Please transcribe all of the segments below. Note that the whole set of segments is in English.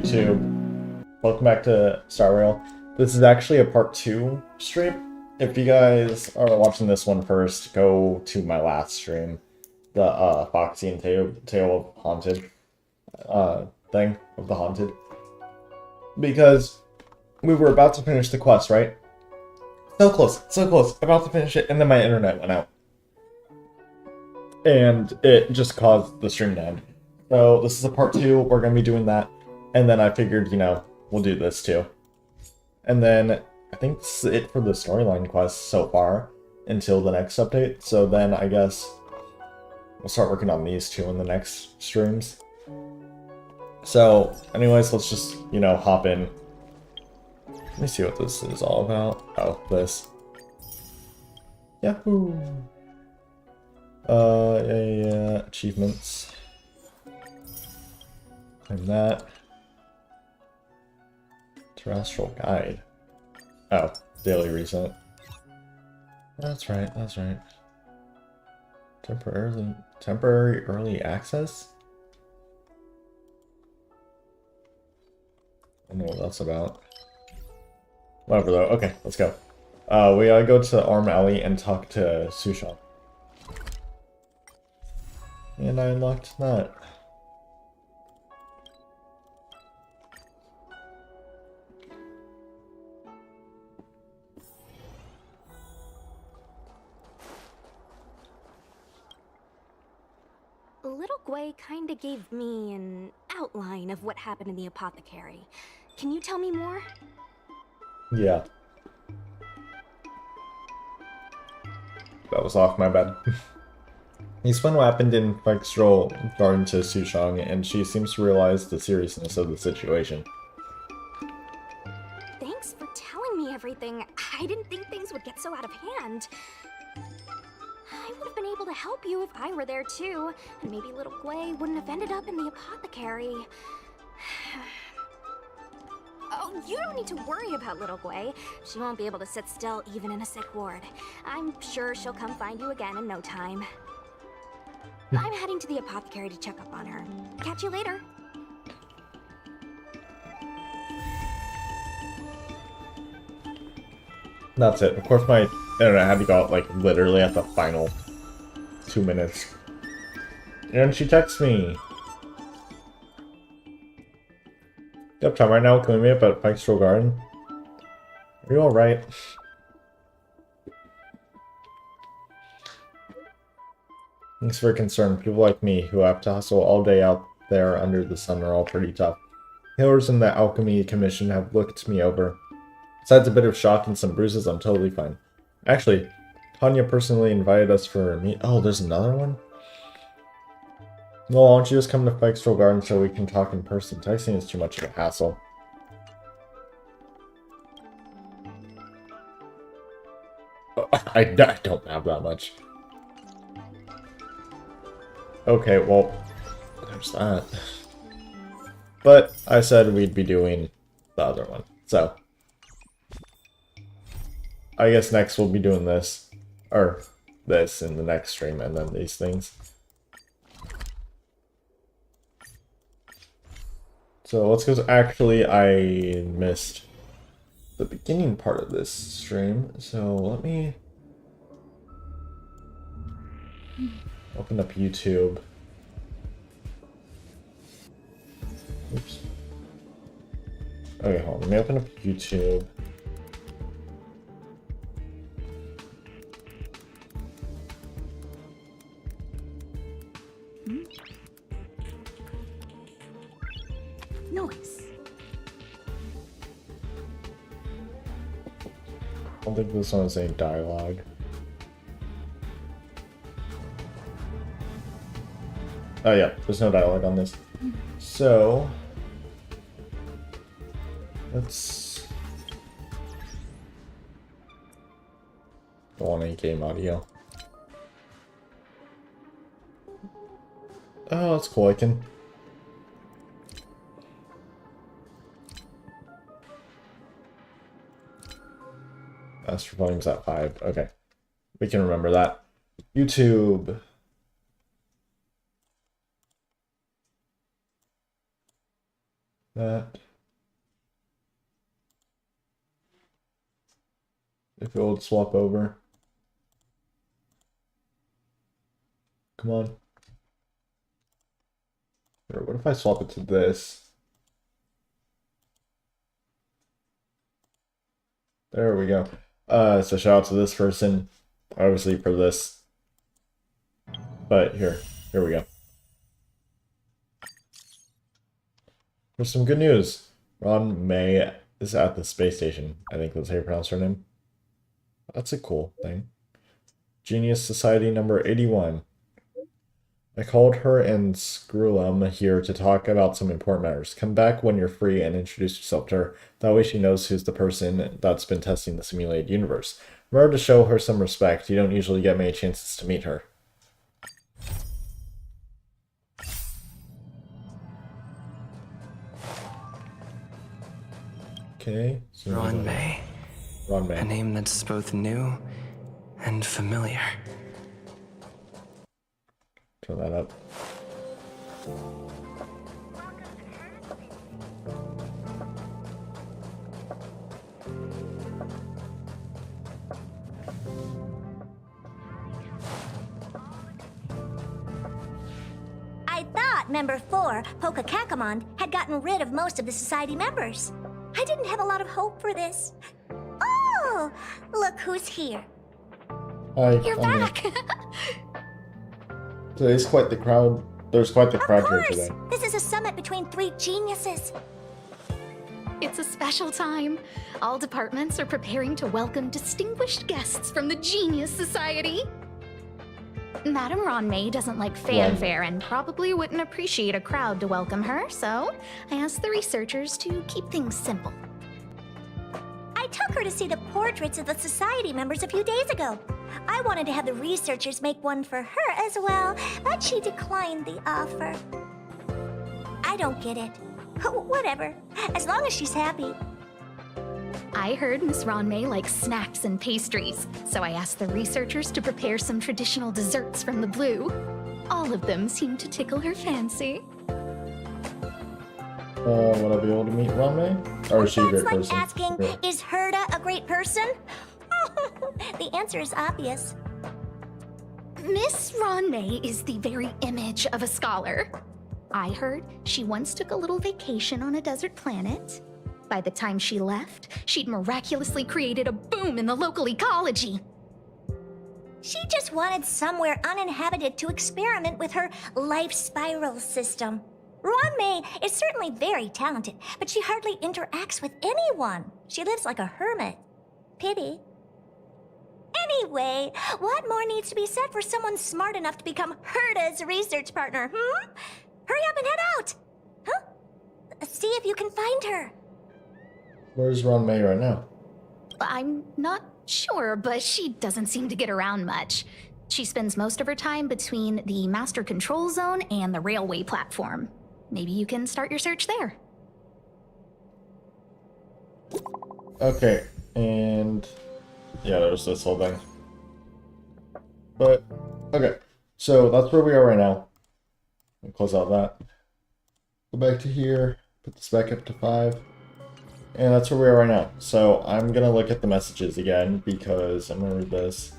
YouTube? Welcome back to Star Rail. This is actually a part 2 stream. If you guys are watching this one first, go to my last stream, the Foxian Tale of Haunted thing of the Haunted, because we were about to finish the quest, right? So close, about to finish it, and then my internet went out, and it just caused the stream to end. So this is a part 2. We're gonna be doing that, and then I figured, you know, we'll do this too. And then I think this is it for the storyline quest so far until the next update. So then I guess we'll start working on these two in the next streams. So anyways, let's just, you know, hop in. Let me see what this is all about. Oh, this. Yahoo! Yeah. Achievements. Claim that. Terrestrial guide. Oh, daily reset. That's right. Temporary early access? I don't know what that's about. Whatever though. Okay, let's go. We gotta go to Arm Alley and talk to Susha. And I unlocked that. Little Gwei kinda gave me an outline of what happened in the apothecary. Can you tell me more? Yeah. That was off my bed. He explained what happened in Spectral Garden to Sushang, and she seems to realize the seriousness of the situation. Thanks for telling me everything. I didn't think things would get so out of hand. I would have been able to help you if I were there too, and maybe little Gwei wouldn't have ended up in the apothecary. Oh, you don't need to worry about little Gwei. She won't be able to sit still even in a sick ward. I'm sure she'll come find you again in no time. I'm heading to the apothecary to check up on her. Catch you later. That's it. Of course my internet had to go out, like, literally at the final 2 minutes. And she texts me. You have time right now? Can we meet up at Spectral Garden? Are you alright? Thanks for your concern. People like me, who have to hustle all day out there under the sun, are all pretty tough. Healers in the Alchemy Commission have looked me over. Besides a bit of shock and some bruises, I'm totally fine. Actually, Tanya personally invited us for a meet. Oh, there's another one? Well, why don't you just come to Spectral Garden so we can talk in person? Texting is too much of a hassle. I don't have that much. Okay, well, there's that. But I said we'd be doing the other one, so I guess next we'll be doing this, or this in the next stream, and then these things. So let's go. Actually, I missed the beginning part of this stream, so let me open up YouTube. Oops. Okay, hold on. Let me open up YouTube. Noise. I don't think this one has any dialogue. Oh yeah, there's no dialogue on this. So let's go on any game audio. Oh, that's cool. I can. Master volume's at 5. Okay. We can remember that. YouTube. that. If it would swap over. Come on. Or what if I swap it to this? There we go. So shout out to this person, obviously for this. But here we go. There's some good news. Ron May is at the space station. I think that's how you pronounce her name. That's a cool thing. Genius Society number 81. I called her and Screw'em here to talk about some important matters. Come back when you're free and introduce yourself to her. That way she knows who's the person that's been testing the simulated universe. Remember to show her some respect. You don't usually get many chances to meet her. Okay. So Ron May. Ron May. A name that's both new and familiar. Turn that up. I thought Member 4, Pokakakamon, had gotten rid of most of the society members. I didn't have a lot of hope for this. Oh, look who's here. Hi. You're back! Today's quite the crowd. There's quite the crowd Of here course, today. this is a summit between 3 geniuses. It's a special time. All departments are preparing to welcome distinguished guests from the Genius Society. Madame Ron May doesn't like fanfare and probably wouldn't appreciate a crowd to welcome her, so I asked the researchers to keep things simple. I took her to see the portraits of the society members a few days ago. I wanted to have the researchers make one for her as well, but she declined the offer. I don't get it. Whatever, as long as she's happy. I heard Miss Ron May likes snacks and pastries, so I asked the researchers to prepare some traditional desserts from the blue. All of them seemed to tickle her fancy. Would I be able to meet Ron May? Or is she a That's great like person? asking, Yeah. is Herda a great person? The answer is obvious. Miss Ron May is the very image of a scholar. I heard she once took a little vacation on a desert planet. By the time she left, she'd miraculously created a boom in the local ecology. She just wanted somewhere uninhabited to experiment with her life spiral system. Ron May is certainly very talented, but she hardly interacts with anyone. She lives like a hermit. Pity. Anyway, what more needs to be said for someone smart enough to become Herda's research partner, Hurry up and head out! Huh? See if you can find her. Where's Ron May right now? I'm not sure, but she doesn't seem to get around much. She spends most of her time between the master control zone and the railway platform. Maybe you can start your search there. Okay, and yeah, there's this whole thing. But okay, so that's where we are right now. I'll close out that. Go back to here, put this back up to 5. And that's where we are right now. So I'm gonna look at the messages again because I'm gonna read this.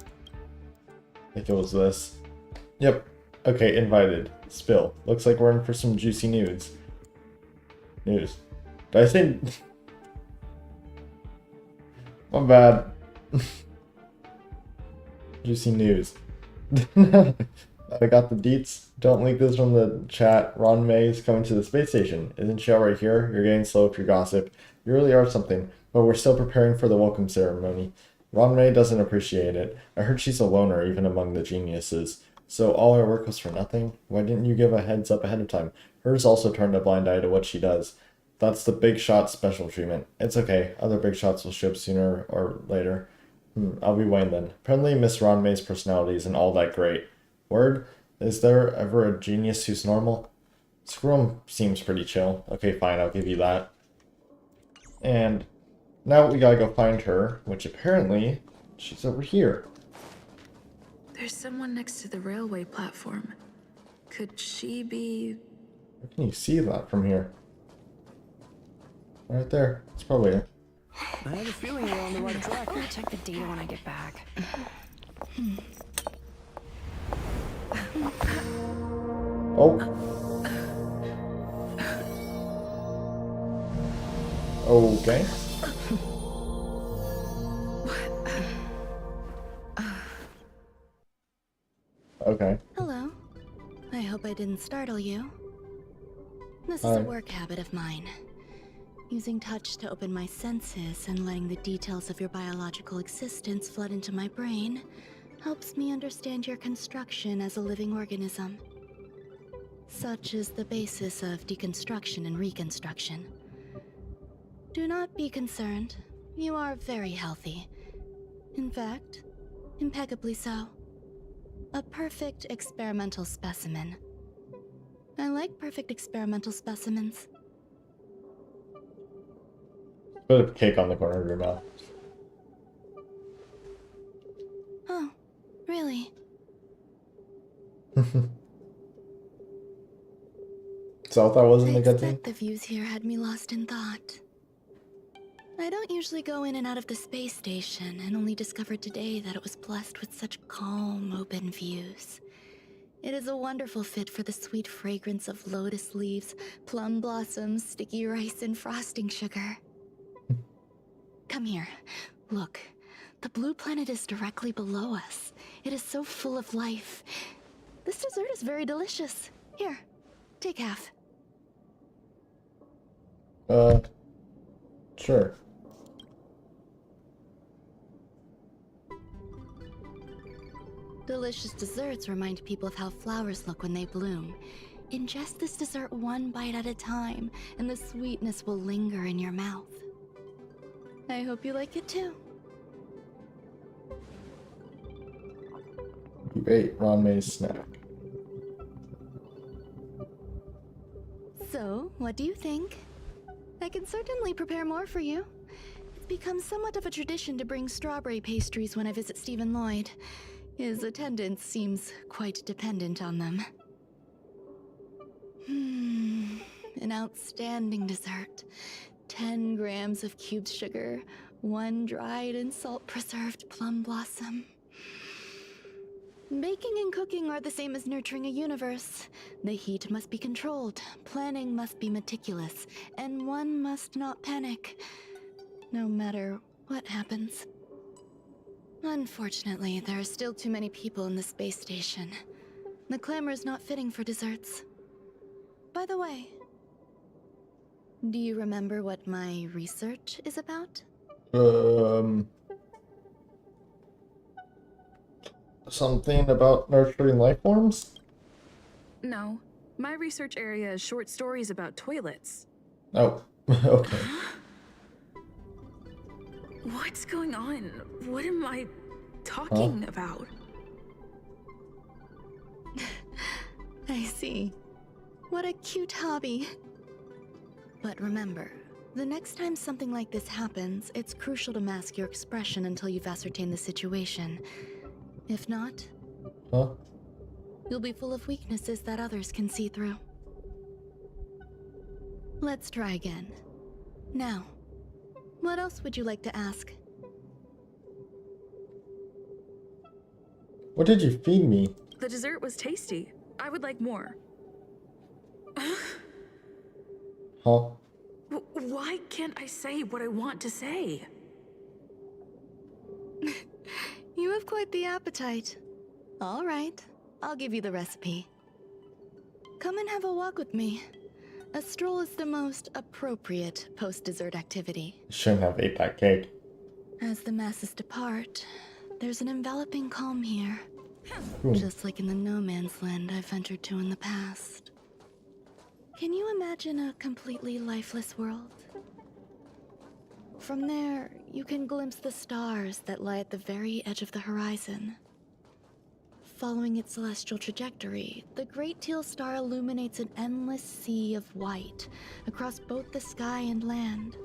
I think it was this. Yep. Okay, invited. Spill. Looks like we're in for some juicy news. Did I say... My bad. Juicy news. I got the deets. Don't leak this from the chat. Ron May is coming to the space station. Isn't she already here? You're getting slow if you gossip. You really are something. But we're still preparing for the welcome ceremony. Ron May doesn't appreciate it. I heard she's a loner even among the geniuses. So all our work was for nothing? Why didn't you give a heads up ahead of time? Hers also turned a blind eye to what she does. That's the big shot special treatment. It's okay. Other big shots will show up sooner or later. I'll be Wayne then. Apparently Miss Ron May's personality isn't all that great. Word? Is there ever a genius who's normal? Scrum seems pretty chill. Okay, fine, I'll give you that. And now we gotta go find her, which apparently she's over here. There's someone next to the railway platform. Could she be... How can you see that from here? Right there. It's probably it. I have a feeling we're on the right track. I'll check the data when I get back. Oh. Okay. Okay. Hello. I hope I didn't startle you. This is Hi. a work habit of mine. Using touch to open my senses and letting the details of your biological existence flood into my brain helps me understand your construction as a living organism. Such is the basis of deconstruction and reconstruction. Do not be concerned. You are very healthy. In fact, impeccably so. A perfect experimental specimen. I like perfect experimental specimens. Put a cake on the corner of your mouth. Oh, really? So that wasn't I a good thing? expect the views here had me lost in thought. I don't usually go in and out of the space station, and only discovered today that it was blessed with such calm, open views. It is a wonderful fit for the sweet fragrance of lotus leaves, plum blossoms, sticky rice, and frosting sugar. Come here. Look. The blue planet is directly below us. It is so full of life. This dessert is very delicious. Here, take half. Sure. Delicious desserts remind people of how flowers look when they bloom. Ingest this dessert one bite at a time, and the sweetness will linger in your mouth. I hope you like it too. You ate Ron May's snack. So, what do you think? I can certainly prepare more for you. It's become somewhat of a tradition to bring strawberry pastries when I visit Stephen Lloyd. His attendance seems quite dependent on them. An outstanding dessert. 10 grams of cubed sugar, 1 dried and salt-preserved plum blossom. Baking and cooking are the same as nurturing a universe. The heat must be controlled, planning must be meticulous, and one must not panic, no matter what happens. Unfortunately, there are still too many people in the space station. The clamor is not fitting for desserts. By the way, do you remember what my research is about? Something about nurturing life forms? No, my research area is short stories about toilets. Oh, okay. What's going on? What am I talking about? I see. What a cute hobby. But remember, the next time something like this happens, it's crucial to mask your expression until you've ascertained the situation. If not, Huh? you'll be full of weaknesses that others can see through. Let's try again. Now, what else would you like to ask? What did you feed me? The dessert was tasty. I would like more. Huh? Why can't I say what I want to say? You have quite the appetite. All right, I'll give you the recipe. Come and have a walk with me. A stroll is the most appropriate post-dessert activity. Shouldn't have ate that cake. As the masses depart, there's an enveloping calm here. Ooh. Just like in the no man's land I've ventured to in the past. Can you imagine a completely lifeless world? From there, you can glimpse the stars that lie at the very edge of the horizon. Following its celestial trajectory, the Great Teal Star illuminates an endless sea of white across both the sky and land.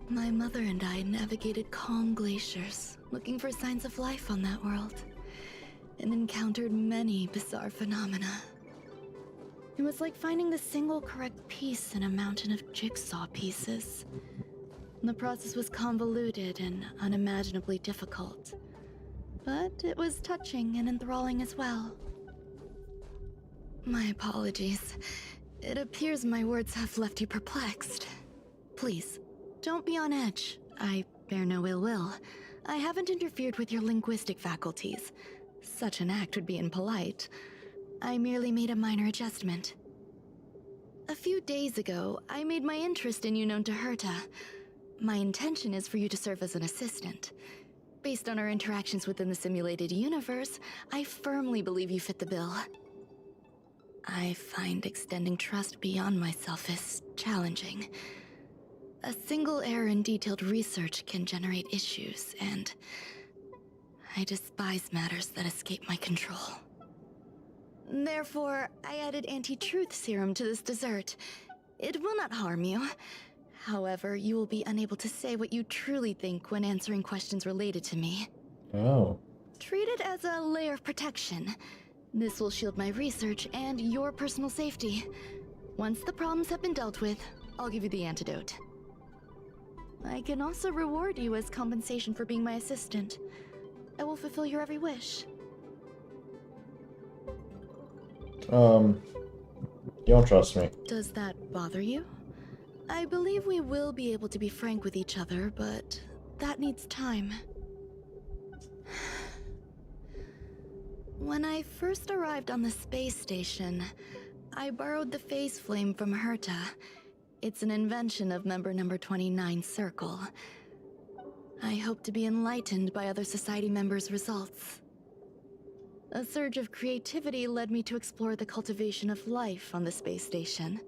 My mother and I navigated calm glaciers, looking for signs of life on that world, and encountered many bizarre phenomena. It was like finding the single correct piece in a mountain of jigsaw pieces. The process was convoluted and unimaginably difficult. But it was touching and enthralling as well. My apologies. It appears my words have left you perplexed. Please, don't be on edge. I bear no ill will. I haven't interfered with your linguistic faculties. Such an act would be impolite. I merely made a minor adjustment. A few days ago, I made my interest in you known to Herta. My intention is for you to serve as an assistant. Based on our interactions within the simulated universe, I firmly believe you fit the bill. I find extending trust beyond myself is challenging. A single error in detailed research can generate issues, and I despise matters that escape my control. Therefore, I added anti-truth serum to this dessert. It will not harm you. However, you will be unable to say what you truly think when answering questions related to me. Oh. Treat it as a layer of protection. This will shield my research and your personal safety. Once the problems have been dealt with, I'll give you the antidote. I can also reward you as compensation for being my assistant. I will fulfill your every wish. You don't trust me. Does that bother you? I believe we will be able to be frank with each other, but that needs time. When I first arrived on the space station, I borrowed the phase flame from Herta. It's an invention of member number 29 Circle. I hope to be enlightened by other society members' results. A surge of creativity led me to explore the cultivation of life on the space station.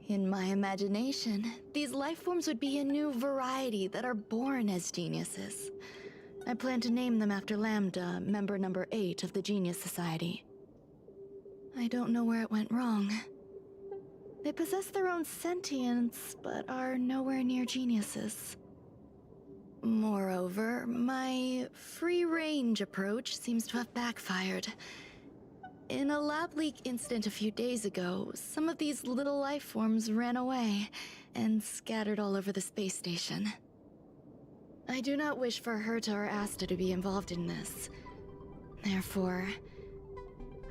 In my imagination, these life forms would be a new variety that are born as geniuses. I plan to name them after Lambda, member number 8 of the Genius Society. I don't know where it went wrong. They possess their own sentience, but are nowhere near geniuses. Moreover, my free-range approach seems to have backfired. In a lab leak incident a few days ago, some of these little life forms ran away and scattered all over the space station. I do not wish for Herta or Asta to be involved in this. Therefore,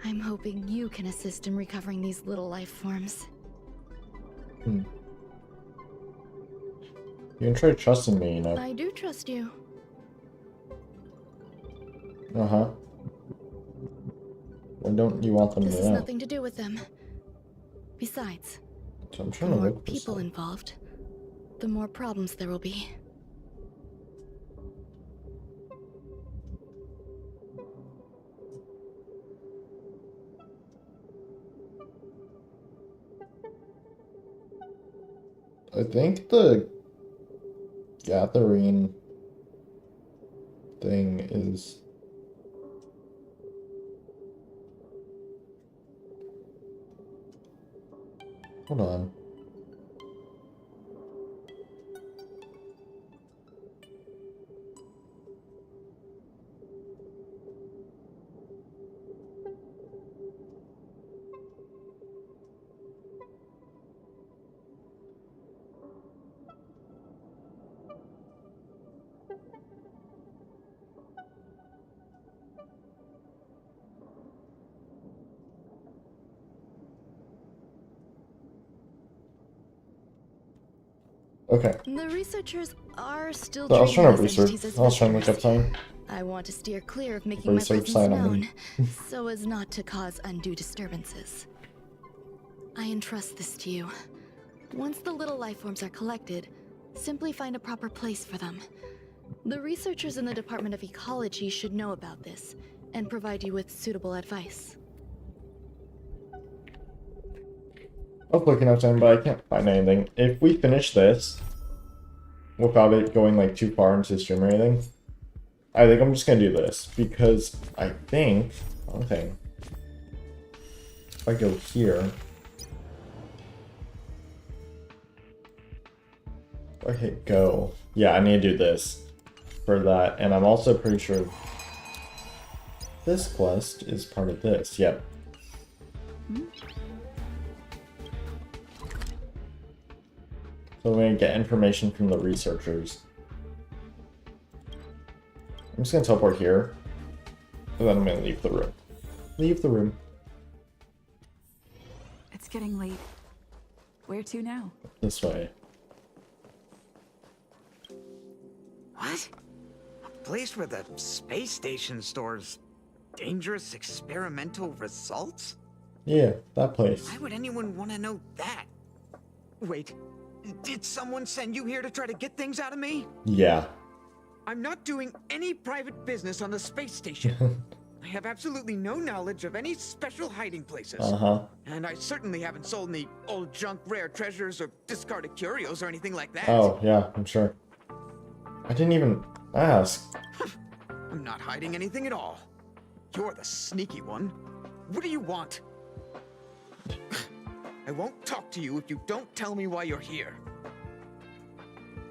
I'm hoping you can assist in recovering these little life forms. You can try trusting me, you know. I do trust you. Uh-huh. Why don't you want them This to has know? nothing to do with them. Besides, So I'm the trying to more look this people up. involved, the more problems there will be. I think the gathering thing is... Hold on. Okay. The researchers are still So I was treating trying to these research. entities as I was trying to look up visitors. something. I want to steer clear of making my Research presence sign on known, them. so as not to cause undue disturbances. I entrust this to you. Once the little life forms are collected, simply find a proper place for them. The researchers in the Department of Ecology should know about this, and provide you with suitable advice. I was looking up something, but I can't find anything. If we finish this, without it going like too far into the stream or anything, I think I'm just gonna do this, because I think, okay, if I go here, if I hit go, yeah, I need to do this for that, and I'm also pretty sure this quest is part of this, yep. So we're gonna get information from the researchers. I'm just gonna teleport here. And then I'm gonna leave the room. Leave the room. It's getting late. Where to now? This way. What? A place where the space station stores dangerous experimental results? Yeah, that place. Why would anyone want to know that? Wait, did someone send you here to try to get things out of me? Yeah. I'm not doing any private business on the space station. I have absolutely no knowledge of any special hiding places. Uh-huh. And I certainly haven't sold any old junk rare treasures or discarded curios or anything like that. Oh, yeah, I'm sure. I didn't even ask. I'm not hiding anything at all. You're the sneaky one. What do you want? I won't talk to you if you don't tell me why you're here.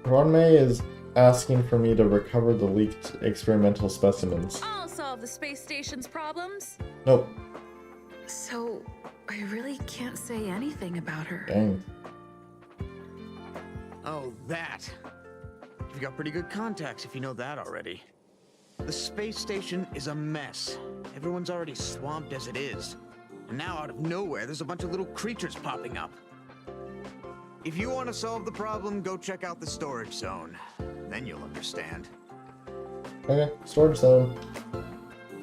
Ronmei is asking for me to recover the leaked experimental specimens. I'll solve the space station's problems. Nope. So, I really can't say anything about her. Dang. Oh, that. You've got pretty good contacts if you know that already. The space station is a mess. Everyone's already swamped as it is. And now out of nowhere, there's a bunch of little creatures popping up. If you want to solve the problem, go check out the storage zone. Then you'll understand. Okay, storage zone.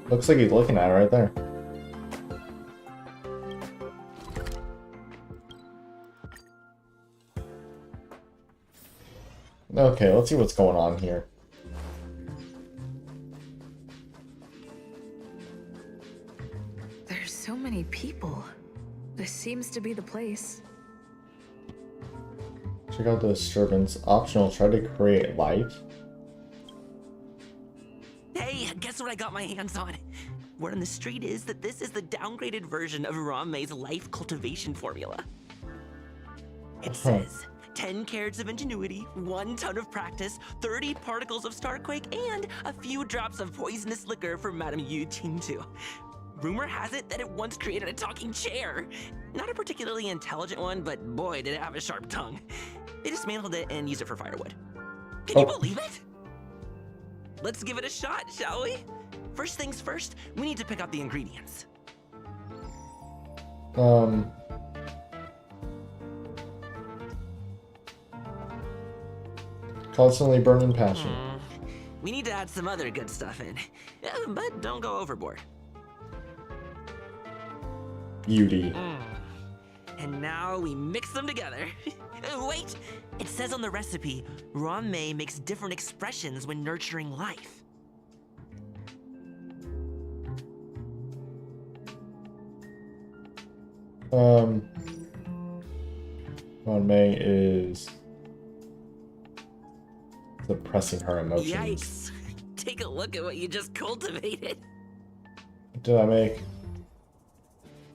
Looks like he's looking at it right there. Okay, let's see what's going on here. There's so many people. This seems to be the place. Check out the disturbance. Optional, try to create life. Hey, guess what I got my hands on? Word on the street is that this is the downgraded version of Ranmei's life cultivation formula. It says 10 carats of ingenuity, 1 ton of practice, 30 particles of starquake, and a few drops of poisonous liquor for Madame Yu Qingtu. Rumor has it that it once created a talking chair. Not a particularly intelligent one, but boy, did it have a sharp tongue. They dismantled it and used it for firewood. Can you believe it? Let's give it a shot, shall we? First things first, we need to pick out the ingredients. Constantly burning passion. We need to add some other good stuff in, but don't go overboard. Beauty. And now we mix them together. Wait! It says on the recipe, Ranmei makes different expressions when nurturing life. Ranmei is suppressing her emotions. Yikes! Take a look at what you just cultivated. What did I make?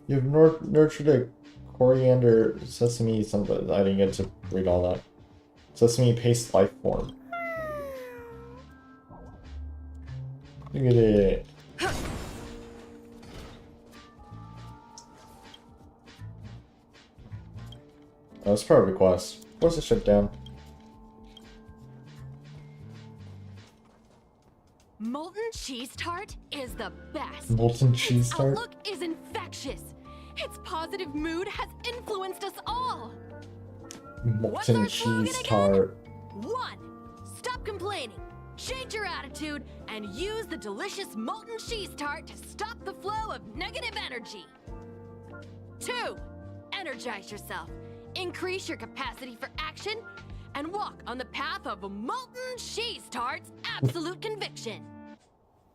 You've nurtured a coriander, sesame, something. I didn't get to read all that. Sesame paste life form. Look at it. Oh, that's part of a quest. Where's the shut down? Molten cheese tart is the best. Molten cheese Its tart? outlook is infectious. Its positive mood has influenced us all. What's Molten our slogan cheese again? tart. 1. Stop complaining. Change your attitude and use the delicious molten cheese tart to stop the flow of negative energy. 2. Energize yourself. Increase your capacity for action and walk on the path of molten cheese tart's absolute conviction.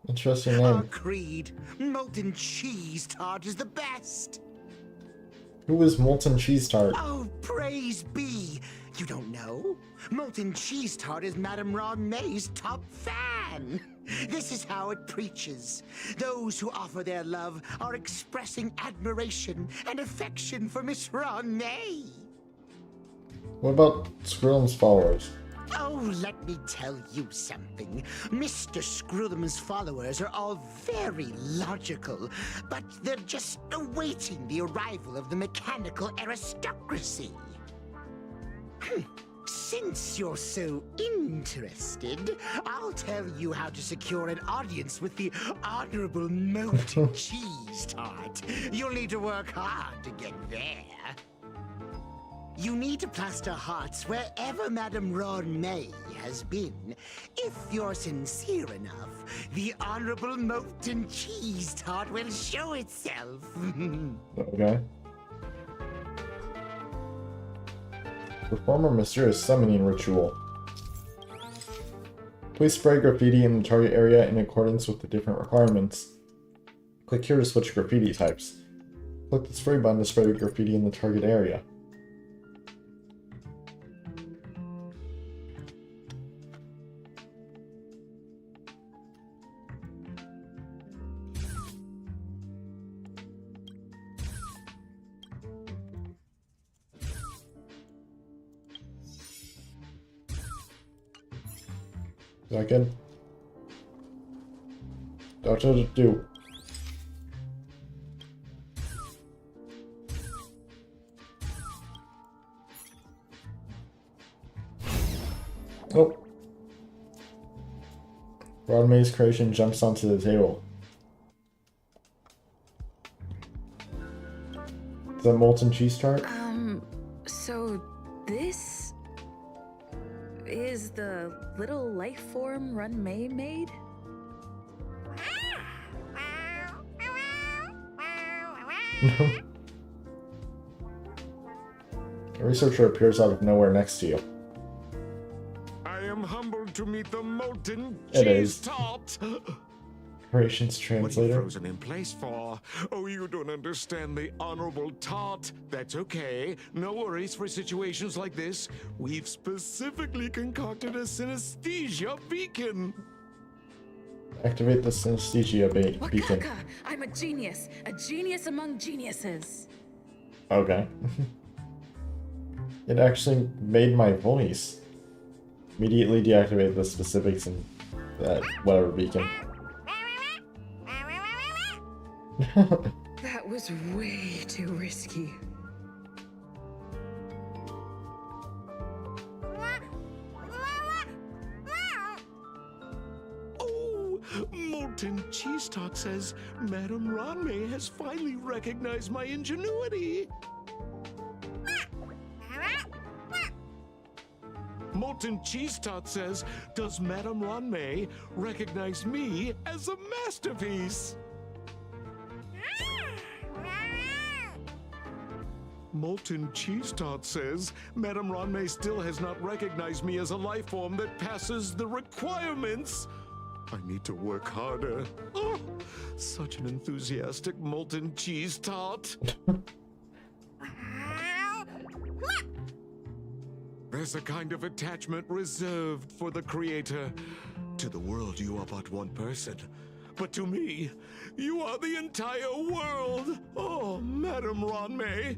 Interesting name. Agreed. Molten cheese tart is the best. Who is Molten cheese tart? Oh, praise be. You don't know? Molten cheese tart is Madame Ranmei's top fan. This is how it preaches. Those who offer their love are expressing admiration and affection for Miss Ranmei. What about Skrillum's followers? Oh, let me tell you something. Mr. Skrillum's followers are all very logical, but they're just awaiting the arrival of the mechanical aristocracy. Since you're so interested, I'll tell you how to secure an audience with the Honorable Molten Cheese Tart. You'll need to work hard to get there. You need to plaster hearts wherever Madame Ron May has been. If you're sincere enough, the Honorable Molten Cheese Tart will show itself. Okay. Perform a mysterious summoning ritual. Please spray graffiti in the target area in accordance with the different requirements. Click here to switch graffiti types. Click the spray button to spray graffiti in the target area. Is that good? What does it do? Oh. Ron May's creation jumps onto the table. Is that molten cheese tart? So this is the little life form Run May made? A researcher appears out of nowhere next to you. I am humbled to meet the molten It cheese is. tart. Operations What are you translator. frozen in place for? Oh, you don't understand the honorable tart. That's okay. No worries for situations like this. We've specifically concocted a synesthesia beacon. Activate the synesthesia beacon. Wakaka! I'm a genius among geniuses. Okay. It actually made my voice. Immediately deactivate the specifics in that whatever beacon. That was way too risky. Oh, molten cheese tart says Madame Ranmei has finally recognized my ingenuity. Molten cheese tart says, does Madame Ranmei recognize me as a masterpiece? Molten cheese tart says, Madame Ranmei still has not recognized me as a life form that passes the requirements. I need to work harder. Oh, such an enthusiastic molten cheese tart. There's a kind of attachment reserved for the creator. To the world, you are but one person. But to me, you are the entire world. Oh, Madame Ranmei.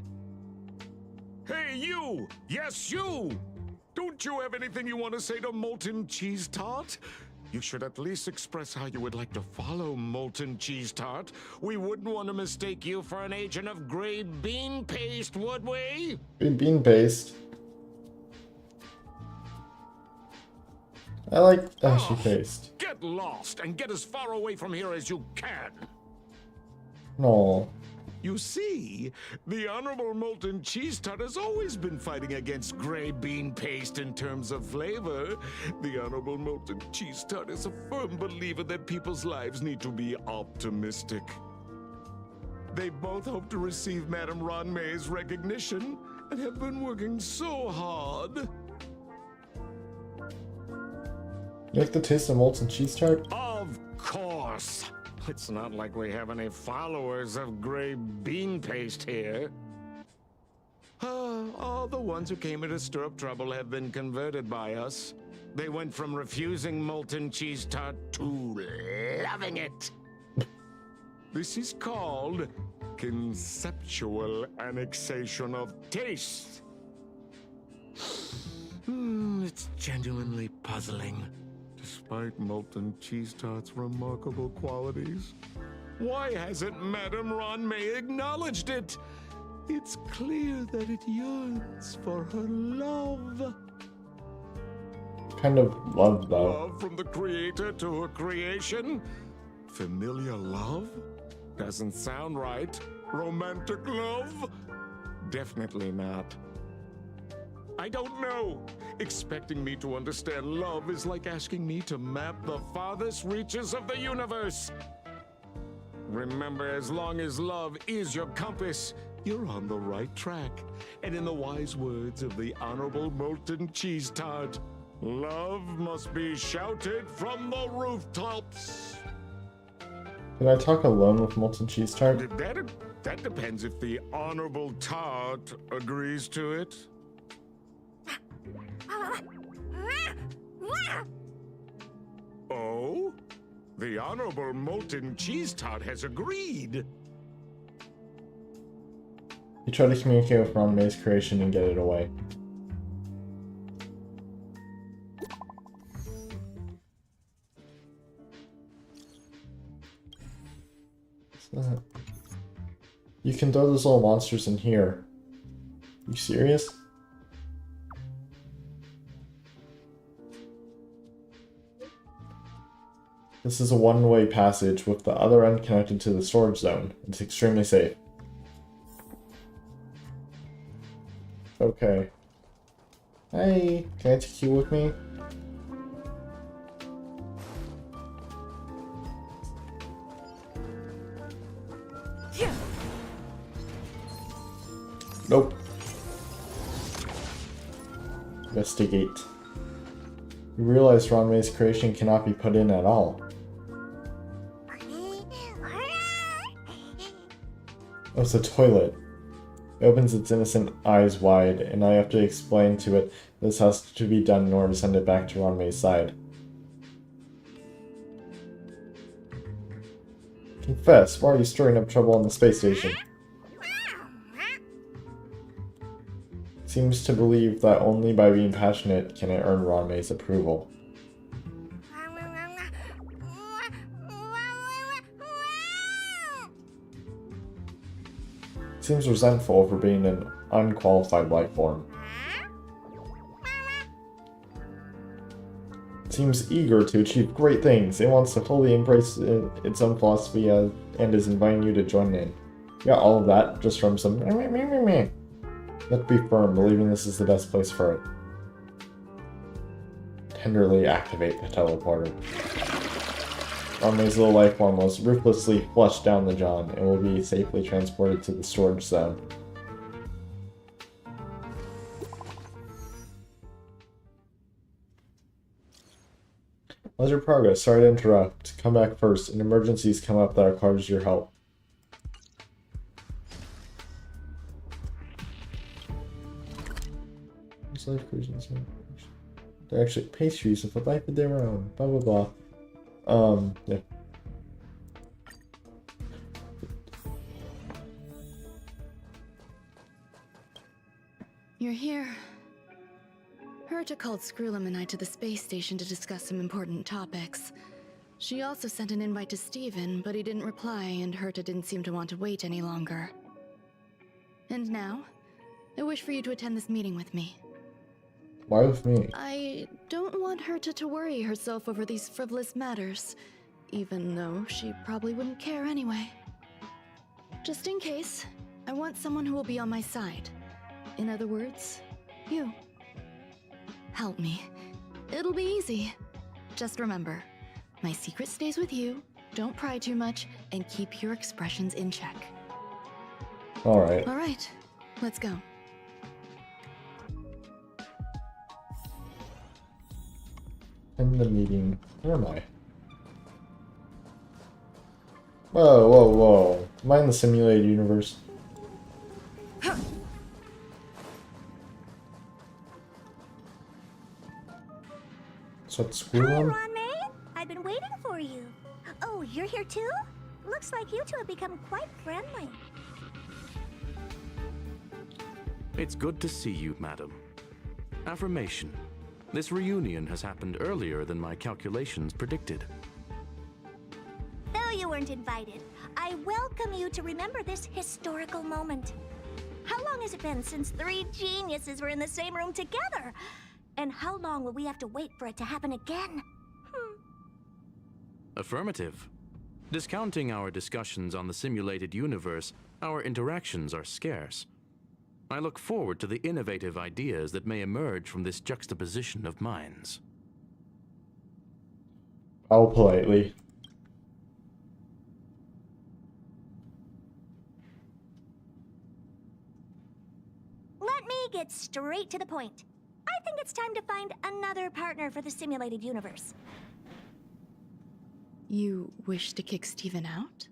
Hey, you! Yes, you! Don't you have anything you want to say to Molten Cheese Tart? You should at least express how you would like to follow Molten Cheese Tart. We wouldn't want to mistake you for an agent of gray bean paste, would we? Bean paste. I like ashy paste. Get lost and get as far away from here as you can. No. You see, the Honorable Molten Cheese Tart has always been fighting against gray bean paste in terms of flavor. The Honorable Molten Cheese Tart is a firm believer that people's lives need to be optimistic. They both hope to receive Madame Ranmei's recognition and have been working so hard. You like the taste of molten cheese tart? Of course. It's not like we have any followers of gray bean paste here. All the ones who came here to stir up trouble have been converted by us. They went from refusing molten cheese tart to loving it. This is called conceptual annexation of taste. It's genuinely puzzling. Despite Molten Cheese Tart's remarkable qualities, why hasn't Madame Ranmei acknowledged it? It's clear that it yearns for her love. kind of love, though? Love from the creator to a creation? Familiar love? Doesn't sound right. Romantic love? Definitely not. I don't know. Expecting me to understand love is like asking me to map the farthest reaches of the universe. Remember, as long as love is your compass, you're on the right track. And in the wise words of the Honorable Molten Cheese Tart, love must be shouted from the rooftops. Can I talk alone with Molten Cheese Tart? That depends if the Honorable Tart agrees to it. Oh? The Honorable Molten Cheese Tart has agreed. You try to communicate with Ron May's creation and get it away. What's that? You can throw those little monsters in here. You serious? This is a one-way passage with the other end connected to the storage zone. It's extremely safe. Okay. Hey, can I take you with me? Nope. Investigate. You realize Ron May's creation cannot be put in at all. Oh, it's a toilet. It opens its innocent eyes wide, and I have to explain to it this has to be done in order to send it back to Ron May's side. Confess, why are you stirring up trouble on the space station? Seems to believe that only by being passionate can it earn Ron May's approval. Seems resentful for being an unqualified life form. Seems eager to achieve great things. It wants to fully embrace its own philosophy and is inviting you to join in. You got all of that just from some meh. You have to be firm, believing this is the best place for it. Tenderly activate the teleporter. Ron May's little life form was ruthlessly flushed down the John and will be safely transported to the storage zone. How's your progress? Sorry to interrupt. Come back first. An emergency's come up that requires your help. Life creations. They're actually pastries with a life of their own. Blah blah blah. Yeah. You're here. Herta called Screwlum and I to the space station to discuss some important topics. She also sent an invite to Steven, but he didn't reply, and Herta didn't seem to want to wait any longer. And now, I wish for you to attend this meeting with me. Why with me? I don't want Herta to worry herself over these frivolous matters, even though she probably wouldn't care anyway. Just in case, I want someone who will be on my side. In other words, you. Help me. It'll be easy. Just remember, my secret stays with you, don't pry too much, and keep your expressions in check. Alright. Alright, let's go. In the meeting. Where am I? Whoa, whoa, whoa. Am I in the simulated universe? So it's Hi, Screwlum? Ron May. I've been waiting for you. Oh, you're here too? Looks like you two have become quite friendly. It's good to see you, madam. Affirmation. This reunion has happened earlier than my calculations predicted. Though you weren't invited, I welcome you to remember this historical moment. How long has it been since three geniuses were in the same room together? And how long will we have to wait for it to happen again? Affirmative. Discounting our discussions on the simulated universe, our interactions are scarce. I look forward to the innovative ideas that may emerge from this juxtaposition of minds. I'll politely. Let me get straight to the point. I think it's time to find another partner for the simulated universe. You wish to kick Steven out?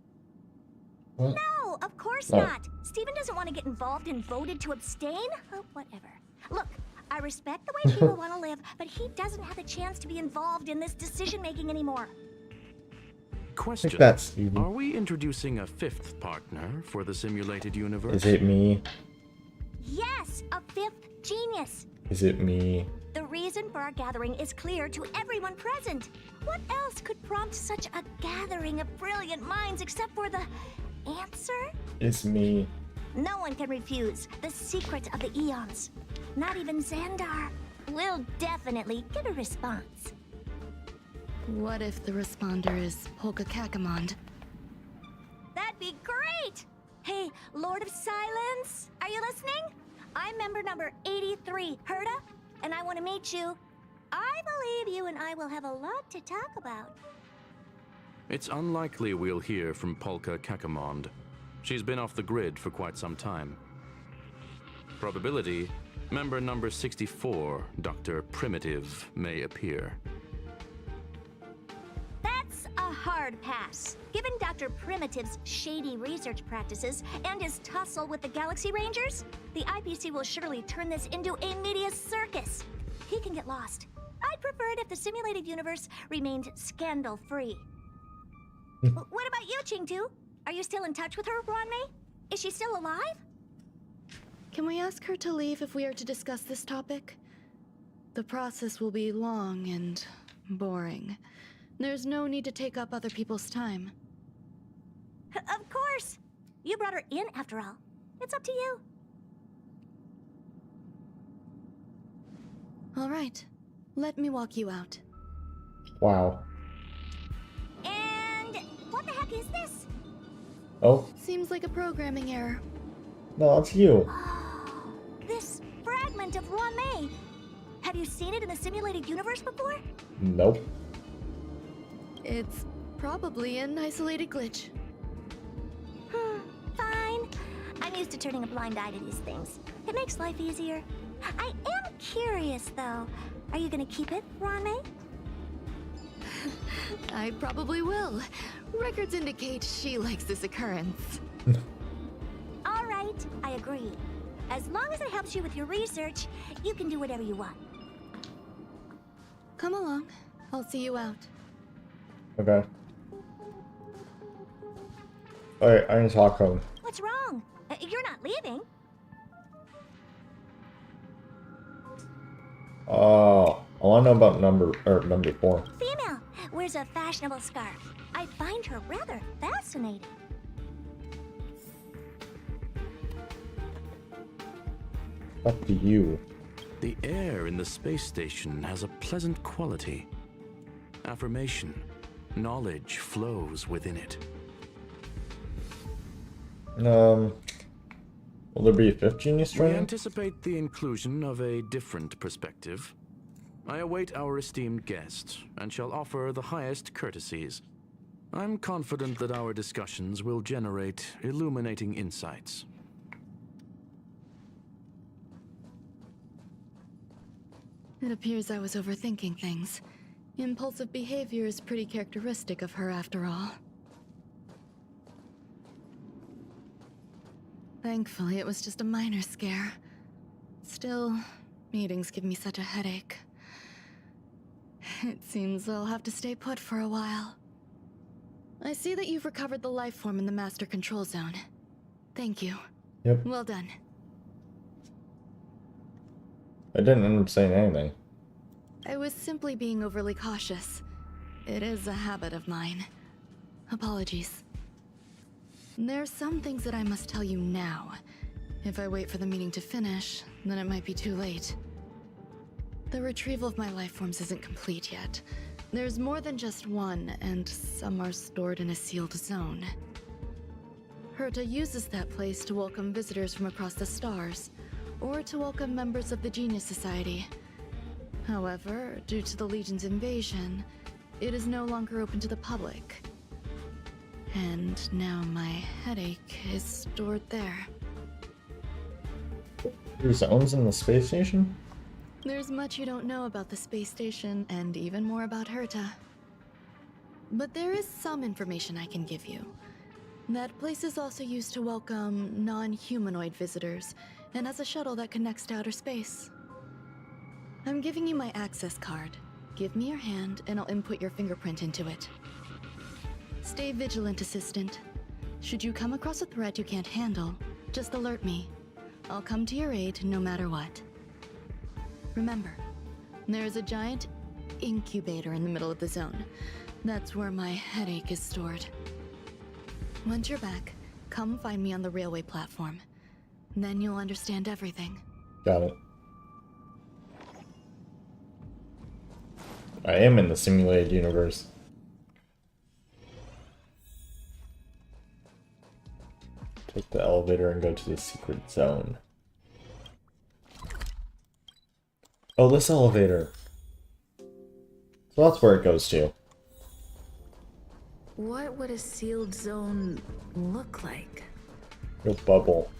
What? No, of course No. not. Steven doesn't want to get involved and voted to abstain. Oh, whatever. Look, I respect the way people want to live, but he doesn't have the chance to be involved in this decision-making anymore. Question. Take that, Steven. Are we introducing a fifth partner for the simulated universe? Is it me? Yes, a fifth genius. Is it me? The reason for our gathering is clear to everyone present. What else could prompt such a gathering of brilliant minds except for the answer? It's me. No one can refuse the secret of the eons. Not even Xandar. We'll definitely get a response. What if the responder is Polka Kakamond? That'd be great! Hey, Lord of Silence, are you listening? I'm member number 83, Herda, and I want to meet you. I believe you and I will have a lot to talk about. It's unlikely we'll hear from Polka Kakamond. She's been off the grid for quite some time. Probability, member number 64, Dr. Primitive, may appear. That's a hard pass. Given Dr. Primitive's shady research practices and his tussle with the Galaxy Rangers, the IPC will surely turn this into a media circus. He can get lost. I'd prefer it if the simulated universe remained scandal-free. What about you, Chingtu? Are you still in touch with her, Ronmei? Is she still alive? Can we ask her to leave if we are to discuss this topic? The process will be long and boring. There's no need to take up other people's time. Of course! You brought her in, after all. It's up to you. All right. Let me walk you out. Wow. And what the heck is this? Oh, Seems like a programming error. no, it's you. This fragment of Ronmei. Have you seen it in the simulated universe before? Nope. It's probably an isolated glitch. Fine. I'm used to turning a blind eye to these things. It makes life easier. I am curious, though. Are you gonna keep it, Ronmei? I probably will. Records indicate she likes this occurrence. All right, I agree. As long as it helps you with your research, you can do whatever you want. Come along. I'll see you out. Okay. Alright, I need to talk home. What's wrong? You're not leaving. I want to know about number 4. Female, wears a fashionable scarf. I find her rather fascinating. Up to you. The air in the space station has a pleasant quality. Affirmation. Knowledge flows within it. Will there be a 5th genius We trying? anticipate the inclusion of a different perspective. I await our esteemed guest, and shall offer the highest courtesies. I'm confident that our discussions will generate illuminating insights. It appears I was overthinking things. Impulsive behavior is pretty characteristic of her after all. Thankfully, it was just a minor scare. Still, meetings give me such a headache. It seems I'll have to stay put for a while. I see that you've recovered the life form in the master control zone. Thank you. Yep. Well done. I didn't end up saying anything. I was simply being overly cautious. It is a habit of mine. Apologies. There's some things that I must tell you now. If I wait for the meeting to finish, then it might be too late. The retrieval of my life forms isn't complete yet. There's more than just one, and some are stored in a sealed zone. Herta uses that place to welcome visitors from across the stars, or to welcome members of the Genius Society. However, due to the Legion's invasion, it is no longer open to the public. And now my headache is stored there. There's zones in the space station? There's much you don't know about the space station, and even more about Herta. But there is some information I can give you. That place is also used to welcome non-humanoid visitors, and has a shuttle that connects to outer space. I'm giving you my access card. Give me your hand, and I'll input your fingerprint into it. Stay vigilant, Assistant. Should you come across a threat you can't handle, just alert me. I'll come to your aid no matter what. Remember, there is a giant incubator in the middle of the zone. That's where my headache is stored. Once you're back, come find me on the railway platform. Then you'll understand everything. Got it. I am in the simulated universe. Take the elevator and go to the secret zone. Oh, this elevator. So that's where it goes to. What would a sealed zone look like? Your bubble.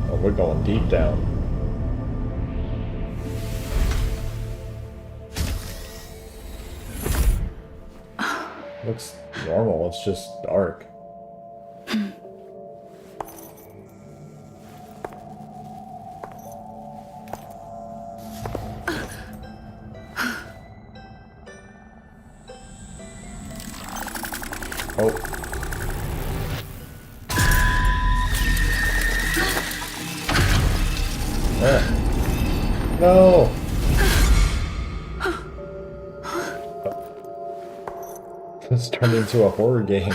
Oh, we're going deep down. Looks normal, it's just dark. Oh. No! This turned into a horror game.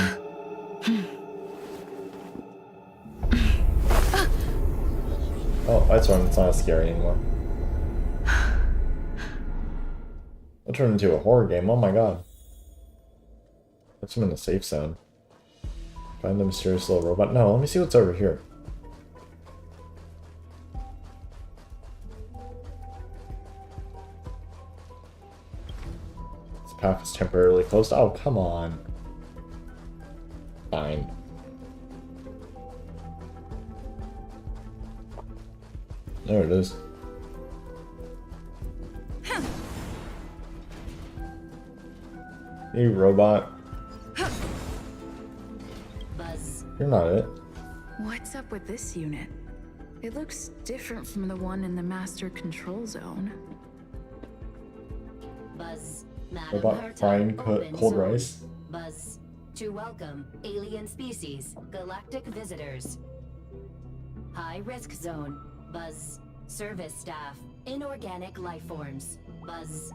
Oh, that's why it's not scary anymore. It turned into a horror game, oh my god. That's in the safe zone. Find the mysterious little robot. No, let me see what's over here. This path is temporarily closed. Oh, come on. Fine. There it is. You robot. Buzz. You're not it. What's up with this unit? It looks different from the one in the master control zone. Buzz. Madam Robot Herta, frying open cold zone. rice. Buzz. To welcome alien species, galactic visitors. High risk zone. Buzz. Service staff, inorganic life forms. Buzz.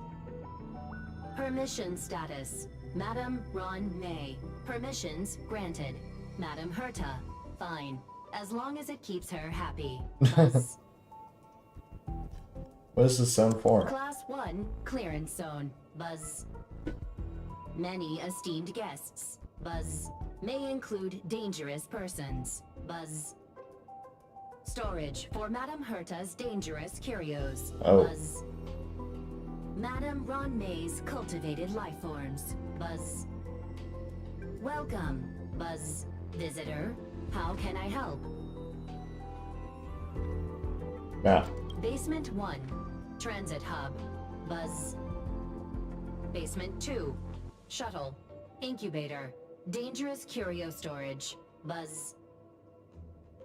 Permission status. Madam Ron May. Permissions granted. Madam Herta. Fine. As long as it keeps her happy. Buzz. What is this zone for? Class 1 clearance zone. Buzz. Many esteemed guests. Buzz. May include dangerous persons. Buzz. Storage for Madam Herta's dangerous curios. Oh. Buzz. Madam Ron May's cultivated life forms. Buzz. Welcome, Buzz. Visitor, how can I help? Map. Basement 1, Transit Hub. Buzz. Basement 2, Shuttle. Incubator. Dangerous curio storage. Buzz.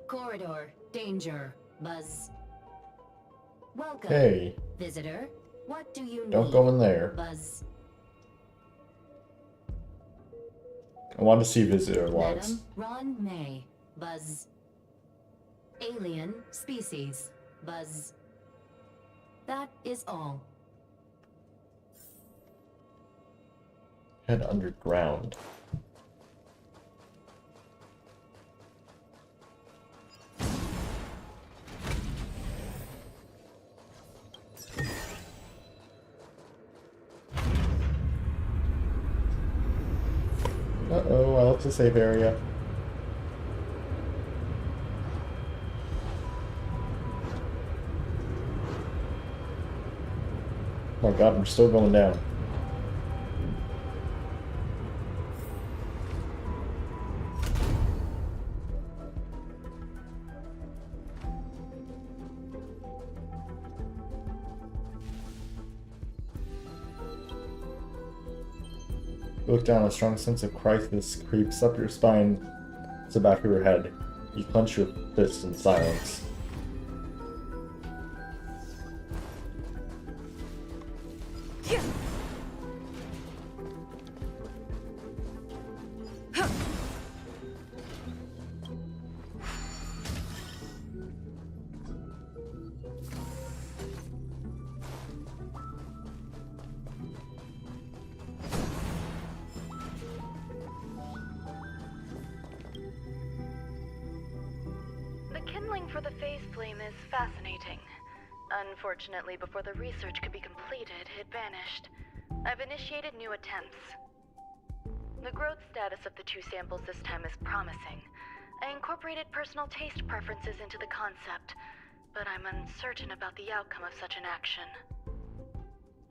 Corridor. Danger. Buzz. Welcome. Hey. Visitor, what do you need? Don't go in there. Buzz. I want to see visitor logs. Madam Ron May. Buzz. Alien species. Buzz. That is all. Head underground. Uh-oh, I left the safe area. Oh my god, I'm still going down. You look down, a strong sense of crisis creeps up your spine to the back of your head. You clench your fists in silence. The kindling for the phase flame is fascinating. Unfortunately, before the research could be completed, it vanished. I've initiated new attempts. The growth status of the two samples this time is promising. I incorporated personal taste preferences into the concept, but I'm uncertain about the outcome of such an action.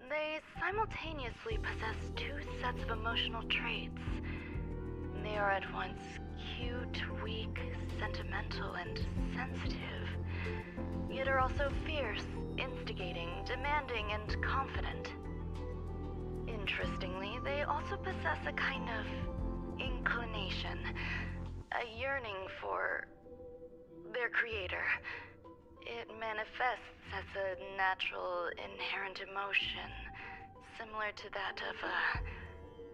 They simultaneously possess two sets of emotional traits. They are at once cute, weak, sentimental, and sensitive, yet are also fierce, instigating, demanding, and confident. Interestingly, they also possess a kind of inclination, a yearning for their creator. It manifests as a natural, inherent emotion, similar to that of a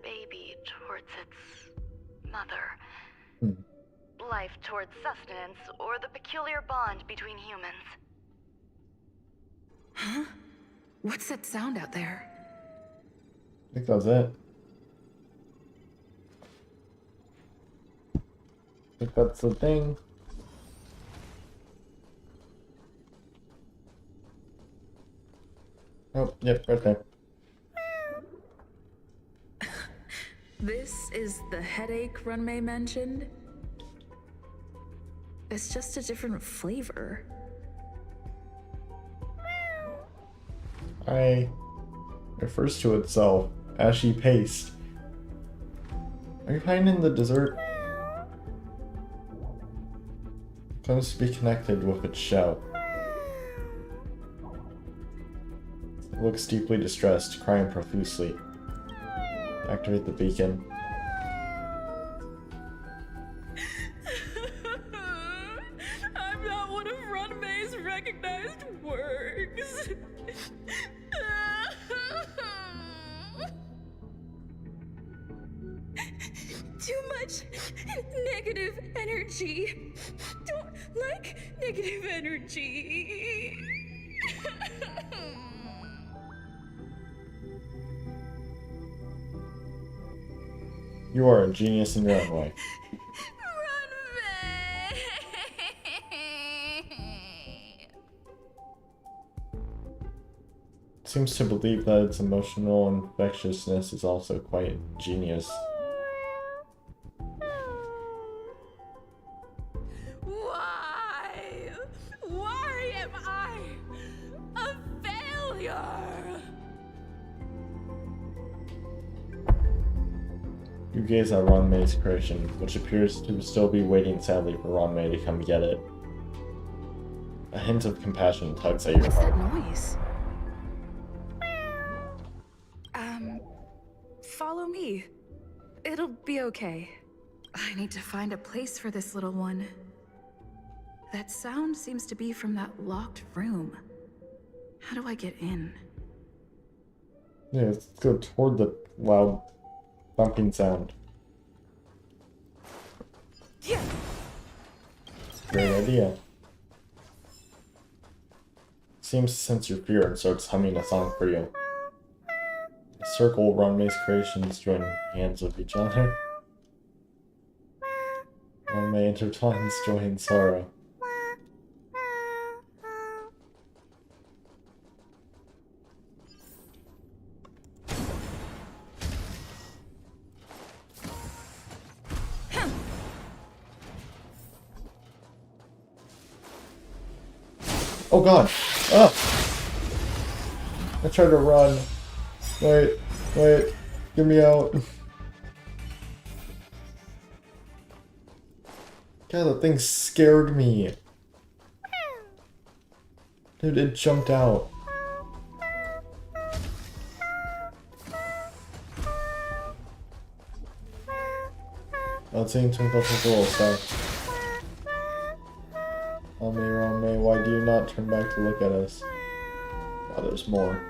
baby towards its mother. Life towards sustenance, or the peculiar bond between humans. Huh? What's that sound out there? I think that's it. I think that's the thing. Oh, yep, right there. This is the headache Runmei mentioned? It's just a different flavor. I refers to itself ashy paste. Are you finding the dessert? Claims to be connected with its shell. It looks deeply distressed, crying profusely. Activate the beacon. I'm not one of Runmei's recognized works. Too much negative energy. Don't like negative energy. You are a genius in your own way. Seems to believe that its emotional infectiousness is also quite genius. Why? Why am I a failure? You gaze at Ronmei's creation, which appears to still be waiting sadly for Ronmei to come get it. A hint of compassion tugs at your What's heart. that noise? Follow me. It'll be okay. I need to find a place for this little one. That sound seems to be from that locked room. How do I get in? Yeah, let's go toward the loud thumping sound. Yeah. Great idea. Seems to sense your fear and starts humming a song for you. It circle, Ron-May's creations join hands with each other. Ron-May intertwines joy and sorrow. Oh god! Ah! I tried to run. Wait, get me out. God, that thing scared me. Dude, it jumped out. Not seeing Twinkle Twinkle Little Star. Ron-May, why do you not turn back to look at us? Oh, there's more.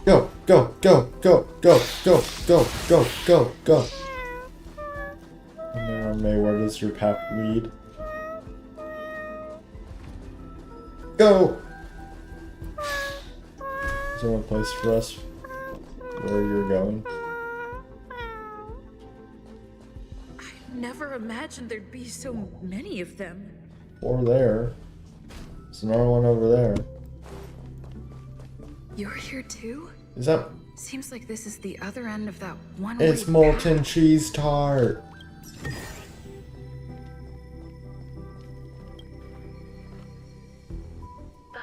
Go, go, go, go, go, go, go, go, go, go. Ron-May, where does your path lead? Go! Is there one place for us where you're going? Never imagined there'd be so many of them. Or there. There's another one over there. You're here too? Is that... Seems like this is the other end of that one-way It's molten cheese tart! The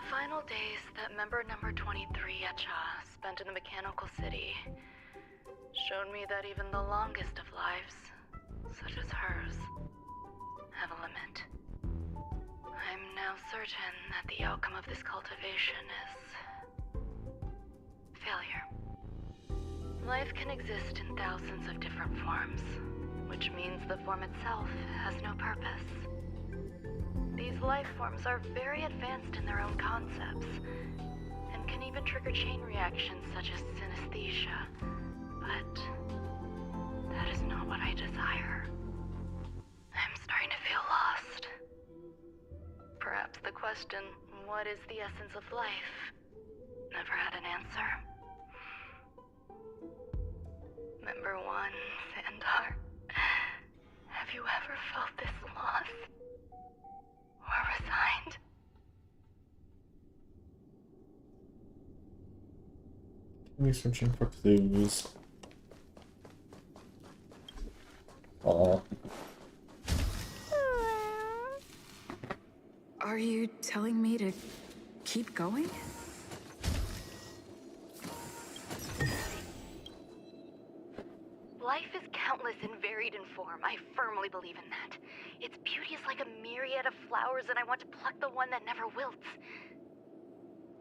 final days that member number 23 Echa spent in the mechanical city showed me that even the longest of lives, such as hers, have a limit. I'm now certain that the outcome of this cultivation is failure. Life can exist in thousands of different forms, which means the form itself has no purpose. These life forms are very advanced in their own concepts, and can even trigger chain reactions such as synesthesia, but that is not what I desire. I'm starting to feel lost. Perhaps the question, what is the essence of life, never had an answer. Member 1, Sandar, have you ever felt this loss? Or resigned? Me searching for clues. Aww. Are you telling me to keep going? Life is countless and varied in form. I firmly believe in that. Its beauty is like a myriad of flowers, and I want to pluck the one that never wilts.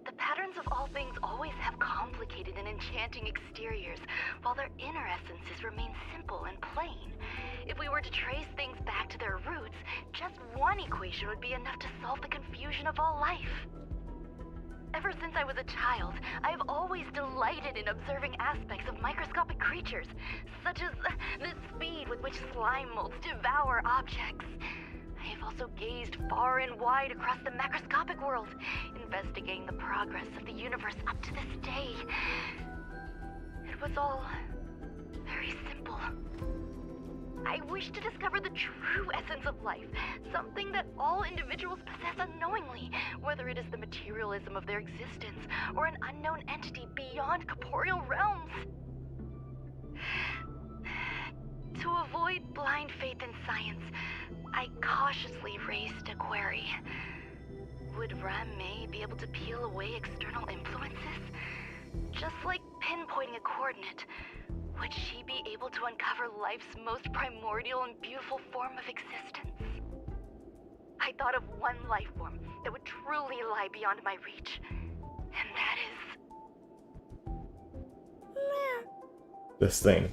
The patterns of all things always have complicated and enchanting exteriors, while their inner essences remain simple and plain. If we were to trace things back to their roots, just one equation would be enough to solve the confusion of all life. Ever since I was a child, I have always delighted in observing aspects of microscopic creatures, such as the speed with which slime molds devour objects. I have also gazed far and wide across the macroscopic world, investigating the progress of the universe up to this day. It was all very simple. I wish to discover the true essence of life, something that all individuals possess unknowingly, whether it is the materialism of their existence or an unknown entity beyond corporeal realms. To avoid blind faith in science, I cautiously raised a query. Would Ron-May be able to peel away external influences? Just like pinpointing a coordinate, would she be able to uncover life's most primordial and beautiful form of existence? I thought of one life form that would truly lie beyond my reach, and that is... This thing.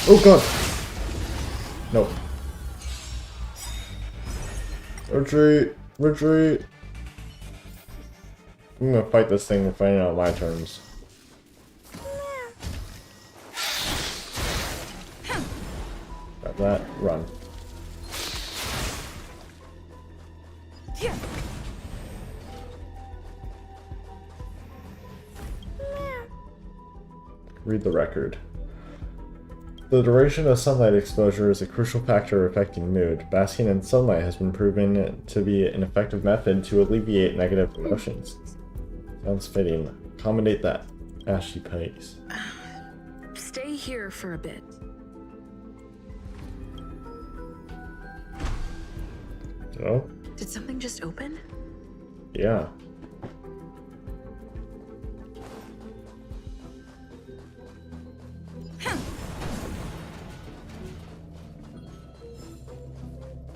Oh god! No. Retreat! Retreat! I'm gonna fight this thing and find it on my terms. Got that. Run. Read the record. The duration of sunlight exposure is a crucial factor affecting mood. Basking in sunlight has been proven to be an effective method to alleviate negative emotions. Sounds fitting. Accommodate that ashy pace. Stay here for a bit. So? Did something just open? Yeah.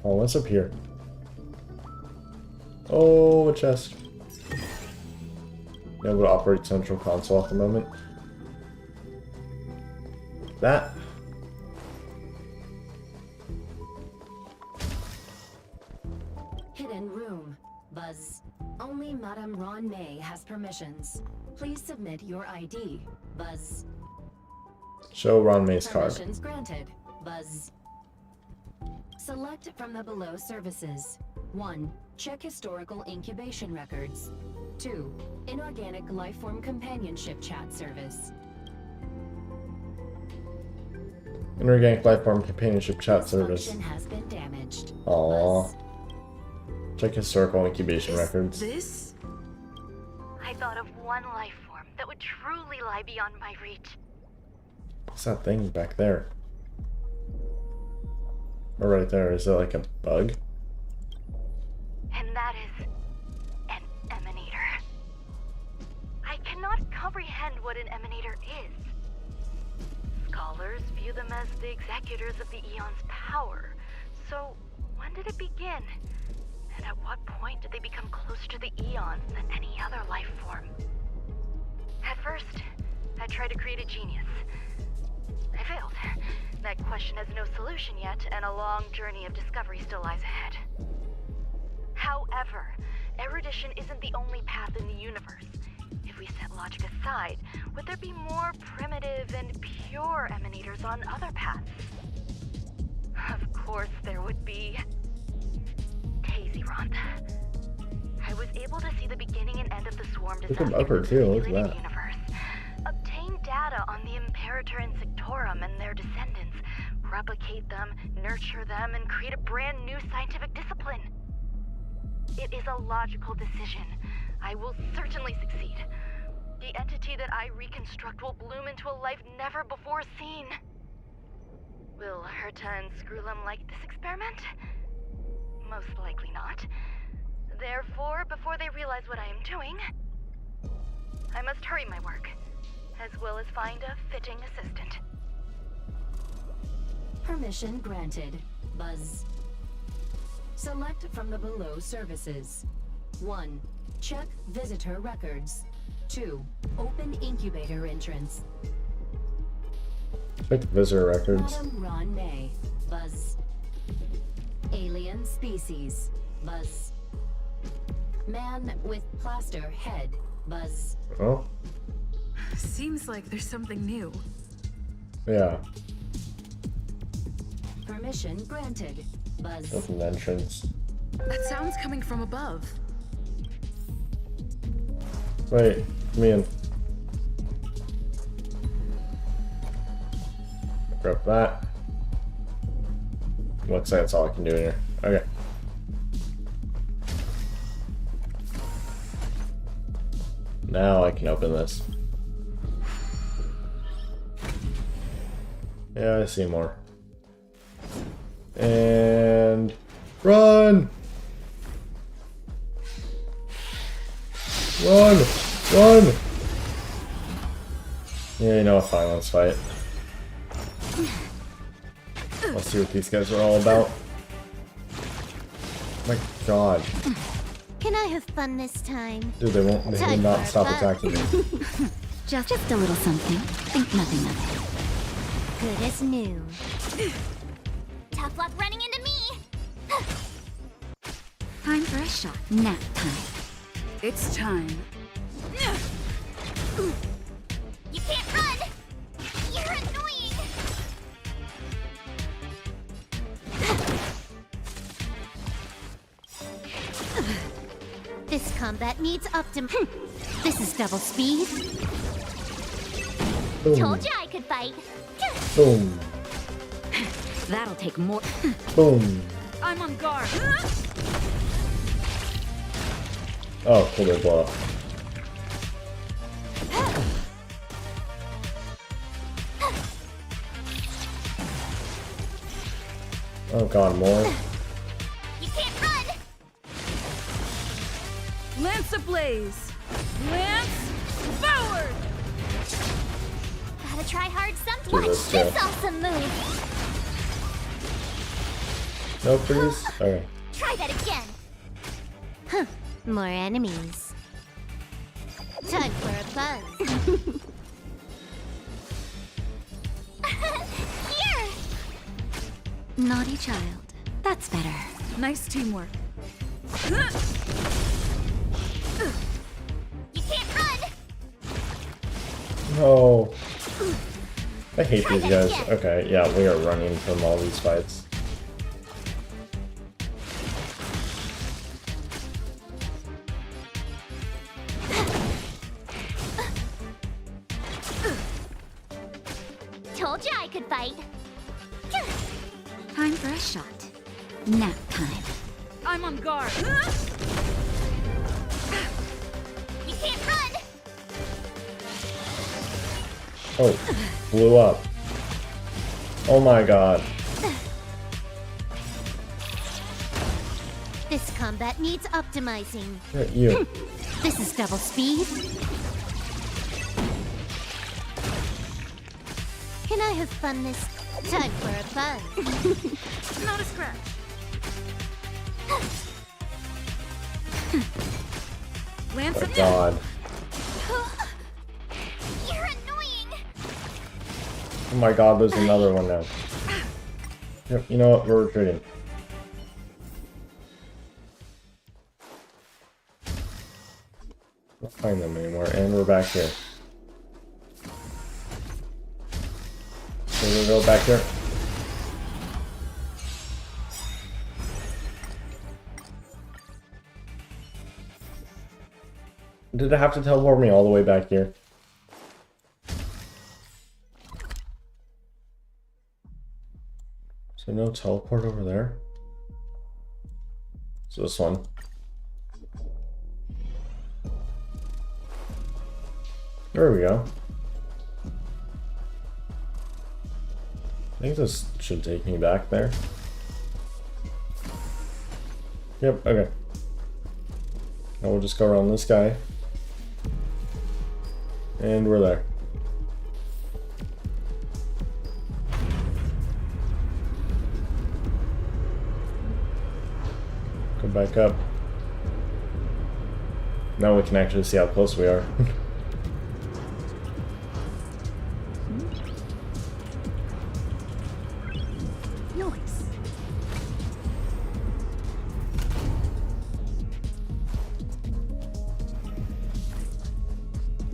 Oh, what's up here? Oh, a chest. Be able to operate central console at the moment. That. Hidden room. Buzz. Only Madame Ron May has permissions. Please submit your ID. Buzz. Show Ron May's card. Permissions granted. Buzz. Select from the below services. 1. Check historical incubation records. 2. Inorganic lifeform companionship chat service. Inorganic lifeform companionship chat service. Function has been damaged. Aww. Check historical incubation records. This? I thought of one life form that would truly lie beyond my reach. What's that thing back there? Or right there, is it like a bug? And that is an emanator. I cannot comprehend what an emanator is. Scholars view them as the executors of the Eon's power. So, when did it begin? And at what point did they become closer to the Eons than any other life form? At first, I tried to create a genius. I failed. That question has no solution yet, and a long journey of discovery still lies ahead. However, erudition isn't the only path in the universe. If we set logic aside, would there be more primitive and pure emanators on other paths? Of course there would be. Tazyronth. I was able to see the beginning and end of the swarm Look disaster at upper too, look at that. universe. Obtain data on the Imperator and Sectorum and their descendants. Replicate them, nurture them, and create a brand new scientific discipline. It is a logical decision. I will certainly succeed. The entity that I reconstruct will bloom into a life never before seen. Will Herta and Screwlum like this experiment? Most likely not. Therefore, before they realize what I am doing, I must hurry my work, as well as find a fitting assistant. Permission granted. Buzz. Select from the below services. 1. Check visitor records. 2. Open incubator entrance. Check visitor records. Madame Ron May. Buzz. Alien species. Buzz. Man with plaster head. Buzz. Oh? Seems like there's something new. Yeah. Permission granted. Buzz. That's an entrance. That sound's coming from above. Wait, come in. Grab that. Looks like that's all I can do in here. Okay. Now I can open this. Yeah, I see more. And run! Run! Run! Yeah, you know, fine, let's fight. Let's see what these guys are all about. My god. Can I have fun this time? Dude, they will not stop attacking me. Just a little something. Think nothing of it. Good as new. Tough luck running into me! Time for a shot. Nap time. It's time. You can't run! You're annoying! This combat needs optim. This is double speed. Told you I could fight. Boom. That'll take more. Boom. I'm on guard. Oh, cool, they blow up. Oh god, more. You can't run. Lance ablaze. Lance forward. Gotta try hard Do sometimes. this, This yeah. awesome move. No freeze? Okay. Try that again. Huh. More enemies. Time for a buzz. Here. Naughty child. That's better. Nice teamwork. You can't run. No. I hate these guys. Okay, yeah, we are running from all these fights. Told you I could fight. Time for a shot. Nap time. I'm on guard. You can't run. Oh, blew up. Oh my god. This combat needs optimizing. You. This is double speed. Can I have fun this time for a buzz? Not a scratch. Lance Oh my ablaze. god. You're annoying. Oh my god, there's another one now. Yep, you know what? We're retreating. Not find them anymore, and we're back here. So we go back here. Did it have to teleport me all the way back here? So no teleport over there? So this one. There we go. I think this should take me back there. Yep, okay. Now we'll just go around this guy. And we're there. Go back up. Now we can actually see how close we are. Nice.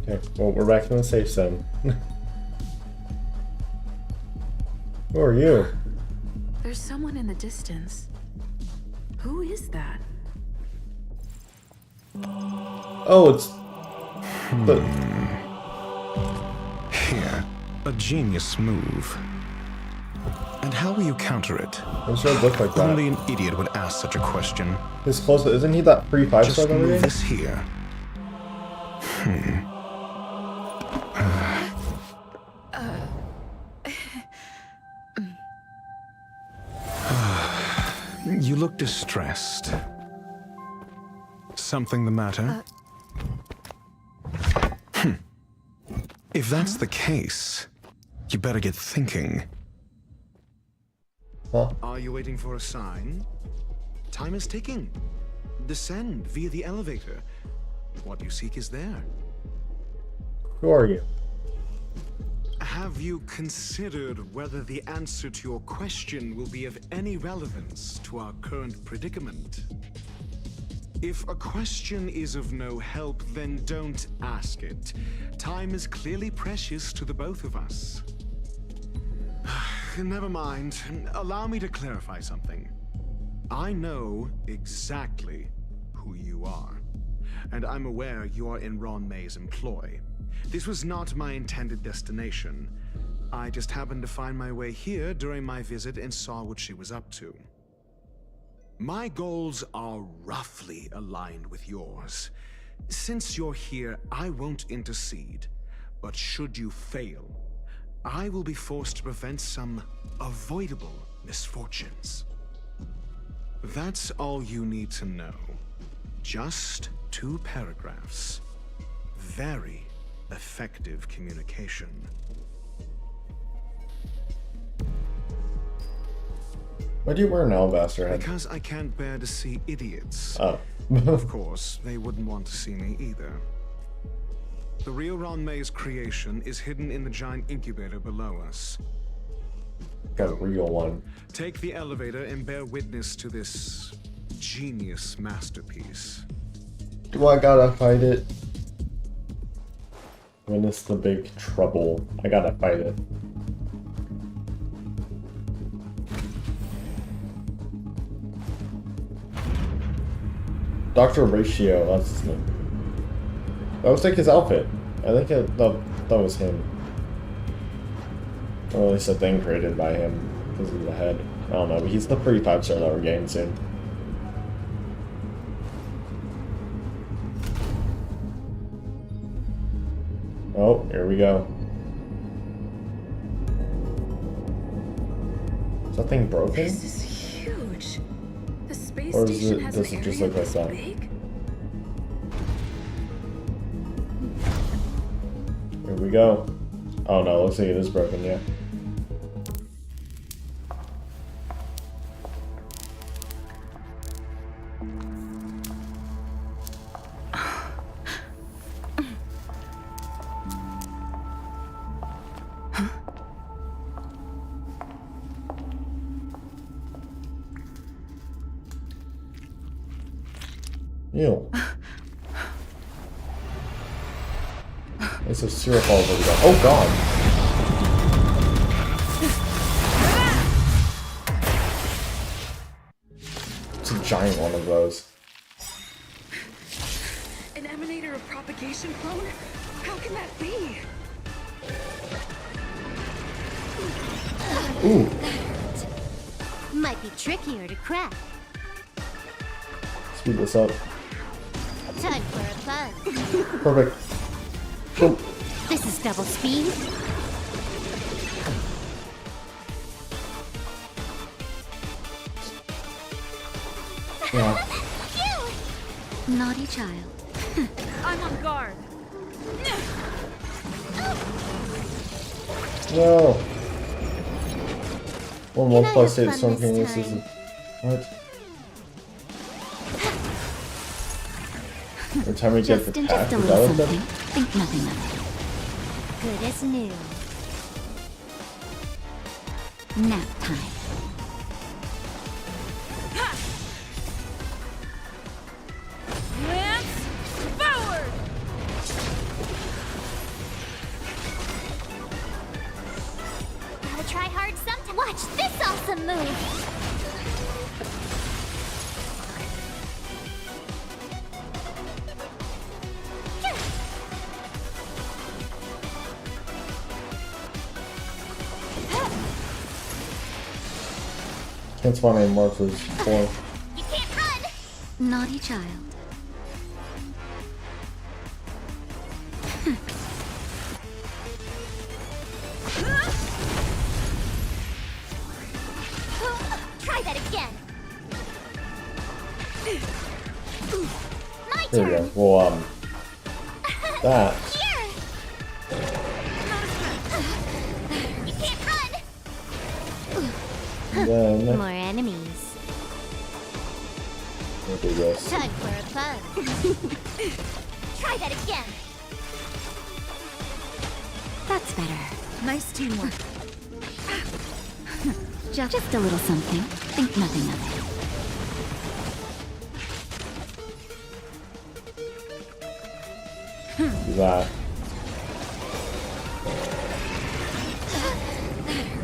Okay, well, we're back in the safe zone. Who are you? There's someone in the distance. Who is that? Oh, it's... the... Here, a genius move. And how will you counter it? It should look like that. Only an idiot would ask such a question. He's close, isn't he that free 5-star Just over move there? this here. You look distressed. Something the matter? If that's the case, you better get thinking. Huh? Are you waiting for a sign? Time is ticking. Descend via the elevator. What you seek is there. Who are you? Have you considered whether the answer to your question will be of any relevance to our current predicament? If a question is of no help, then don't ask it. Time is clearly precious to the both of us. Never mind. Allow me to clarify something. I know exactly who you are. and I'm aware you are in Ron May's employ. This was not my intended destination. I just happened to find my way here during my visit and saw what she was up to. My goals are roughly aligned with yours. Since you're here, I won't intercede, but should you fail, I will be forced to prevent some avoidable misfortunes. That's all you need to know. Just 2 paragraphs. Very effective communication. Why do you wear an alabaster head? Because I can't bear to see idiots. Oh. Of course, they wouldn't want to see me either. The real Ron May's creation is hidden in the giant incubator below us. Got a real one. Take the elevator and bear witness to this genius masterpiece. Do I gotta fight it? When it's the big trouble, I gotta fight it. Dr. Ratio, that's his name. That looks like his outfit. I think that was him. Or at least a thing created by him because of the head. I don't know, but he's the pretty 5-star that we're getting soon. Oh, here we go. Is that thing broken? This is huge. The space Or station has does an it just area look like this that? big? Here we go. Oh no, looks like it is broken, yeah. Ew. It's a syrup all over the ground. Oh god! It's a giant one of those. An emanator of propagation clone? How can that be? Ooh. Might be trickier to crack. Speed this up. Time for a fun. Perfect. Boom. This is double speed. Yeah. Naughty child. I'm on guard. No. One Can I multiply have state fun storm this can time? use what? Every time we get Just attacked, a is that little what that something. Think nothing of Good as new. it. Nap time. Lance, forward! Gotta try hard sometime. Watch this awesome move. Can't spawn any more for 4. You can't run. Naughty child. Try that again. My There we turn. go. Well, that. Here. You can't run. And then More enemies. we'll do this. Time for a fun. Try that again. That's better. Nice teamwork. Just a little something. Think nothing of it. Do that.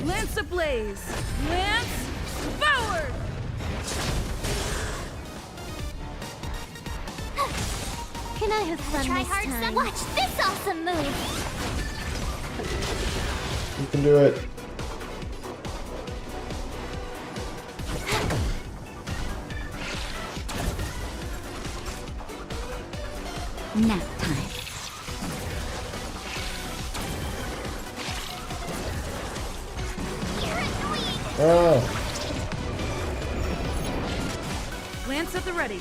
Lance ablaze! Lance, forward! Can I have fun Try this hard, time? son. Watch this awesome move! You can do it. Nap time. Ah. Lance at the ready.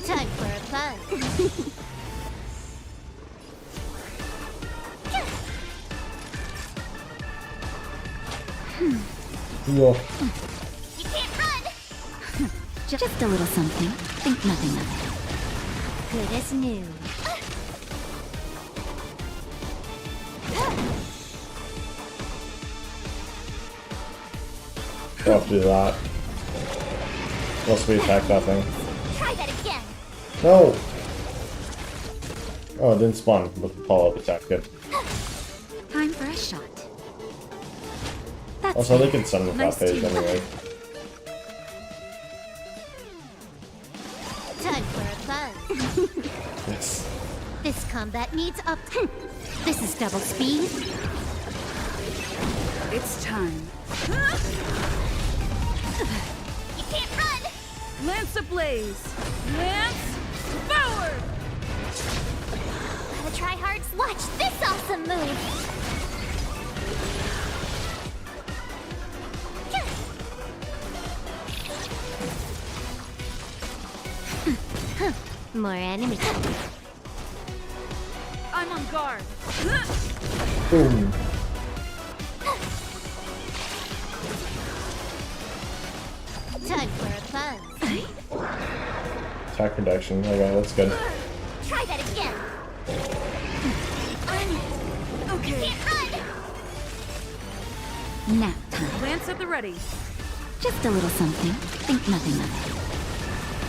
Time for a fun. Cool. You can't run! Just a little something. Think nothing of it. Good as new. Don't have to do that. Unless we attack that thing. Try that again. No! Oh, it didn't spawn with the follow-up attack. Good. Time for a shot. That's Also, they can stun with nice that phase teamwork. anyway. Time for a fun. Yes. This combat needs up. This is double speed. It's time. You can't run! Lance ablaze. Lance forward. Gotta try hard. Watch this awesome move. More enemies. I'm on guard. Boom. Time for a fun. Attack reduction. Okay, that's good. Try that again. Okay. Can't run! Nap time. Lance at the ready. Just a little something. Think nothing of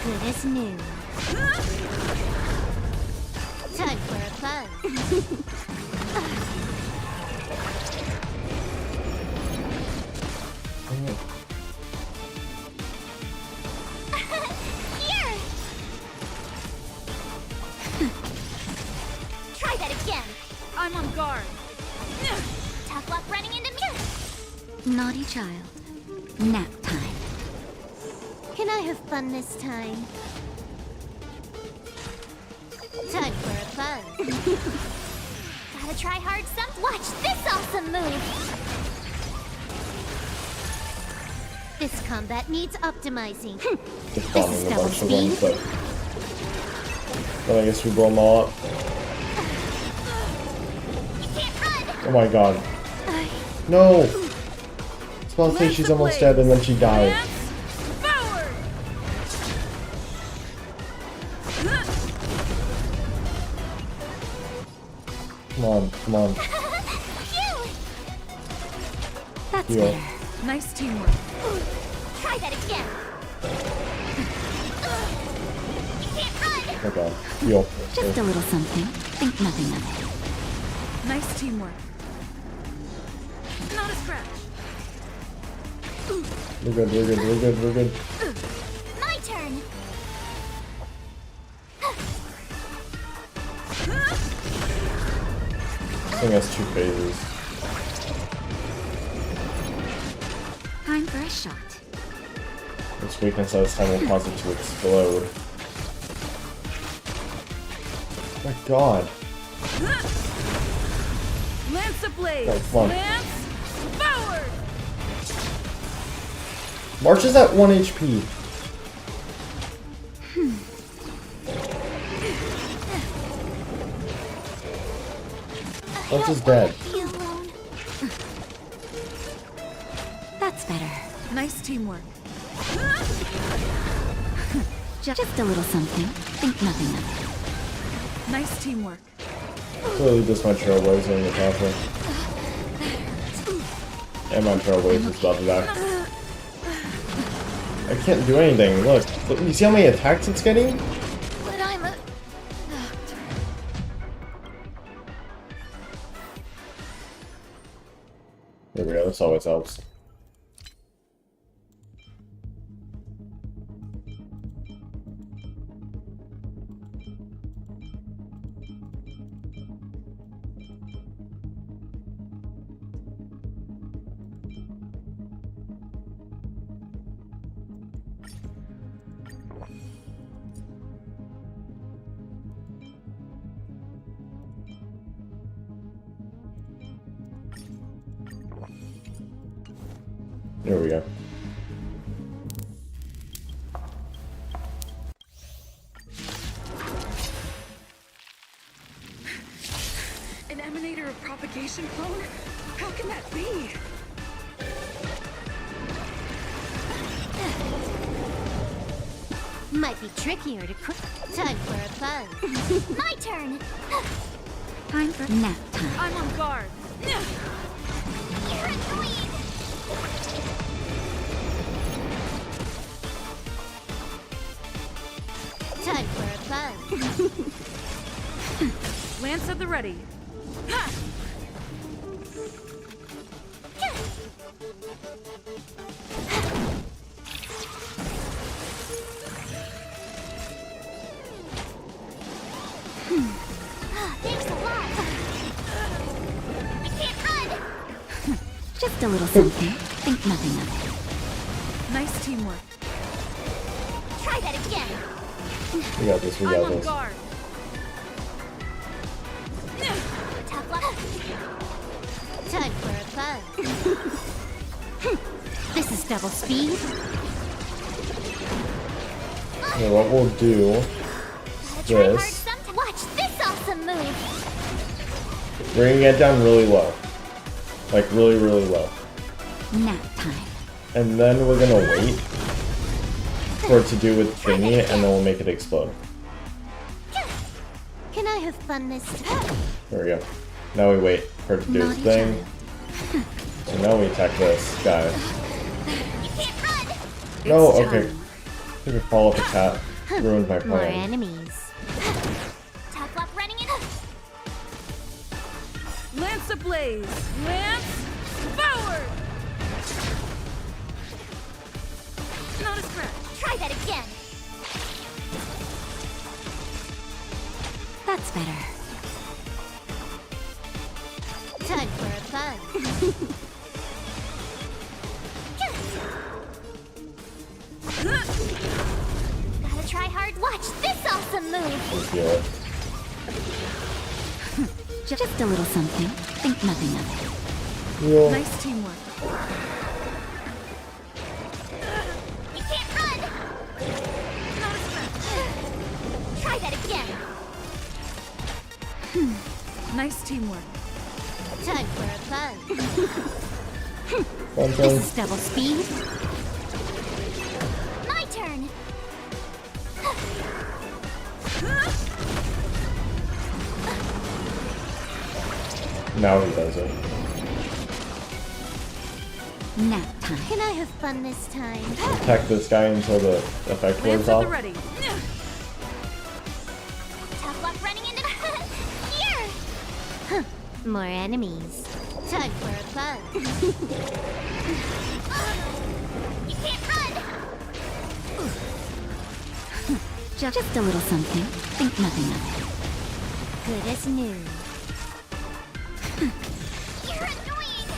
Good as new. Time for a fun. Here! Try that again. I'm on guard. Tough luck running into me. it. Naughty child. Nap time. Can I have fun this time? Time for a fun. Gotta try hard some. Watch this awesome move. This combat needs optimizing. Just This bombing is a double bunch of them, speed. but I guess we blow them all up. You can't run. Oh my god. No! Spawn says she's almost dead and then she died. Lance forward. Come on, come on. Phew! That's Heal. better. Nice teamwork. Try that again. You can't run. Oh god. Heal. Just a little something. Think nothing of it. Nice teamwork. Not a scratch. We're good, we're good, we're good, we're good. My turn. This thing has 2 phases. Time for a shot. Its weakness at this time will cause it to explode. Oh my god. Lance ablaze. Okay, come on. Lance forward. March is at 1 HP. March is dead. Be alone. That's better. Nice teamwork. Just a little something. Think nothing of it. Nice teamwork. Clearly this my trailblazer in the top. And my trailblazer is about to die. I can't do anything. Look, you see how many attacks it's getting? But I'm a doctor. This always helps. There we go. An emanator of propagation clone? How can that be? Might be trickier to cook. Time for a buzz. My turn. Time for nap time. I'm on guard. You're annoying. Time for a buzz. Lance at the ready. Thanks a lot. I can't run. Just a little something. Think nothing of it. Nice teamwork. Try that again. We got this, we I'm got on this. guard. Tough luck. Time for a buzz. This is double speed. Okay, what we'll do is Try hard this. some. Watch this awesome move. We're gonna get down really low. Like really, really low. Nap time. And then we're gonna wait for it to do with thingy, and then we'll make it explode. Can I have fun this time? There we go. Now we wait for it to do its thing. So now we attack this guy. You can't run. No, It's okay. time. Took a fall off a cat. Ruined my More plan. enemies. Tough luck running in. Lance ablaze. Lance forward. Not a scratch. Try that again. That's better. Time for a buzz. Gotta try hard. Watch this awesome move. We feel it. Just a little something. Think nothing of it. Heal. Nice teamwork. You can't run. Not a scratch. Try that again. Nice teamwork. Time for a buzz. Fun, This fun. is double speed. My turn. Now he does it. Nap time. Can I have fun this time? Attack this guy until the effect wears Lance at the off. ready. Tough luck running into here. Huh. More enemies. Time for a buzz. You can't run. Just a little something. Think nothing of it. Good as new. You're annoying.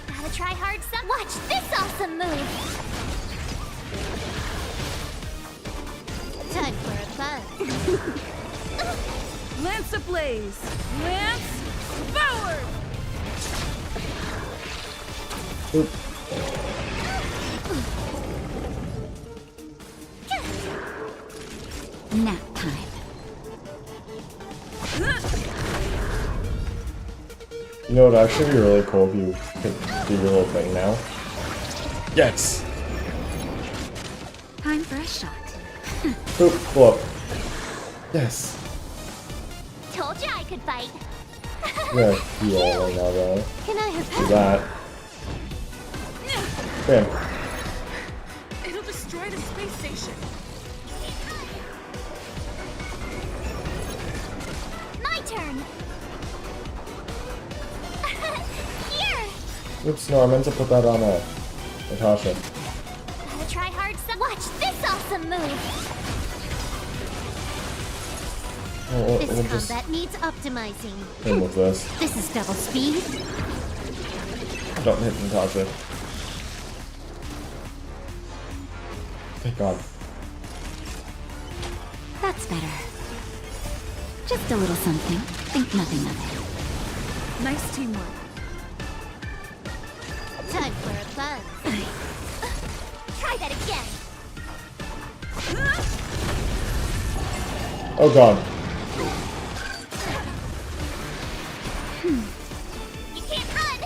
Gotta try hard some. Watch this awesome move. Time for a buzz. Lance ablaze. Lance forward. Oop. Nap time. You know, it'd actually be really cool if you could do your little thing now. Yes! Time for a shot. Oop, pull up. Yes! Told you I could fight. Yeah, heal right now, though. Can I have Do that. Bam. It'll destroy the space station. my turn. Here. Oops, no, I meant to put that on Natasha. Gotta try hard some. Watch this awesome move. We'll This just combat needs optimizing. hit with this. This is double speed. Don't hit Natasha. Thank God. That's better. Just a little something. Think nothing of it. Nice teamwork. Time for a buzz. Try that again. Oh God. You can't run.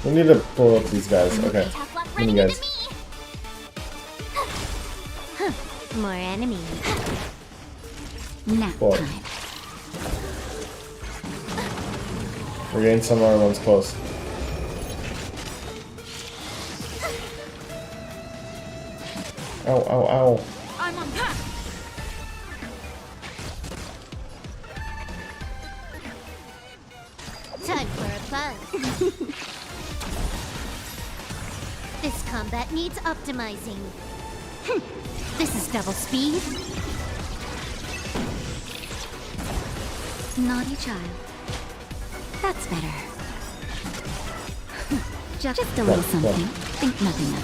We need to blow up these guys. Okay. Mini guys. More enemies. Nap Whoa. time. We're getting some other ones close. Ow, ow, ow. I'm on that. Time for a buzz. This combat needs optimizing. This is double speed. Naughty child. That's better. Just a little something. Think nothing of it.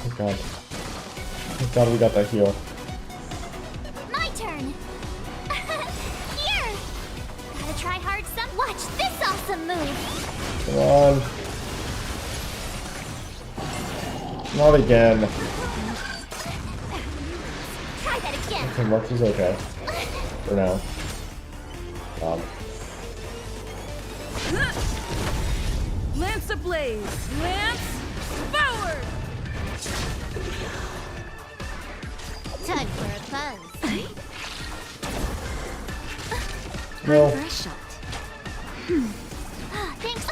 Thank God. Thank God we got that heal. My turn. Here. Gotta try hard some. Watch this awesome move. Come on. Not again. Try that again. Okay, Mark is okay. For now. Lance ablaze. Lance forward. Time for a buzz. No. For a shot. Thanks.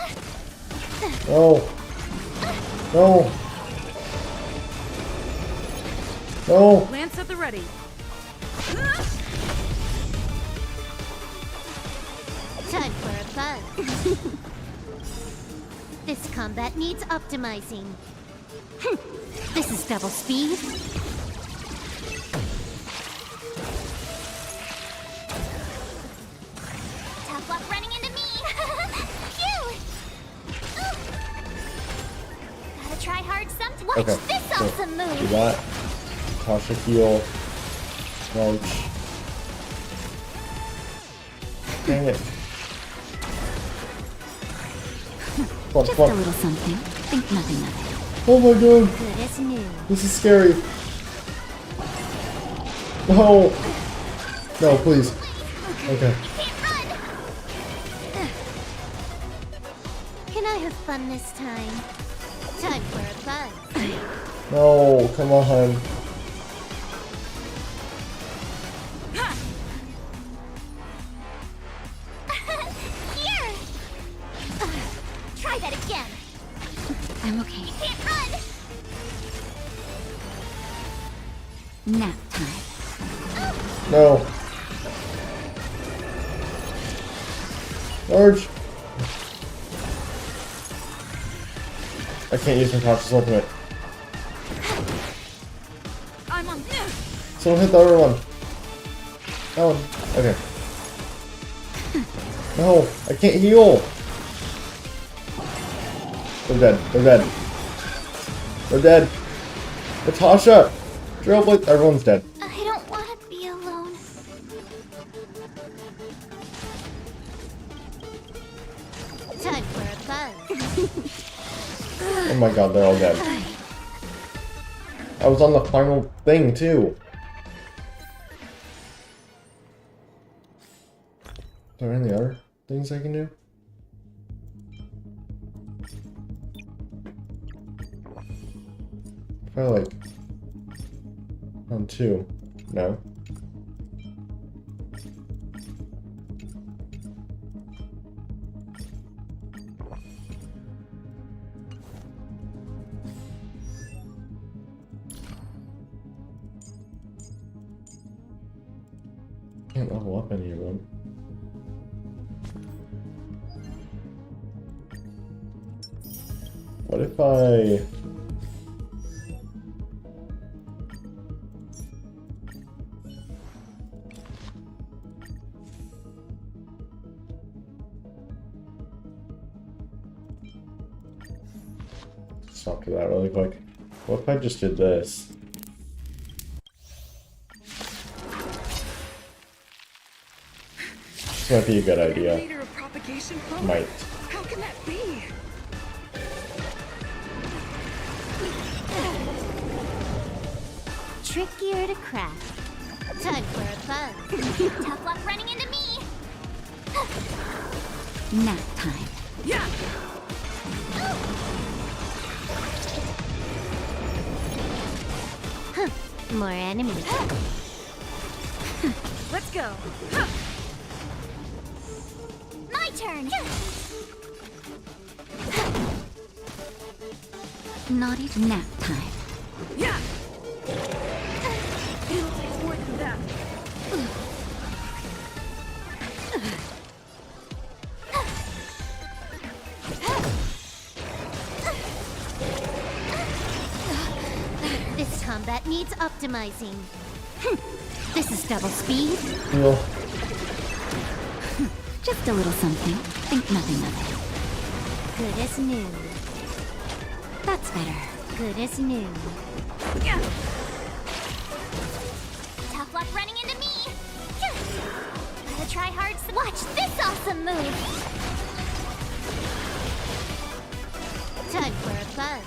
No. No. No. Lance at the ready. Time for a buzz. This combat needs optimizing. This is double speed. Tough luck running into me. Phew. Gotta try hard some. Watch Okay. this So, awesome do move. that. Tasha heal. March. Dang it. Come on, Just come a on. little something. Think nothing of it. Oh my God. Good as new. This is scary. No. No, please. Okay. Can I have fun this time? Time for a buzz. No, come on. Here. Try that again. I'm okay. Can't run. Nap time. No. Large. I can't use Natasha's ultimate. I'm on. Someone hit the other one. That one. Okay. No, I can't heal. They're dead. They're dead. They're dead. Natasha! Trailblaze. Everyone's dead. I don't want to be alone. Time for a buzz. Oh my God, they're all dead. I was on the final thing too. Are there any other things I can do? Probably like round 2. No. can't level up any of them. What if I... Stop to that really quick. What if I just did this? This might be a good idea. Might. How can that be? Trickier to crack. Time for a buzz. Tough luck running into me. Nap time. Yeah. More enemies. Let's go. My turn. Naughty nap time. Yeah. It'll take more than that. This combat needs optimizing. This is double speed. Yeah. Just a little something. Think nothing of it. Good as new. That's better. Good as new. Tough luck running into me. Gotta try hard. Watch this awesome move. Time for a buzz.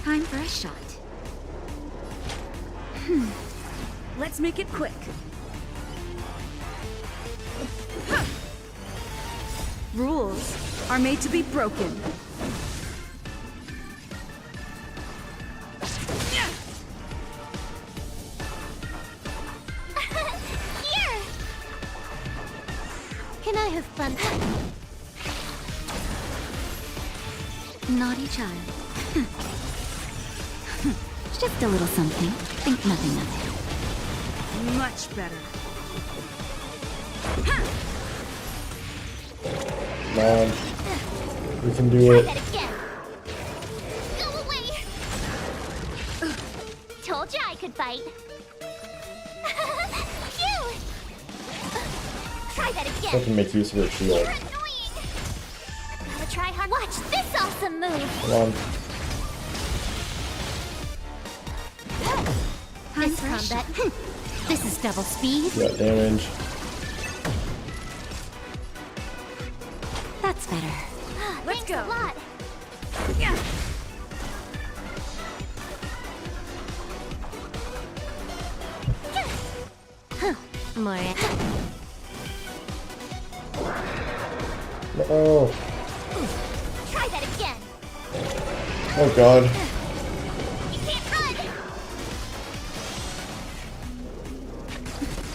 Time for a shot. Let's make it quick. Rules are made to be broken. Here! Can I have fun? Naughty child. Just a little something. Think nothing of it. Much better. Come on. We can do it. Go away! Told you I could fight. Phew! Try that again. I can make use of her shield. Gotta try hard. Watch this awesome move. Come on. This combat. This is double speed. Got damage. That's better. Let's Thanks go. a lot. Yeah. More. Oh. Try that again. Oh god. You can't run.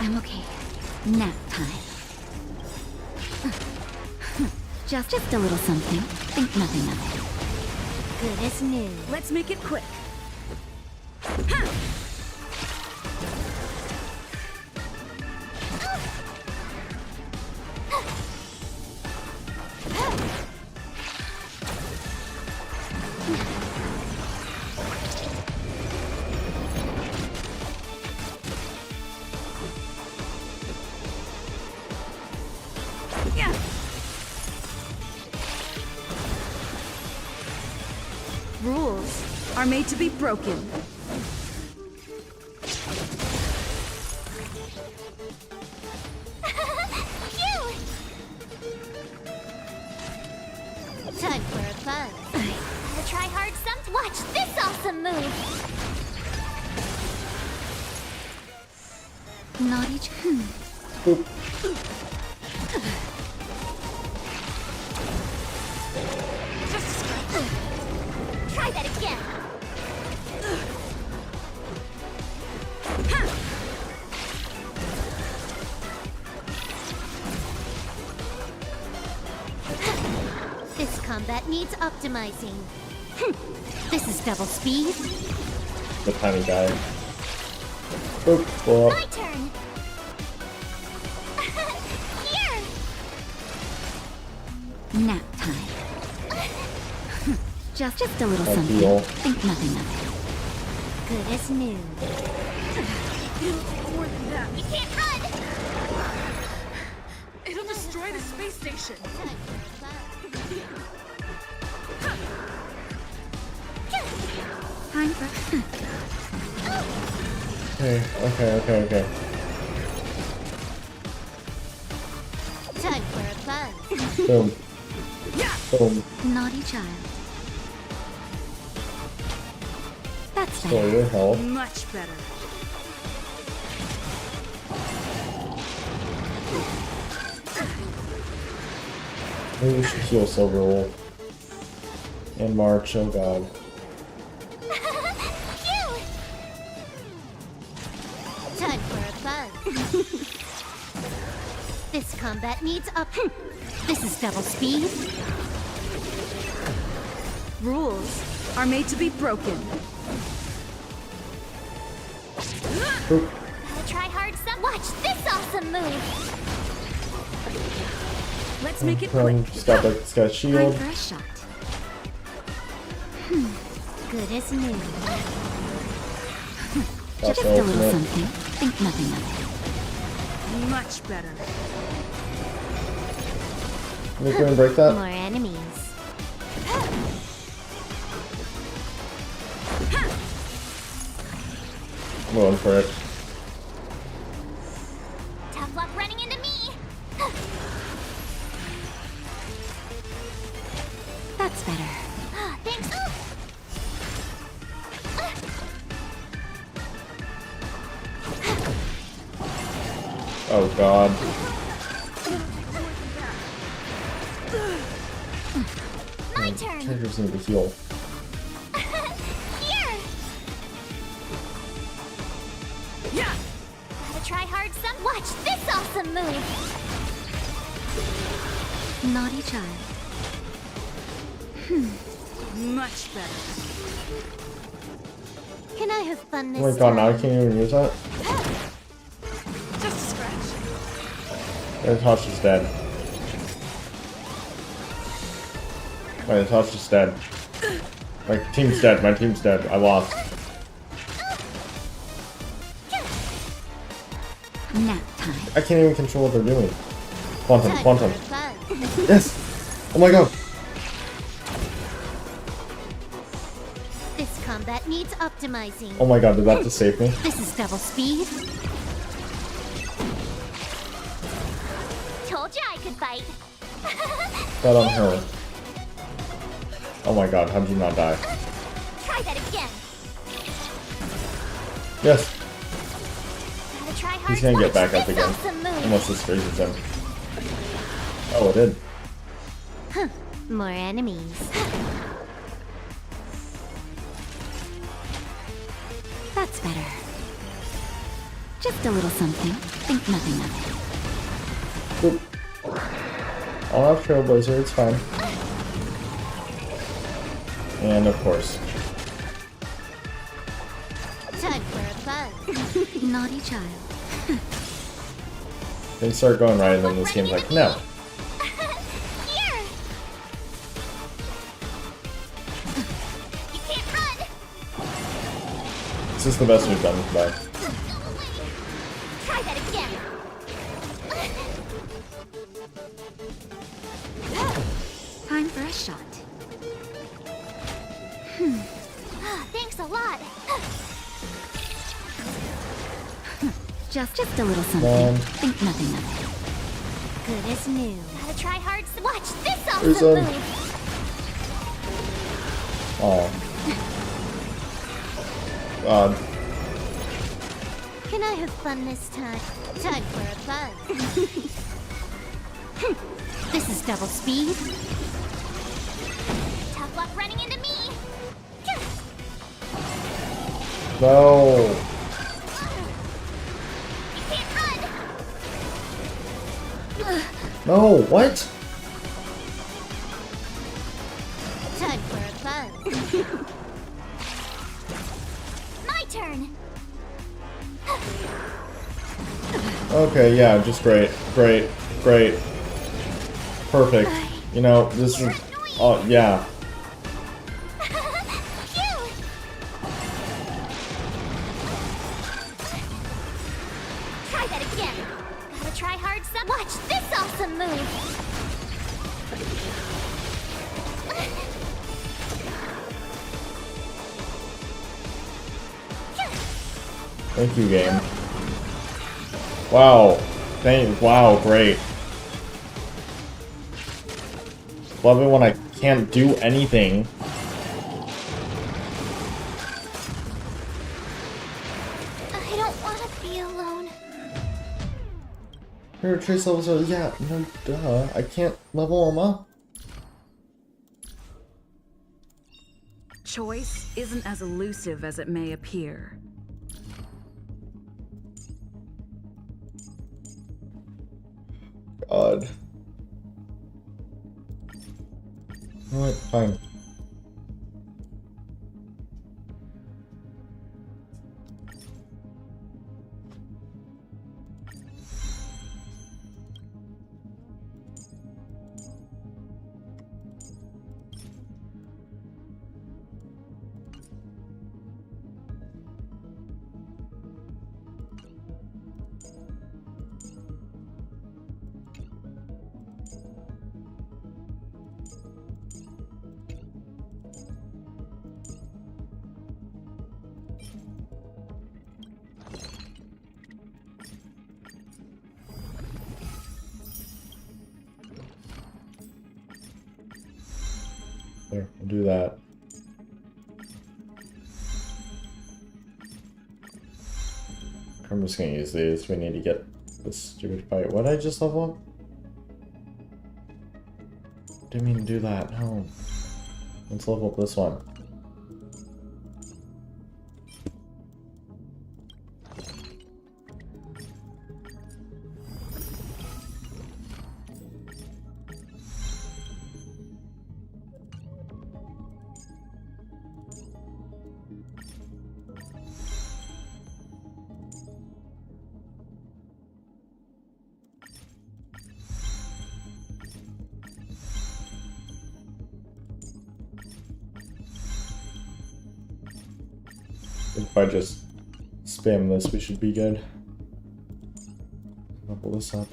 I'm okay. Nap time. Just a little something. Think nothing of it. Good as new. Let's make it quick. Yeah. Rules are made to be broken. Phew! Time for a buzz. Gotta try hard some. Watch this awesome move. Naughty. Try that again. This combat needs optimizing. This is double speed. the tiny guy. Boop, blow up. My turn. Here. Nap time. Just a little I something. feel. Think nothing of it. Good as new. It'll take more than that. You can't run. It'll destroy the space station. Time for... Okay. Time for a buzz. Boom. Boom. Naughty child. That's Store better. your health. Much better. Maybe we should heal Silver Wolf. And March, oh god. Time for a buzz. This combat needs up. This is double speed. Rules are made to be broken. Boop. Gotta try hard some. Watch this awesome move. Let's make it quick. Just got the Time shield. for a shot. Good as new. That's Just the a little ultimate. something. Think nothing of it. Much better. Can we go and break that? More enemies. I'm going for it. Tough luck running into me. That's better. Thanks. Oh god. My turn. Characters need to heal. Here. Yeah. Gotta try hard some. Watch this awesome move. Naughty child. Much better. Can I have fun this Oh my god, now I time? can't even use that? Just a scratch. My Tosh is dead. My Tosh is dead. My team's dead, my team's dead. I lost. Nap time. I can't even control what they're doing. Quantum, Time quantum. for a buzz. Yes! Oh my god! This combat needs optimizing. Oh my god, did that just save me? This is double speed. Told ya I could fight. That on her. Oh my god, how did you not die? Try that again. Yes! Gotta try hard. He's gonna get Watch back up this again. awesome move. Unless this freezes him. Oh, it did. More enemies. That's better. Just a little something. Think nothing of it. Boop. I'll have Trailblazer, it's fine. And of course. Time for a buzz. Naughty child. Things start going right and then this game's like, no. Here. You can't run. This is the best we've done today. Try that again. Time for a shot. Thanks a lot. Just a little something. Man. Think nothing of it. Good as new. Gotta try hard. Watch this There's awesome a- move. Oh. God. Can I have fun this time? Time for a buzz. This is double speed. Tough luck running into me. No. You can't run. No, what? Time for a buzz. My turn. Okay, yeah, just great. Great. Great. Perfect. You know, this is... Oh, yeah. Try that again. Gotta try hard some. Watch this awesome move. Thank you, game. Wow. Wow, great. Love it when I can't do anything. I don't want to be alone. Here, trace levels are... Yeah, no, duh. I can't level them up. Choice isn't as elusive as it may appear. God. Alright, fine. There, we'll do that. I'm just gonna use these. We need to get this stupid fight. What did I just level up? Didn't mean to do that. No. Let's level up this one. If I just spam this, we should be good. Level this up.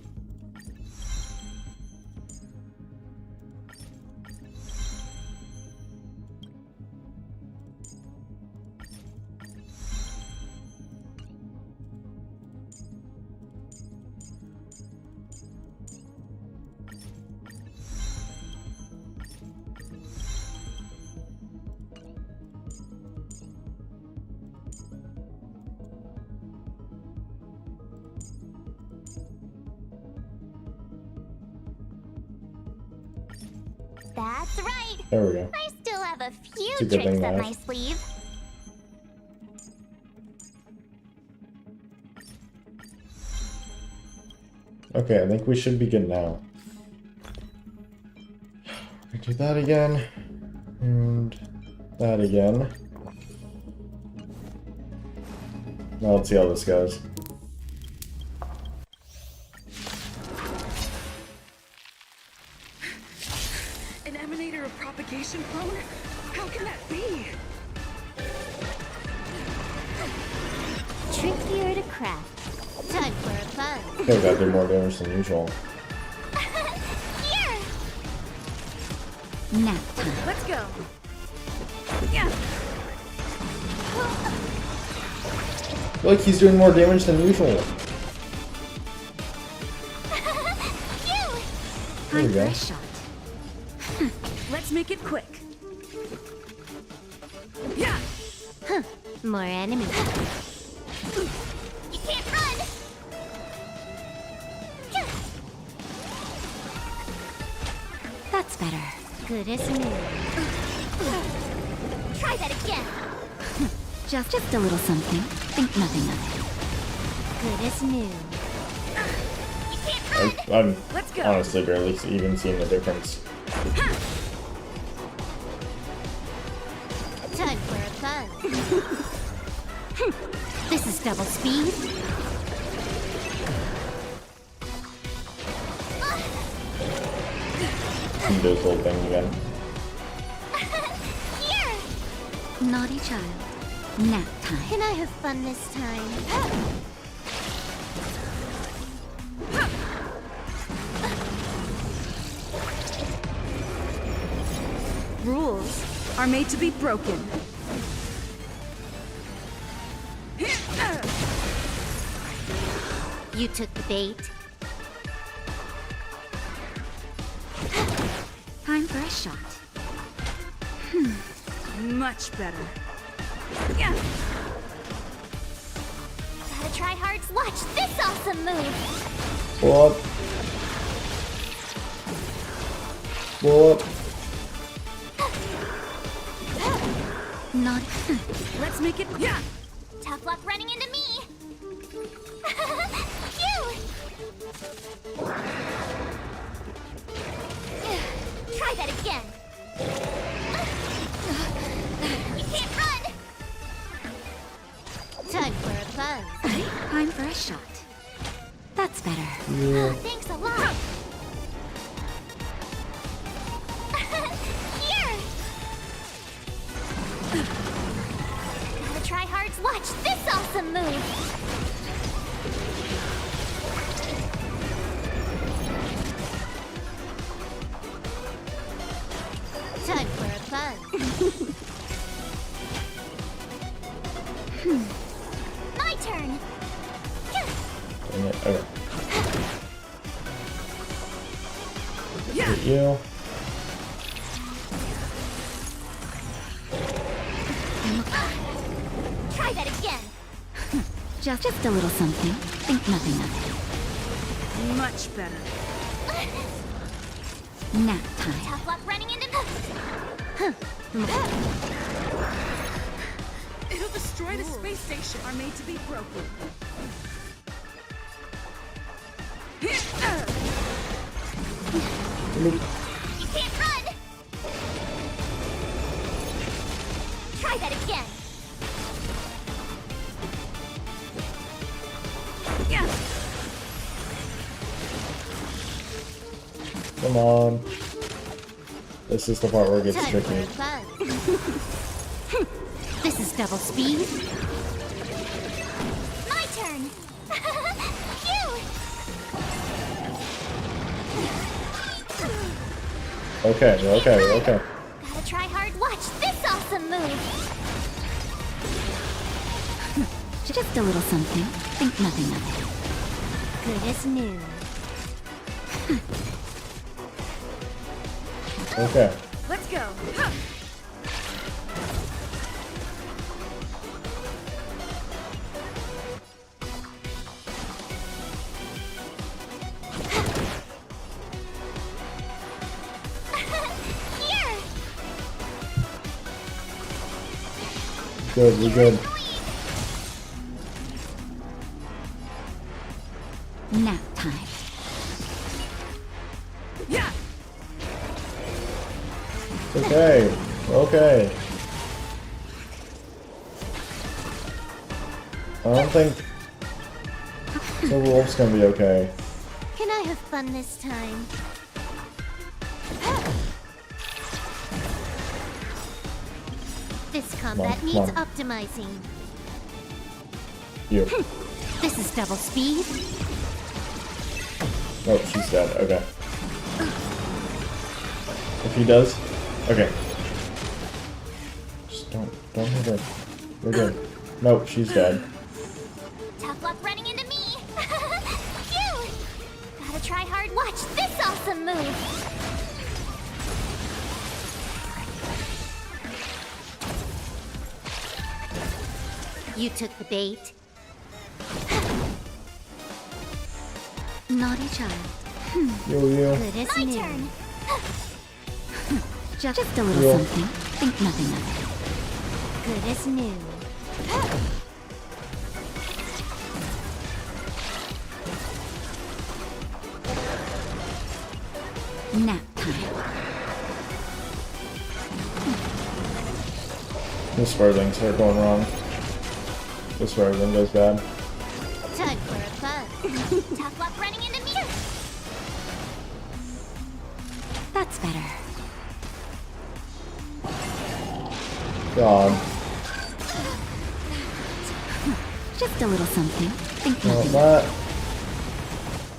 That's right. There we go. I still have a It's few a good tricks thing up that- my sleeve. Okay, I think we should be good now. We do that again. And that again. Now let's see how this goes. An emanator of propagation clone? How can that be? Trickier to crack. Time for a fun. I think I did more damage than usual. Here! Nap time. Let's go. Yeah. I feel like he's doing more damage than usual. There we go. Shot. Let's make it quick. Yeah. Huh. More enemies. You can't run! That's better. Good as new. Try that again. Just a little something. Think nothing of it. Good as new. I'm Let's go. honestly barely even seeing the difference. Time for a fun. This is double speed. Do this whole thing again. Here! Naughty child. Nap time. Can I have fun this time? Rules are made to be broken. You took the bait. Time for a shot. Much better. Gotta try hard. Watch this awesome move. What? What? Not. Let's make it. Yeah. Tough luck running into me. Phew! Try that again. You can't run. Time for a buzz. Time for a shot. That's better. Yeah. Thanks a lot. Here. Gotta try hard. Watch this awesome move. Time for a buzz. My turn. Dang it. Okay. Yeah. Hit you. Try that again. Just a little something. Think nothing of Much better. it. Nap time. Tough luck running into me. It'll destroy the space station. Are made to be broken. You can't run. Try that again. Yeah. Come on. This is the part where it gets Time tricky. for a buzz. This is double speed. My turn. Phew. Okay, okay. Gotta try hard. Watch this awesome move. Just a little something. Think nothing of it. Good as new. Okay. Let's go. Here. Good, we're good. Nap time. Yeah. Okay. Okay. I don't think the wolf's gonna be okay. Can I have fun this time? This combat come needs on. optimizing. You. This is double speed. Oh, she's dead. Okay. If he does, okay. Just don't hit her. We're good. No, she's dead. Tough luck running into me. Phew. Gotta try hard. Watch this awesome move. You took the bait. Naughty child. Yo. Good as My new. turn. Just a little Yeah. something. Think nothing of it. Good as new. Nap time. This furthings are going wrong. This is where everything goes bad. Time for a buzz. Tough luck running into me. That's better. God. Just a little something. Think No, nothing. that.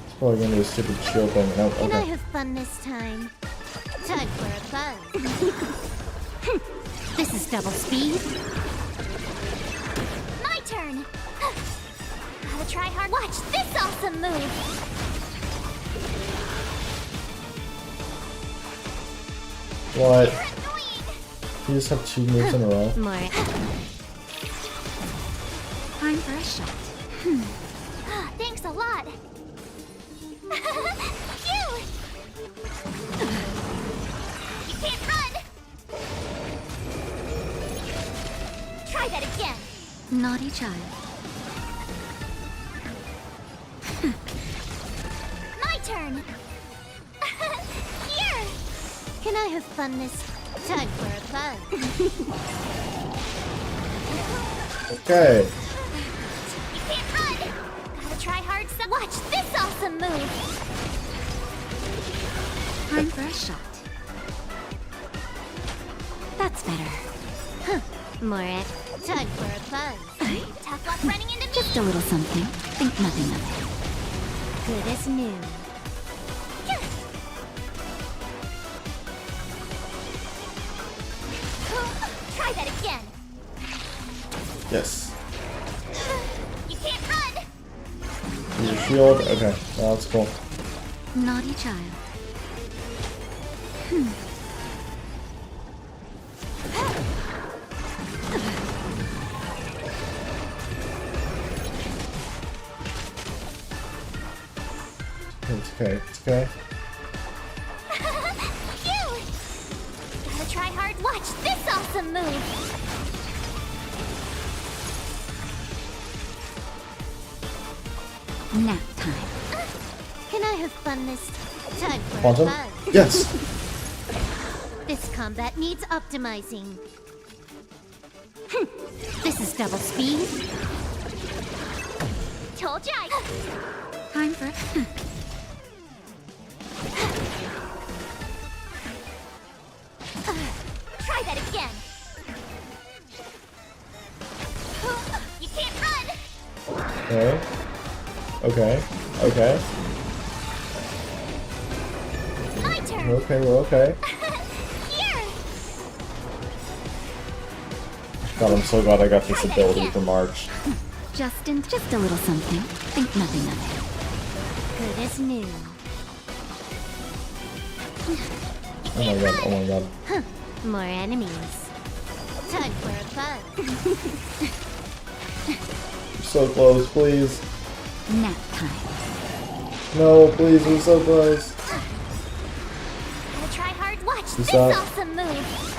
It's probably gonna be a stupid shield thing. Nope, Can I okay. have fun this time? Time for a buzz. This is double speed. My turn. Gotta try hard. Watch this awesome move. What? You just have 2 moves in a row? More. Time for a shot. Thanks a lot. Phew! You can't run. Try that again. Naughty child. My turn. Here. Can I have fun this time for a buzz? Okay. You can't run. Gotta try hard. Watch this awesome move. Time for a shot. That's better. More time for a buzz. Tough luck running into me. Just a little something. Think nothing of it. Good as new. Try that again. Yes. You can't run. Your shield? Okay. Well, that's cool. Naughty child. It's okay. It's okay. Phew! Gotta try hard. Watch this awesome move. Nap time. Can I have fun this time for Quantum? a buzz? Yes! This combat needs optimizing. This is double speed. Told ya. Time for. Try that again. You can't run. Okay. Okay. Okay. My turn. We're okay. We're okay. Here. God, I'm so glad I got this ability for March. Just a little something. Think nothing of Good as new. Oh my god. Oh my god. More enemies. Time for a buzz. So close, please. it. Nap time. No, please. We're so close. Gotta try hard. Watch Peace this out. awesome move.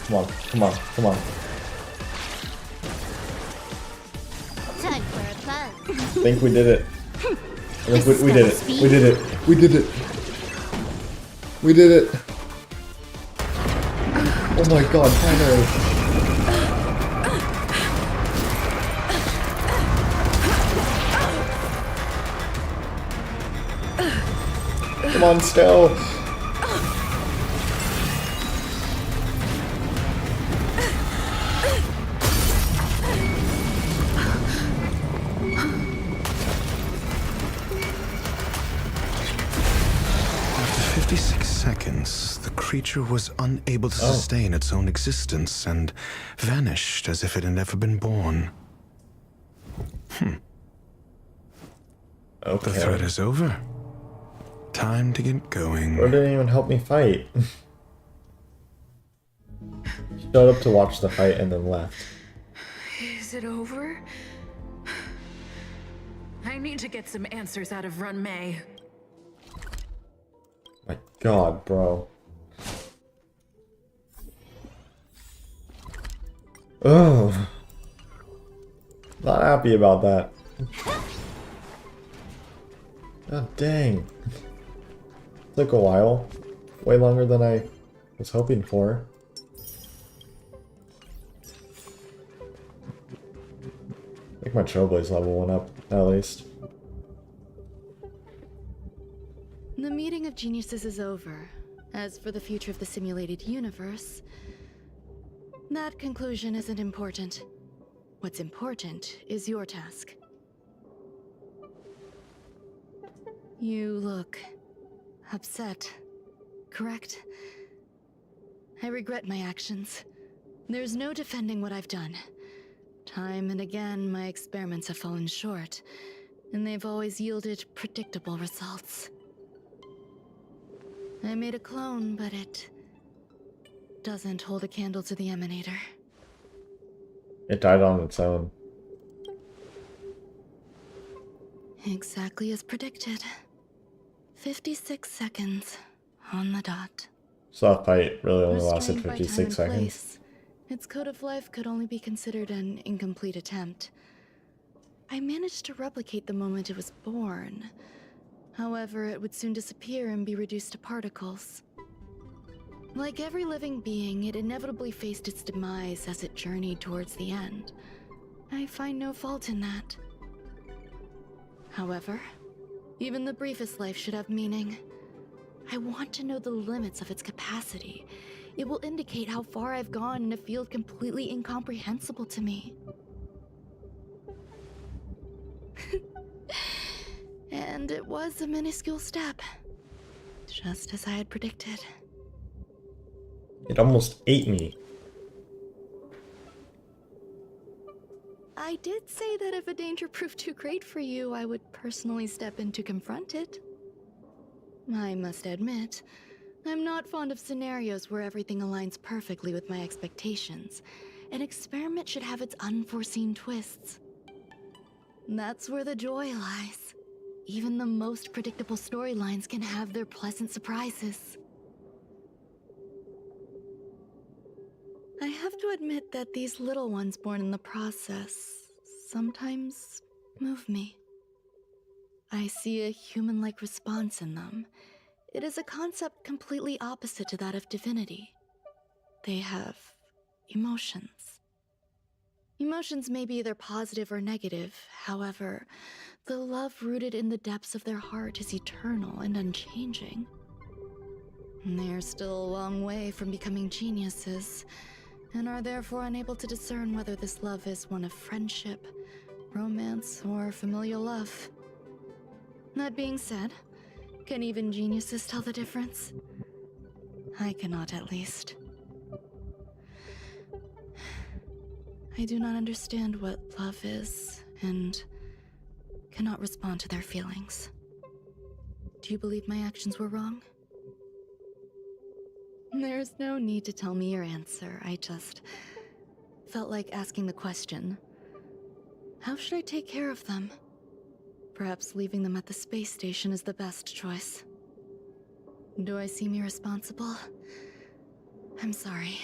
Come on. Come on. Come on. Time for a buzz. I think we did it. I think we did it. We did it. We did it. We did it. Oh my god, finally. Come on, Stell. After 56 seconds, the creature was unable to sustain its own existence and vanished as if it had never been born. Okay. The threat is over. Time to get going. Bro didn't even help me fight. Showed up to watch the fight and then left. Is it over? I need to get some answers out of Run May. My god, bro. Ugh. Not happy about that. God dang. Took a while. Way longer than I was hoping for. I think my Trailblaze level went up, at least. The meeting of geniuses is over. As for the future of the simulated universe, that conclusion isn't important. What's important is your task. You look upset, correct? I regret my actions. There's no defending what I've done. Time and again, my experiments have fallen short, and they've always yielded predictable results. I made a clone, but it doesn't hold a candle to the Emanator. It died on its own. Exactly as predicted. 56 seconds on the dot. So that fight really only lasted Restrained by 56 time and seconds. place, its code of life could only be considered an incomplete attempt. I managed to replicate the moment it was born. However, it would soon disappear and be reduced to particles. Like every living being, it inevitably faced its demise as it journeyed towards the end. I find no fault in that. However, even the briefest life should have meaning. I want to know the limits of its capacity. It will indicate how far I've gone in a field completely incomprehensible to me. And it was a minuscule step, just as I had predicted. It almost ate me. I did say that if a danger proved too great for you, I would personally step in to confront it. I must admit, I'm not fond of scenarios where everything aligns perfectly with my expectations. An experiment should have its unforeseen twists. That's where the joy lies. Even the most predictable storylines can have their pleasant surprises. I have to admit that these little ones born in the process sometimes move me. I see a human-like response in them. It is a concept completely opposite to that of divinity. They have emotions. Emotions may be either positive or negative. However, the love rooted in the depths of their heart is eternal and unchanging. They're still a long way from becoming geniuses, and are therefore unable to discern whether this love is one of friendship, romance, or familial love. That being said, can even geniuses tell the difference? I cannot, at least. I do not understand what love is, and cannot respond to their feelings. Do you believe my actions were wrong? There's no need to tell me your answer. I just felt like asking the question. How should I take care of them? Perhaps leaving them at the space station is the best choice. Do I seem irresponsible? I'm sorry.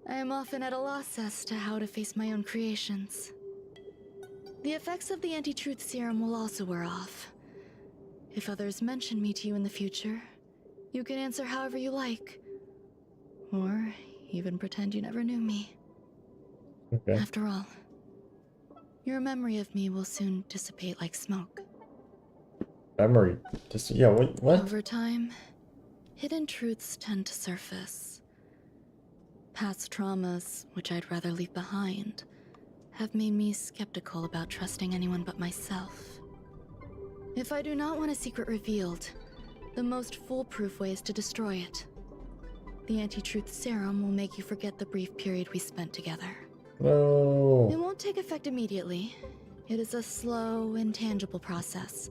I am often at a loss as to how to face my own creations. The effects of the anti-truth serum will also wear off. If others mention me to you in the future, you can answer however you like. Or even pretend you never knew me. Okay. After all, your memory of me will soon dissipate like smoke. Memory. Just, yeah, what? Over time, hidden truths tend to surface. Past traumas, which I'd rather leave behind, have made me skeptical about trusting anyone but myself. If I do not want a secret revealed, the most foolproof way is to destroy it. The anti-truth serum will make you forget the brief period we spent together. No. It won't take effect immediately. It is a slow, intangible process,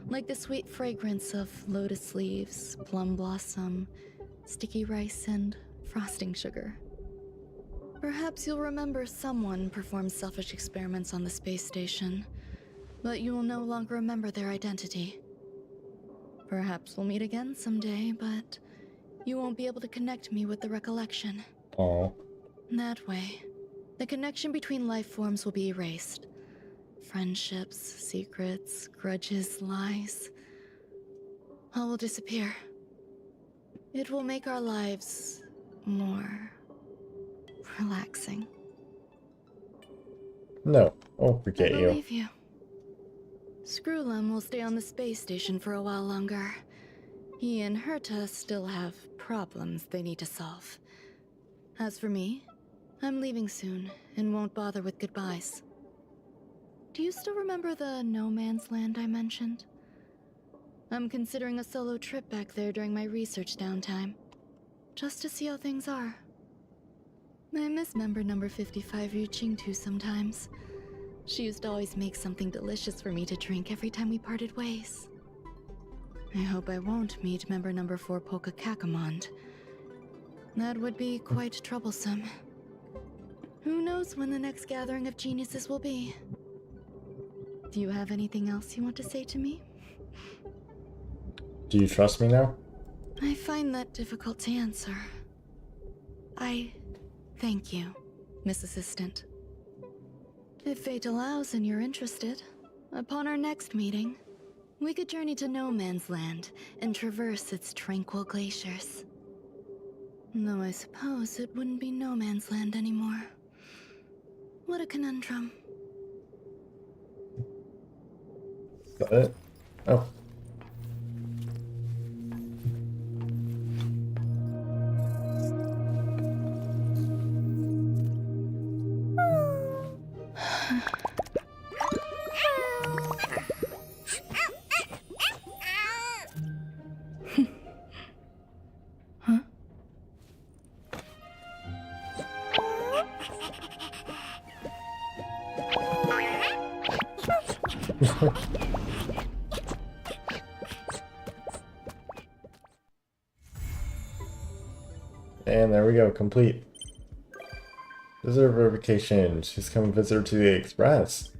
like the sweet fragrance of lotus leaves, plum blossom, sticky rice, and frosting sugar. Perhaps you'll remember someone performed selfish experiments on the space station, but you will no longer remember their identity. Perhaps we'll meet again someday, but you won't be able to connect me with the recollection. Oh. That way, the connection between life forms will be erased. Friendships, secrets, grudges, lies, all will disappear. It will make our lives more relaxing. No, I won't forget I you. believe you. Screwlum will stay on the space station for a while longer. He and Herta still have problems they need to solve. As for me, I'm leaving soon and won't bother with goodbyes. Do you still remember the no man's land I mentioned? I'm considering a solo trip back there during my research downtime, just to see how things are. I miss member number 55 reaching too sometimes. She used to always make something delicious for me to drink every time we parted ways. I hope I won't meet member number 4 Polka Kakamond. That would be quite troublesome. Who knows when the next gathering of geniuses will be? Do you have anything else you want to say to me? Do you trust me now? I find that difficult to answer. I thank you, Miss Assistant. If fate allows and you're interested, upon our next meeting, we could journey to No Man's Land and traverse its tranquil glaciers. Though I suppose it wouldn't be No Man's Land anymore. What a conundrum. Is that it? Oh. And there we go, complete. Visitor verification. She's come visitor to the Express.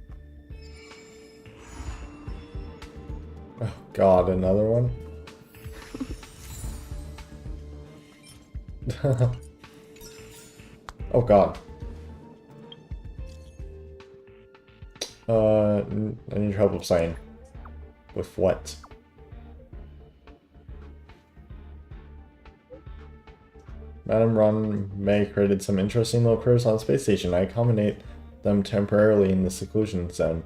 Oh god, another one? Oh god. I need help with signing. With what? Madame Ron May created some interesting little critters on the space station. I accommodate them temporarily in the seclusion zone.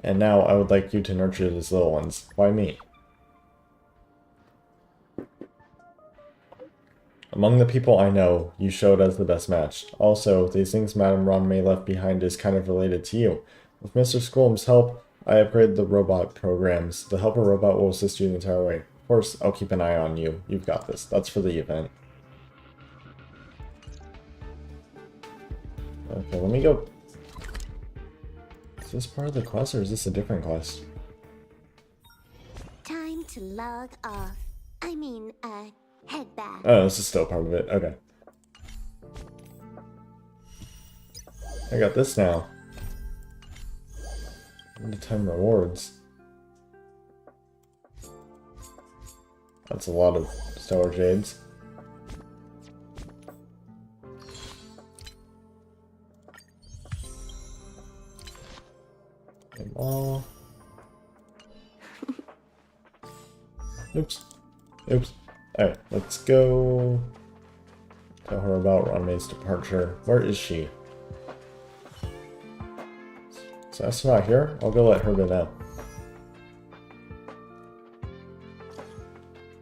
And now I would like you to nurture these little ones. Why me? Among the people I know, you showed as the best match. Also, these things Madame Ron May left behind is kind of related to you. With Mr. Skolm's help, I upgraded the robot programs. The helper robot will assist you the entire way. Of course, I'll keep an eye on you. You've got this. That's for the event. Okay, let me go. Is this part of the quest or is this a different quest? Time to log off. Head back. Oh, this is still part of it. Okay. I got this now. The 10 rewards. That's a lot of stellar jades. Them all. Oops. Oops. Alright, let's go tell her about Ron May's departure. Where is she? So that's not here? I'll go let her know.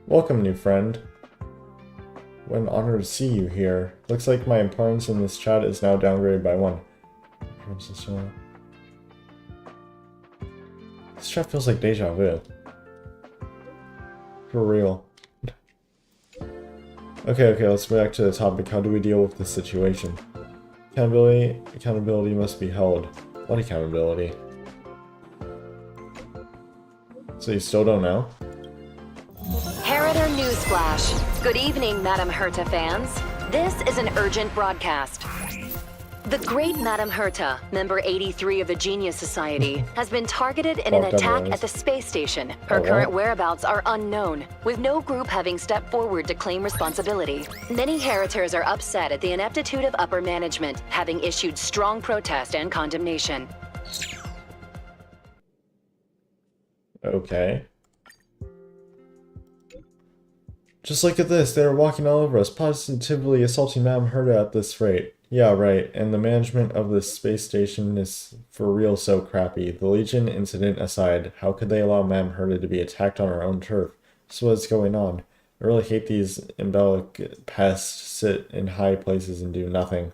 Welcome, new friend. What an honor to see you here. Looks like my importance in this chat is now downgraded by 1. This chat feels like deja vu. For real. Okay, let's go back to the topic. How do we deal with this situation? Accountability must be held. What accountability? So you still don't know? Heritor Newsflash. Good evening, Madame Herta fans. This is an urgent broadcast. The great Madame Herta, member 83 of the Genius Society, has been targeted in an attack at the space station. Her current whereabouts are unknown, with no group having stepped forward to claim responsibility. Many Heritors are upset at the ineptitude of upper management, having issued strong protest and condemnation. Okay. Just look at this. They are walking all over us, positively assaulting Madame Herta at this rate. Yeah, right. And the management of this space station is for real so crappy. The Legion incident aside, how could they allow Madame Herta to be attacked on our own turf? That's what's going on. I really hate these embellic pests sit in high places and do nothing.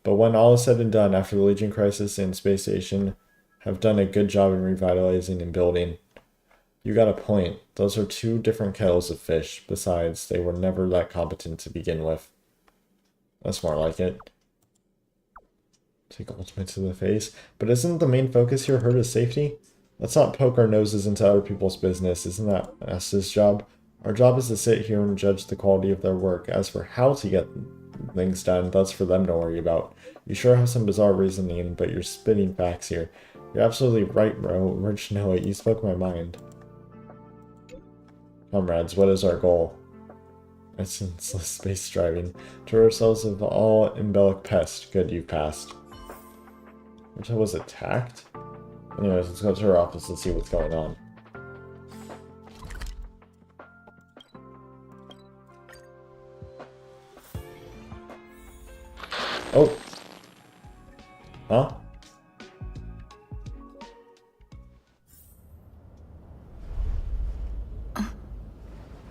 But when all is said and done, after the Legion crisis and space station have done a good job in revitalizing and building. You got a point. Those are two different kettles of fish. Besides, they were never that competent to begin with. That's more like it. Take ultimate to the face. But isn't the main focus here Herta's safety? Let's not poke our noses into other people's business. Isn't that us' job? Our job is to sit here and judge the quality of their work. As for how to get things done, that's for them to worry about. You sure have some bizarre reasoning, but you're spitting facts here. You're absolutely right, bro. Where'd you know it? You spoke my mind. Comrades, what is our goal? Essenceless space driving. To rid ourselves of all embellic pests. Good, you passed. Herta was attacked? Anyways, let's go to her office and see what's going on. Oh! Huh?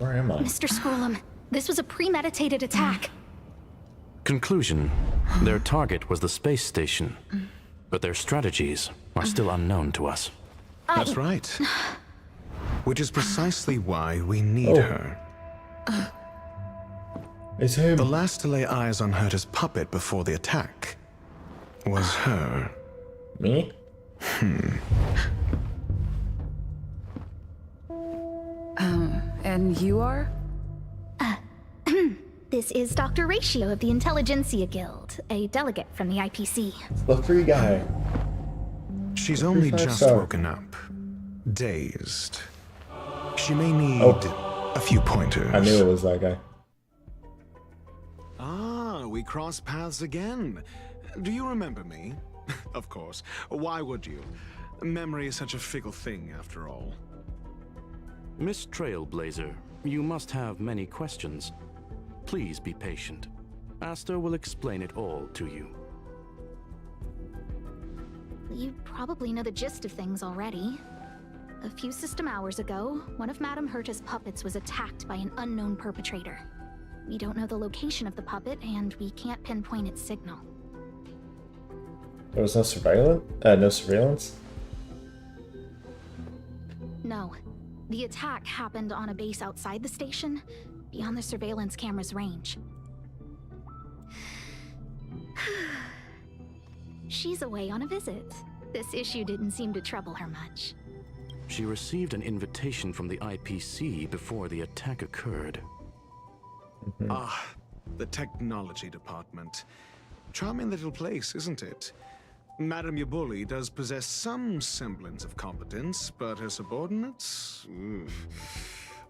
Where am I? Mr. Scrollum, this was a premeditated attack. Conclusion. Their target was the space station, but their strategies are still unknown to us. That's right. Which is precisely why we need her. It's him. The last to lay eyes on Herta's puppet before the attack was her. Me? And you are? This is Dr. Ratio of the Intelligentsia Guild, a delegate from the IPC. It's the free guy. She's only just woken up. Dazed. She may need a few pointers. I knew it was that guy. Ah, we cross paths again. Do you remember me? Of course. Why would you? Memory is such a fickle thing, after all. Miss Trailblazer, you must have many questions. Please be patient. Aster will explain it all to you. You probably know the gist of things already. A few system hours ago, one of Madame Herta's puppets was attacked by an unknown perpetrator. We don't know the location of the puppet, and we can't pinpoint its signal. There was no surveillance? No surveillance? No. The attack happened on a base outside the station, beyond the surveillance camera's range. She's away on a visit. This issue didn't seem to trouble her much. She received an invitation from the IPC before the attack occurred. Ah, the technology department. Charming little place, isn't it? Madame Yabuli does possess some semblance of competence, but her subordinates?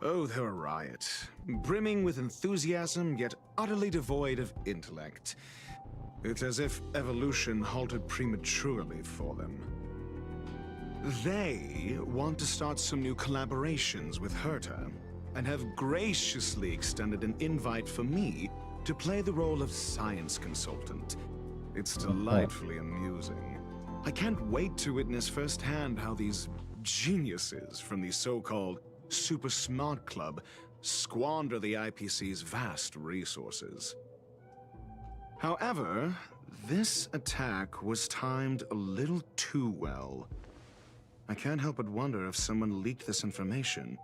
Oh, they're a riot. Brimming with enthusiasm, yet utterly devoid of intellect. It's as if evolution halted prematurely for them. They want to start some new collaborations with Herta, and have graciously extended an invite for me to play the role of science consultant. It's delightfully amusing. I can't wait to witness firsthand how these geniuses from the so-called Super Smart Club squander the IPC's vast resources. However, this attack was timed a little too well. I can't help but wonder if someone leaked this information,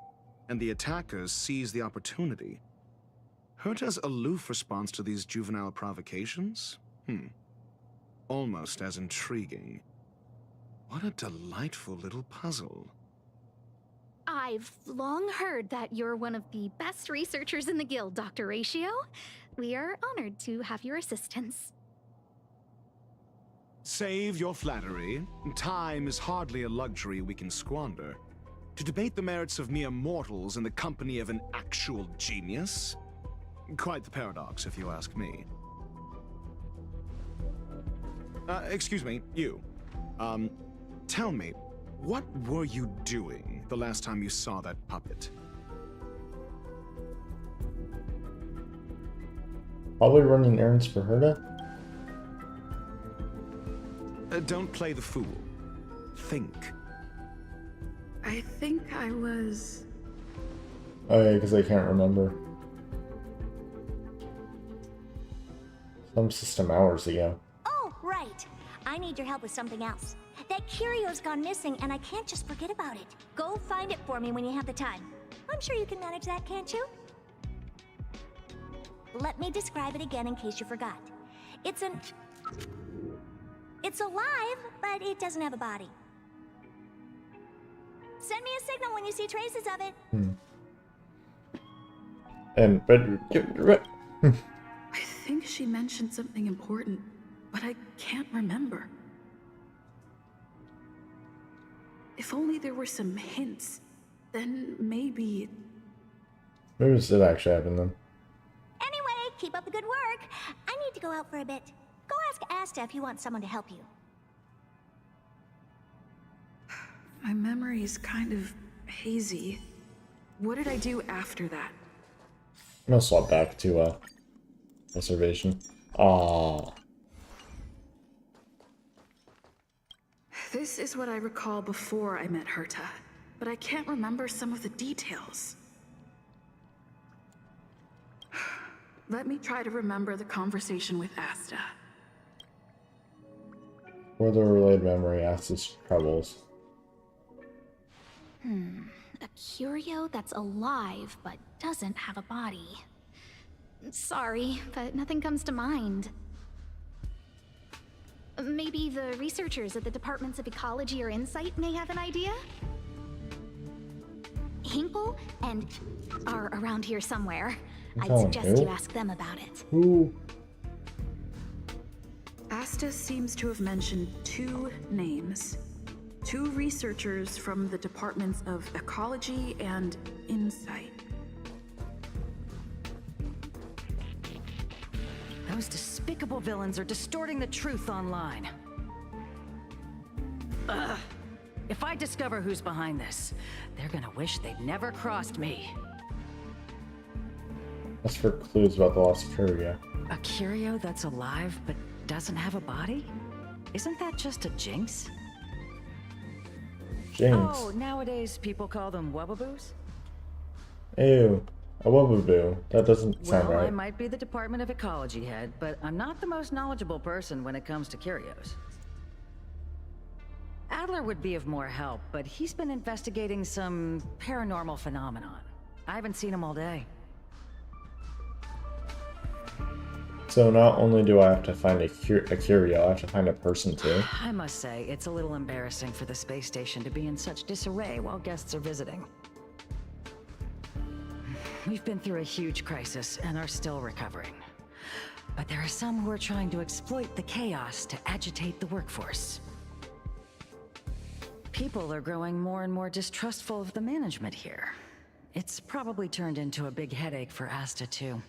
and the attackers seized the opportunity. Herta's aloof response to these juvenile provocations? Almost as intriguing. What a delightful little puzzle. I've long heard that you're one of the best researchers in the guild, Dr. Ratio. We are honored to have your assistance. Save your flattery. Time is hardly a luxury we can squander. To debate the merits of mere mortals in the company of an actual genius? Quite the paradox, if you ask me. Excuse me, you. Tell me, what were you doing the last time you saw that puppet? Probably running errands for Herta? Don't play the fool. Think. I think I was... Oh yeah, because I can't remember. Some system hours ago. Oh, right. I need your help with something else. That curio's gone missing, and I can't just forget about it. Go find it for me when you have the time. I'm sure you can manage that, can't you? Let me describe it again in case you forgot. It's alive, but it doesn't have a body. Send me a signal when you see traces of it. And I think she mentioned something important, but I can't remember. If only there were some hints, then maybe... Maybe this did actually happen then. Anyway, keep up the good work. I need to go out for a bit. Go ask Asta if you want someone to help you. My memory is kind of hazy. What did I do after that? I'm gonna swap back to reservation. Ah. This is what I recall before I met Herta, but I can't remember some of the details. Let me try to remember the conversation with Asta. Further relayed memory, Asta's troubles. A curio that's alive but doesn't have a body. Sorry, but nothing comes to mind. Maybe the researchers at the Departments of Ecology or Insight may have an idea? Hinkle and are around here somewhere. I'd suggest you ask them about it. Who? Asta seems to have mentioned 2 names. 2 researchers from the Departments of Ecology and Insight. Those despicable villains are distorting the truth online. Ugh. If I discover who's behind this, they're gonna wish they'd never crossed me. That's for clues about the lost curio. A curio that's alive but doesn't have a body? Isn't that just a jinx? Jinx. Oh, nowadays people call them wubbaboos? Ew. A wubbaboo. That doesn't sound Well, right. I might be the Department of Ecology head, but I'm not the most knowledgeable person when it comes to curios. Adler would be of more help, but he's been investigating some paranormal phenomenon. I haven't seen him all day. So not only do I have to find a curio, I have to find a person too. I must say, it's a little embarrassing for the space station to be in such disarray while guests are visiting. We've been through a huge crisis and are still recovering. But there are some who are trying to exploit the chaos to agitate the workforce. People are growing more and more distrustful of the management here. It's probably turned into a big headache for Asta too.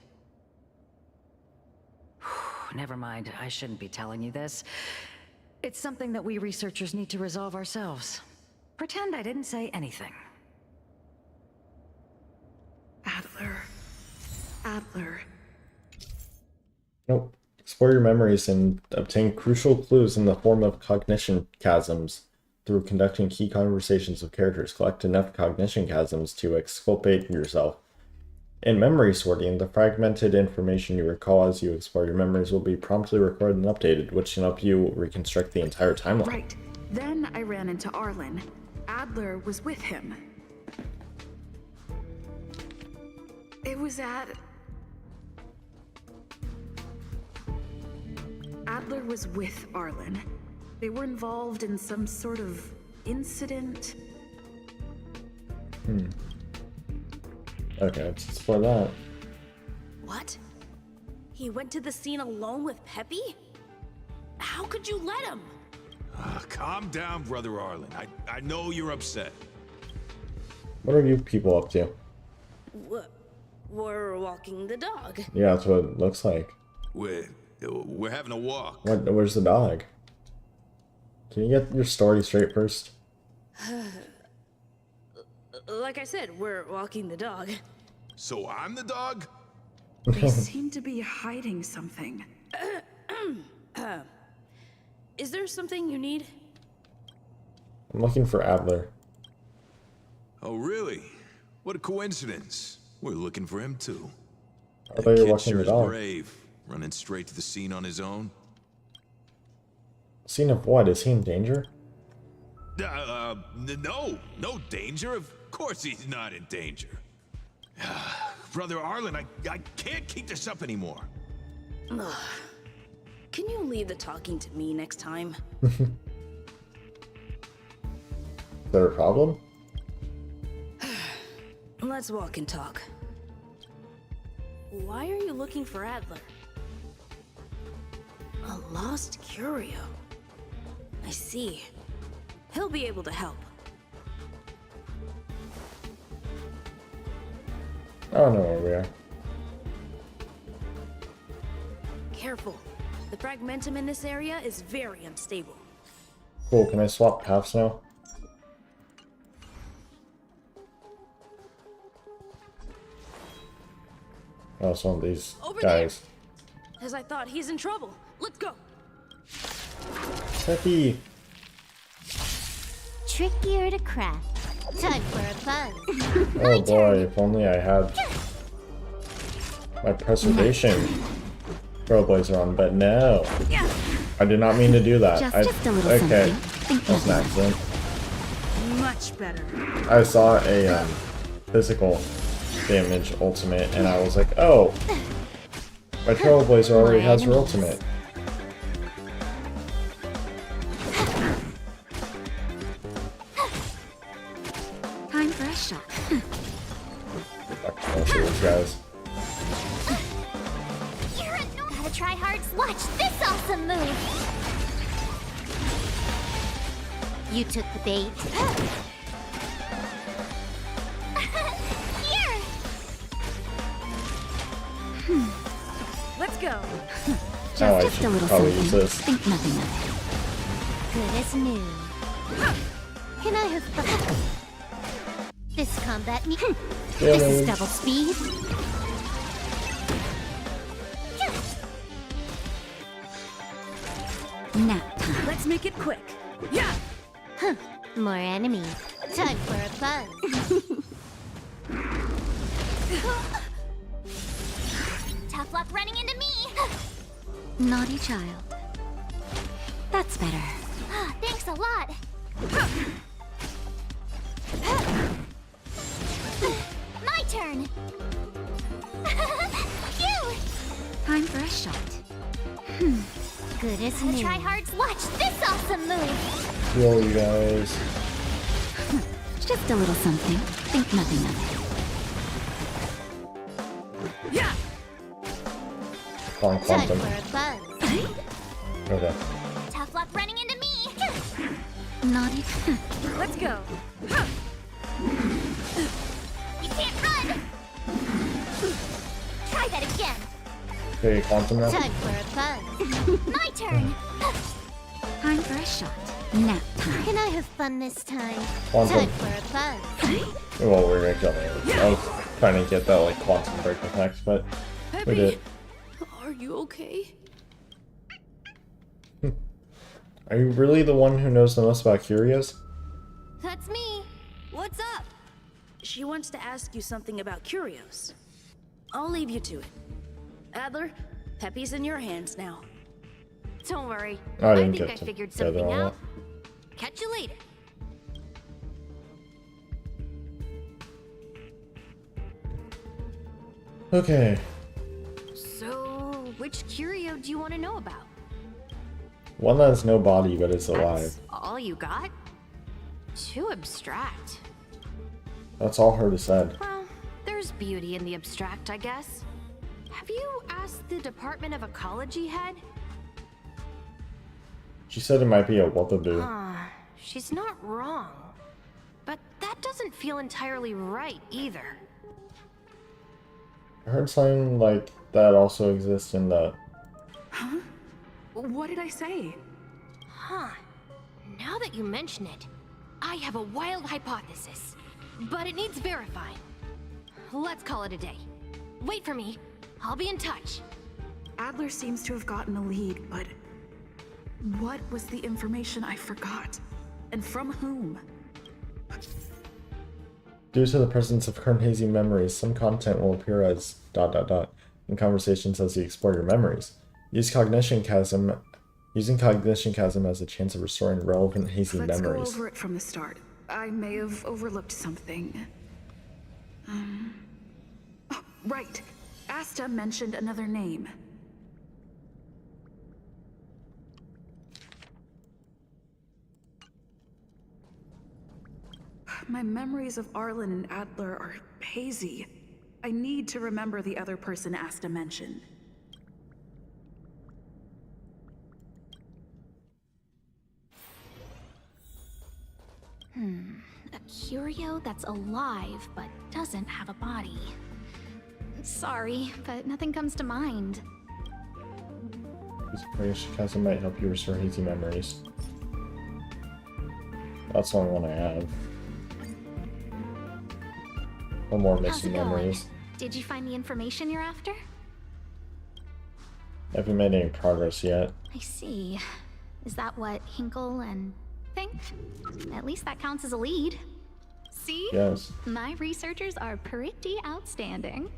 Never mind, I shouldn't be telling you this. It's something that we researchers need to resolve ourselves. Pretend I didn't say anything. Adler. Nope. Explore your memories and obtain crucial clues in the form of cognition chasms. Through conducting key conversations with characters, collect enough cognition chasms to exculpate yourself. In memory sorting, the fragmented information you recall as you explore your memories will be promptly recorded and updated, which can help you reconstruct the entire timeline. Right. Then I ran into Arlen. Adler was with him. It was at... Adler was with Arlen. They were involved in some sort of incident. Okay, let's explore that. What? He went to the scene alone with Peppy? How could you let him? Calm down, Brother Arlen. I know you're upset. What are you people up to? We're walking the dog. Yeah, that's what it looks like. We're having a walk. Where's the dog? Can you get your story straight first? Like I said, we're walking the dog. So I'm the dog? They seem to be hiding something. Is there something you need? I'm looking for Adler. Oh, really? What a coincidence. We're looking for him too. I thought you were Kid watching sure the is dog. brave, running straight to the scene on his own. Scene of what? Is he in danger? No danger. Of course he's not in danger. Brother Arlen, I can't keep this up anymore. Ugh. Can you leave the talking to me next time? Is there a problem? Let's walk and talk. Why are you looking for Adler? A lost curio. I see. He'll be able to help. I don't know where we are. Careful. The fragmentum in this area is very unstable. Cool, can I swap paths now? Oh, it's one of these Over guys. there. As I thought, he's in trouble. Let's go. Peppy! Trickier to crack. Time for a buzz. Oh boy, if only I had my preservation Trailblazer on, but no. I did not mean to do that. Just a little okay, something. that's an accident. Much better. I saw a physical damage ultimate, and I was like, oh, my Trailblazer already has her ultimate. Time for a shot. I'll see these guys. Gotta try hard. Watch this awesome move. You took the bait. Here. Let's go. Oh, I Just should a little probably something. use this. Think nothing of Good as new. Can I have fun? This combat me. This is double speed. Nap time. Let's make it quick. Yeah. Huh. More enemies. Time for a buzz. Tough luck running into me. Naughty child. That's better. Thanks a lot. My turn. Phew. Time for a shot. Good as new. Try hard. Watch this awesome move. Heal you guys. Just a little something. Think nothing of it. Yeah. Time Time quantum. for a buzz. Okay. Tough luck running into me. Naughty. Let's go. You can't run. Try that again. Okay, quantum now. Time for a buzz. My turn. Time for a shot. Nap time. Can I have fun this time? Quantum. Time for a buzz. Well, we're gonna kill it. I was trying to get that like quantum break effect, but we did. Are you okay? Are you really the one who knows the most about curios? That's me. What's up? She wants to ask you something about curios. I'll leave you to it. Adler, Peppy's in your hands now. Don't worry. I didn't think get I to figured gather something all out. Catch you later. Okay. So, which curio do you want to know about? One that has no body but is alive. All you got? Too abstract. That's all her said. Well, there's beauty in the abstract, I guess. Have you asked the Department of Ecology head? She said it might be a whoopaboo. She's not wrong. But that doesn't feel entirely right either. I heard something like that also exists in the... Huh? What did I say? Huh. Now that you mention it, I have a wild hypothesis. But it needs verifying. Let's call it a day. Wait for me. I'll be in touch. Adler seems to have gotten a lead, but what was the information I forgot? And from whom? Due to the presence of current hazy memories, some content will appear as ... in conversations as you explore your memories. Using cognition chasm as a chance of restoring relevant hazy Let's memories. go over it from the start. I may have overlooked something. Oh, right. Asta mentioned another name. My memories of Arlen and Adler are hazy. I need to remember the other person Asta mentioned. A curio that's alive but doesn't have a body. Sorry, but nothing comes to mind. This cognition chasm might help you restore hazy memories. That's the only one I have. No more missing memories. Did you find the information you're after? I haven't made any progress yet. I see. Is that what Hinkle and think? At least that counts as a lead. See? Yes. My researchers are pretty outstanding.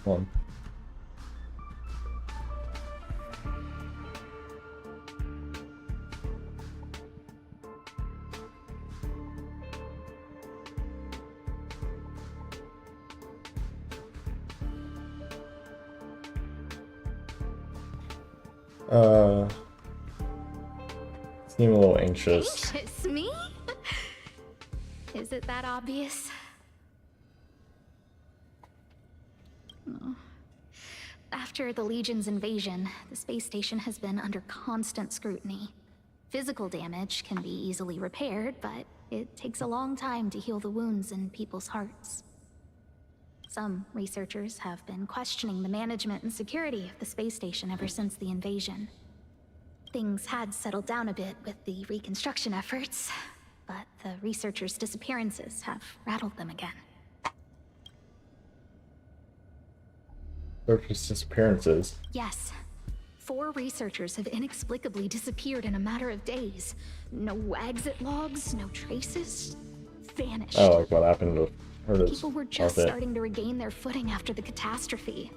One. Seem a little anxious. Anxious? Me? Is it that obvious? Oh. After the Legion's invasion, the space station has been under constant scrutiny. Physical damage can be easily repaired, but it takes a long time to heal the wounds in people's hearts. Some researchers have been questioning the management and security of the space station ever since the invasion. Things had settled down a bit with the reconstruction efforts, but the researchers' disappearances have rattled them again. Researchers' disappearances? Yes. 4 researchers have inexplicably disappeared in a matter of days. No exit logs, no traces. Vanished. Oh, like what happened with her? People were just starting to regain their footing after the catastrophe.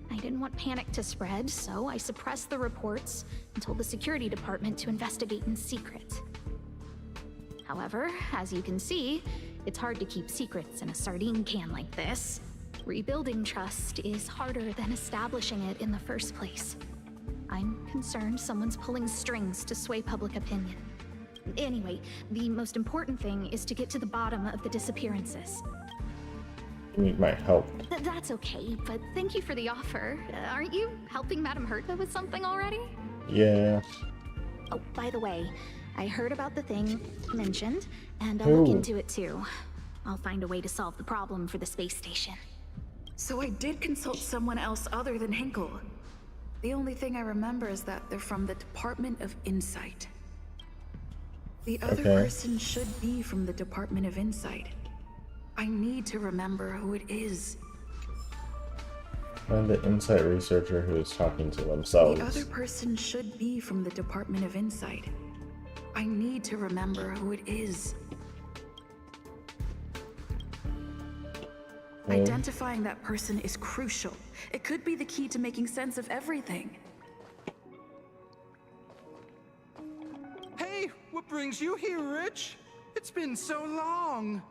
I didn't want panic to spread, so I suppressed the reports and told the security department to investigate in secret. However, as you can see, it's hard to keep secrets in a sardine can like this. Rebuilding trust is harder than establishing it in the first place. I'm concerned someone's pulling strings to sway public opinion. Anyway, the most important thing is to get to the bottom of the disappearances. You need my help. That's okay, but thank you for the offer. Aren't you helping Madame Herta with something already? Yeah. Oh, by the way, I heard about the thing mentioned, and I'll look into it too. I'll find a way to solve the problem for the space station. So I did consult someone else other than Hinkle. The only thing I remember is that they're from the Department of Insight. The other person should be from the Department of Insight. I need to remember who it is. Find the Insight researcher who is talking to themselves. The other person should be from the Department of Insight. I need to remember who it is. Identifying that person is crucial. It could be the key to making sense of everything. Hey, what brings you here, Rich? It's been so long.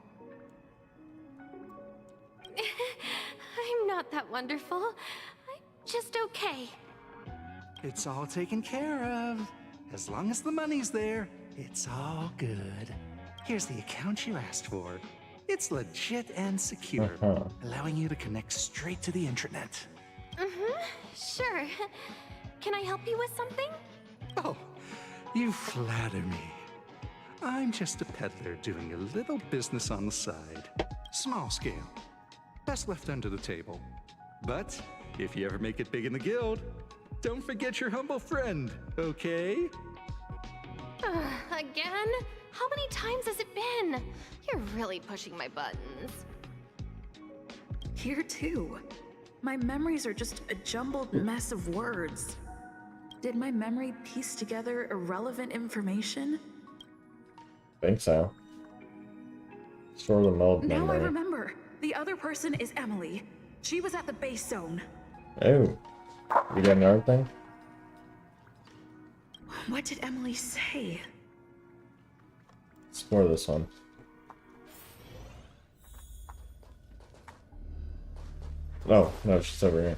I'm not that wonderful. I'm just okay. It's all taken care of. As long as the money's there, it's all good. Here's the account you asked for. It's legit and secure, allowing you to connect straight to the intranet. Sure. Can I help you with something? Oh, you flatter me. I'm just a peddler doing a little business on the side. Small scale. Best left under the table. But if you ever make it big in the guild, don't forget your humble friend, okay? Again? How many times has it been? You're really pushing my buttons. Here too. My memories are just a jumbled mess of words. Did my memory piece together irrelevant information? Think so. Store the meld Now I memory. remember. The other person is Emily. She was at the base zone. Oh. You got another thing? What did Emily say? Explore this one. Oh, no, she's over here.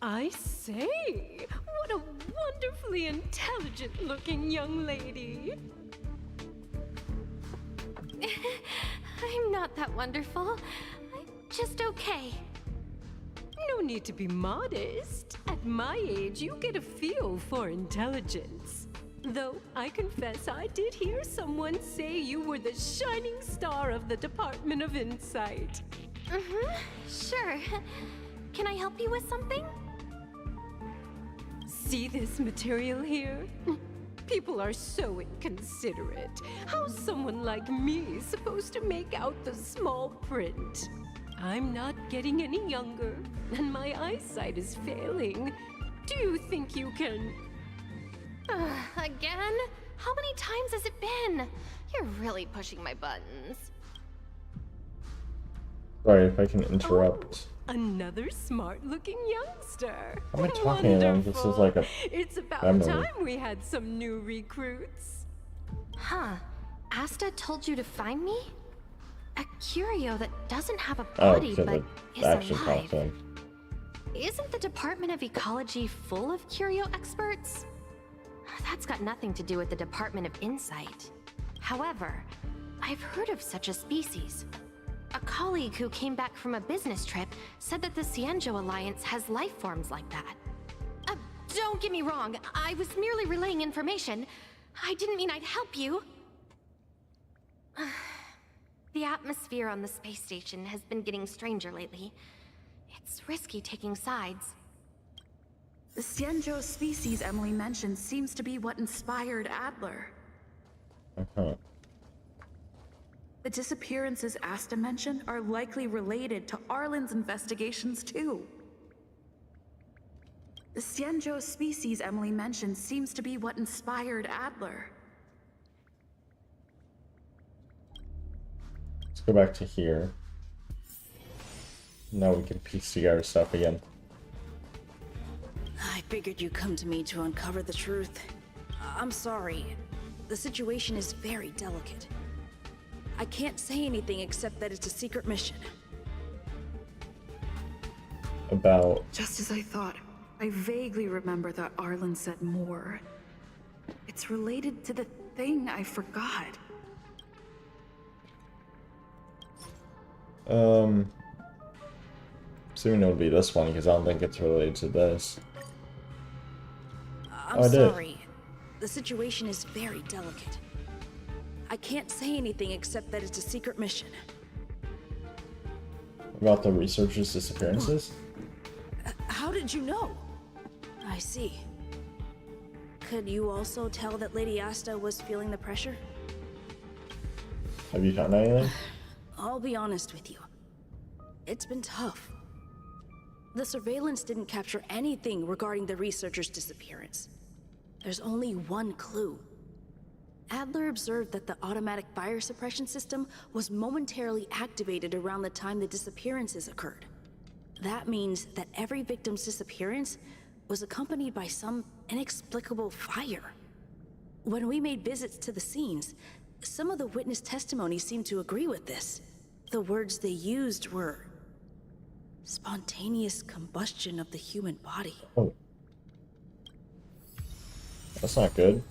I say, what a wonderfully intelligent-looking young lady. I'm not that wonderful. I'm just okay. No need to be modest. At my age, you get a feel for intelligence. Though I confess I did hear someone say you were the shining star of the Department of Insight. Sure. Can I help you with something? See this material here? People are so inconsiderate. How's someone like me supposed to make out the small print? I'm not getting any younger, and my eyesight is failing. Do you think you can... Again? How many times has it been? You're really pushing my buttons. Sorry if I can interrupt. Another smart-looking youngster. How am I talking to them? This is like a It's about memory. time we had some new recruits. Huh. Asta told you to find me? A curio that doesn't have a Oh, body because but the is action alive. pops in. Isn't the Department of Ecology full of curio experts? That's got nothing to do with the Department of Insight. However, I've heard of such a species. A colleague who came back from a business trip said that the Cienjo Alliance has life forms like that. Don't get me wrong, I was merely relaying information. I didn't mean I'd help you. The atmosphere on the space station has been getting stranger lately. It's risky taking sides. The Cienjo species Emily mentioned seems to be what inspired Adler. The disappearances Asta mentioned are likely related to Arlen's investigations too. The Cienjo species Emily mentioned seems to be what inspired Adler. Let's go back to here. Now we can piece together stuff again. I figured you'd come to me to uncover the truth. I'm sorry. The situation is very delicate. I can't say anything except that it's a secret mission. About... Just as I thought, I vaguely remember that Arlen said more. It's related to the thing I forgot. Assuming it would be this one, because I don't think it's related to this. I'm sorry. The situation is very delicate. I can't say anything except that it's a secret mission. About the researchers' disappearances? How did you know? I see. Could you also tell that Lady Asta was feeling the pressure? Have you found anything? I'll be honest with you. It's been tough. The surveillance didn't capture anything regarding the researcher's disappearance. There's only one clue. Adler observed that the automatic fire suppression system was momentarily activated around the time the disappearances occurred. That means that every victim's disappearance was accompanied by some inexplicable fire. When we made visits to the scenes, some of the witness testimony seemed to agree with this. The words they used were spontaneous combustion of the human body. Oh. That's not good.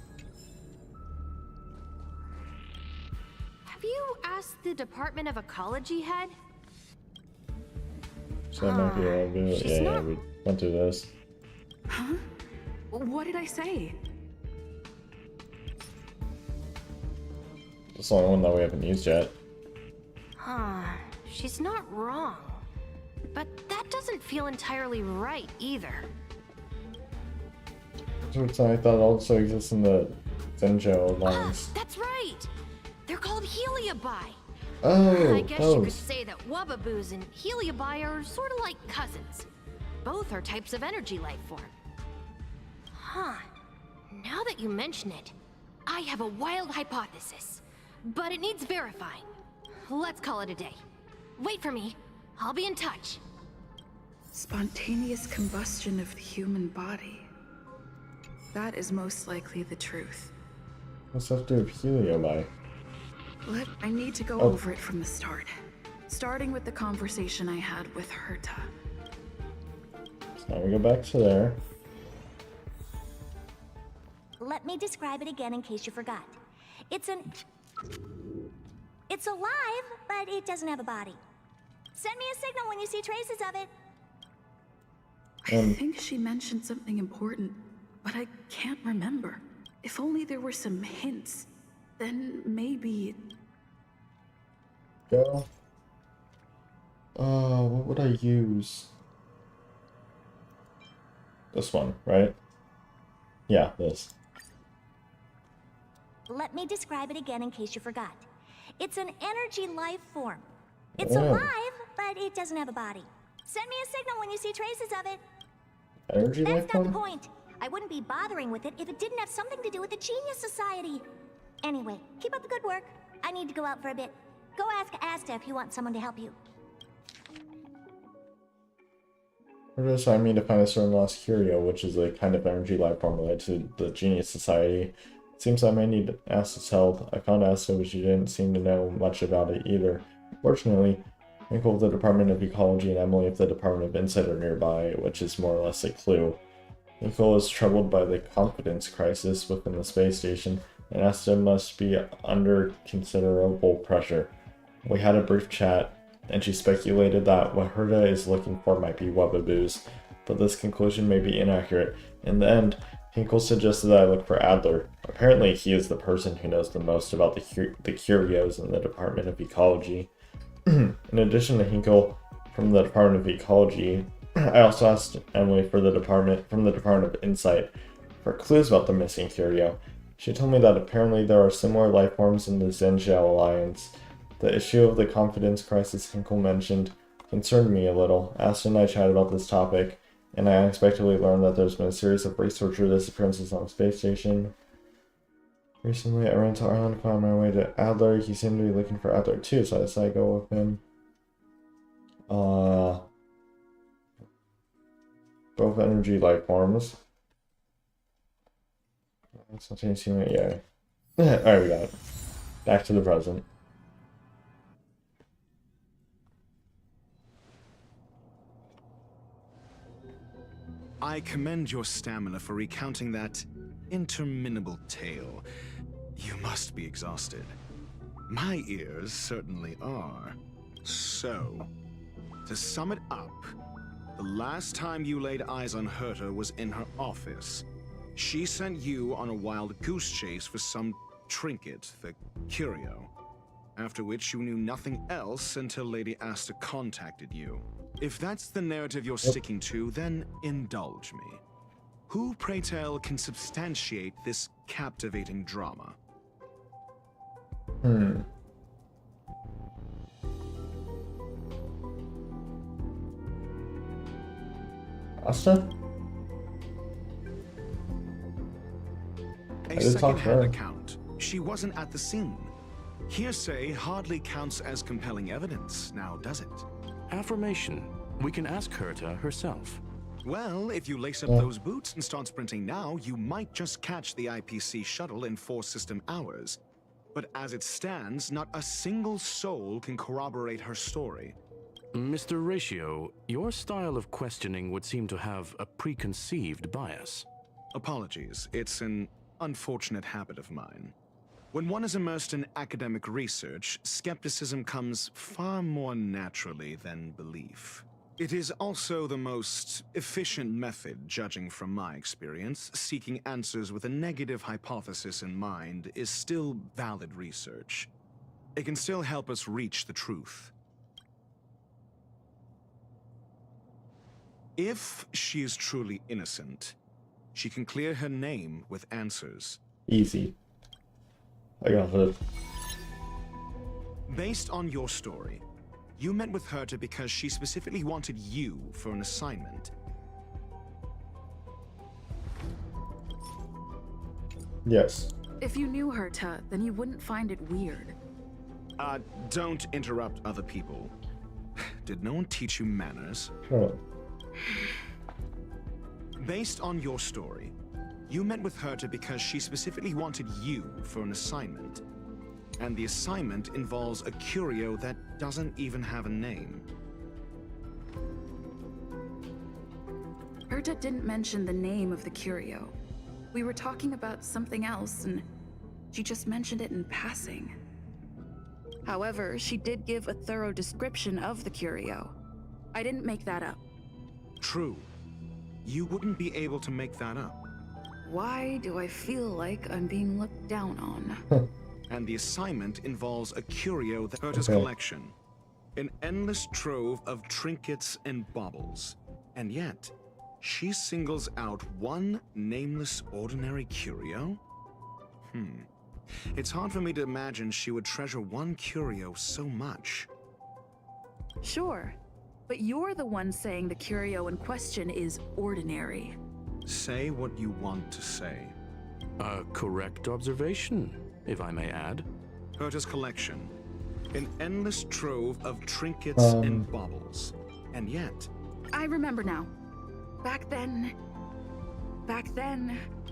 Have you asked the Department of Ecology head? So that might be a little bit... she's Yeah, not- we went through this. Huh? What did I say? It's the only one that we haven't used yet. Huh. She's not wrong. But that doesn't feel entirely right either. Which I thought also exists in the Zenjo lines. That's right! They're called helium Heliabi. Oh, I guess you could those. say that Wubbaboos and Heliabi are sort of like cousins. Both are types of energy life form. Huh. Now that you mention it, I have a wild hypothesis. But it needs verifying. Let's call it a day. Wait for me. I'll be in touch. Spontaneous combustion of the human body. That is most likely the truth. What's that to do with Heliabi? But I need to go over it from the start. Starting with the conversation I had with Herta. So now we go back to there. Let me describe it again in case you forgot. It's alive, but it doesn't have a body. Send me a signal when you see traces of it. I think she mentioned something important, but I can't remember. If only there were some hints, then maybe... Go. What would I use? This one, right? Yeah, this. Let me describe it again in case you forgot. It's an energy life form. It's Oh. alive, but it doesn't have a body. Send me a signal when you see traces of it. Energy life That's not the form? point. I wouldn't be bothering with it if it didn't have something to do with the Genius Society. Anyway, keep up the good work. I need to go out for a bit. Go ask Asta if you want someone to help you. Or does I mean to find a certain lost curio, which is a kind of energy life form related to the Genius Society. It seems I may need Asta's help. I found Asta, but she didn't seem to know much about it either. Fortunately, Winkle of the Department of Ecology and Emily of the Department of Insight are nearby, which is more or less a clue. Winkle is troubled by the confidence crisis within the space station, and Asta must be under considerable pressure. We had a brief chat, and she speculated that what Herta is looking for might be Wubbaboos, but this conclusion may be inaccurate. In the end, Hinkle suggested that I look for Adler. Apparently, he is the person who knows the most about the curios in the Department of Ecology. In addition to Hinkle from the Department of Ecology, I also asked Emily from the Department of Insight for clues about the missing curio. She told me that apparently there are similar life forms in the Zengel Alliance. The issue of the confidence crisis Hinkle mentioned concerned me a little. Asta and I chatted about this topic, and I unexpectedly learned that there's been a series of researcher disappearances on the space station. Recently, I ran to Arlen to find my way to Adler. He seemed to be looking for Adler too, so I decided to go with him. Both energy life forms. Yeah. Alright, we got it. Back to the present. I commend your stamina for recounting that interminable tale. You must be exhausted. My ears certainly are. So, to sum it up, the last time you laid eyes on Herta was in her office. She sent you on a wild goose chase for some trinket, the curio. After which you knew nothing else until Lady Asta contacted you. If that's the narrative you're sticking to, then indulge me. Who, pray tell, can substantiate this captivating drama? Asta? A second-hand account. She wasn't at the scene. Hearsay hardly counts as compelling evidence, now does it? Affirmation. We can ask Herta herself. Well, if you lace up those boots and start sprinting now, you might just catch the IPC shuttle in 4 system hours. But as it stands, not a single soul can corroborate her story. Mr. Ratio, your style of questioning would seem to have a preconceived bias. Apologies, it's an unfortunate habit of mine. When one is immersed in academic research, skepticism comes far more naturally than belief. It is also the most efficient method, judging from my experience. Seeking answers with a negative hypothesis in mind is still valid research. It can still help us reach the truth. If she is truly innocent, she can clear her name with answers. Easy. I got it. Based on your story, you met with Herta because she specifically wanted you for an assignment. Yes. If you knew Herta, then you wouldn't find it weird. Don't interrupt other people. Did no one teach you manners? Sure. Based on your story, you met with Herta because she specifically wanted you for an assignment. And the assignment involves a curio that doesn't even have a name. Herta didn't mention the name of the curio. We were talking about something else, and she just mentioned it in passing. However, she did give a thorough description of the curio. I didn't make that up. True. You wouldn't be able to make that up. Why do I feel like I'm being looked down on? And the assignment involves a curio that Herta's collection. An endless trove of trinkets and baubles. And yet, she singles out one nameless ordinary curio? It's hard for me to imagine she would treasure one curio so much. Sure, but you're the one saying the curio in question is ordinary. Say what you want to say. A correct observation, if I may add. Herta's collection. An endless trove of trinkets and baubles. And yet... I remember now. Back then...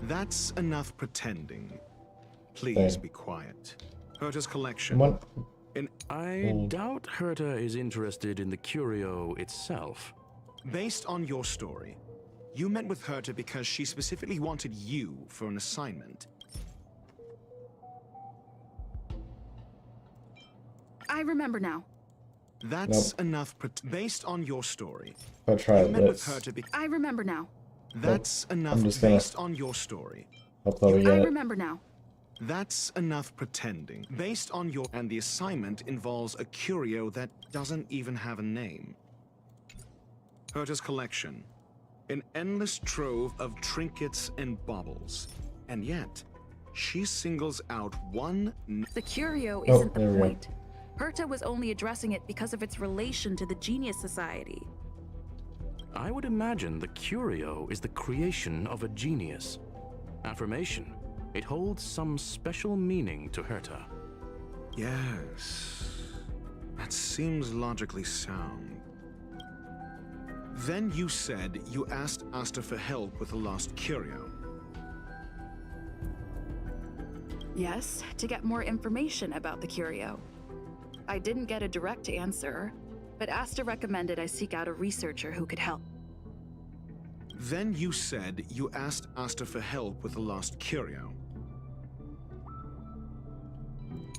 That's enough pretending. Please be quiet. Herta's collection. What? I doubt Herta is interested in the curio itself. Based on your story, you met with Herta because she specifically wanted you for an assignment. I remember now. That's enough. Based on your story, I'll try you met with this. Herta. I remember now. That's enough. I'm just gonna Based on your story, upload I it. remember now. That's enough pretending. Based on your... And the assignment involves a curio that doesn't even have a name. Herta's collection. An endless trove of trinkets and baubles. And yet, she singles out one... The curio Oh, isn't the there we go. point. Herta was only addressing it because of its relation to the Genius Society. I would imagine the curio is the creation of a genius. Affirmation. It holds some special meaning to Herta. Yes. That seems logically sound. Then you said you asked Asta for help with the lost curio. Yes, to get more information about the curio. I didn't get a direct answer, but Asta recommended I seek out a researcher who could help. Then you said you asked Asta for help with the lost curio.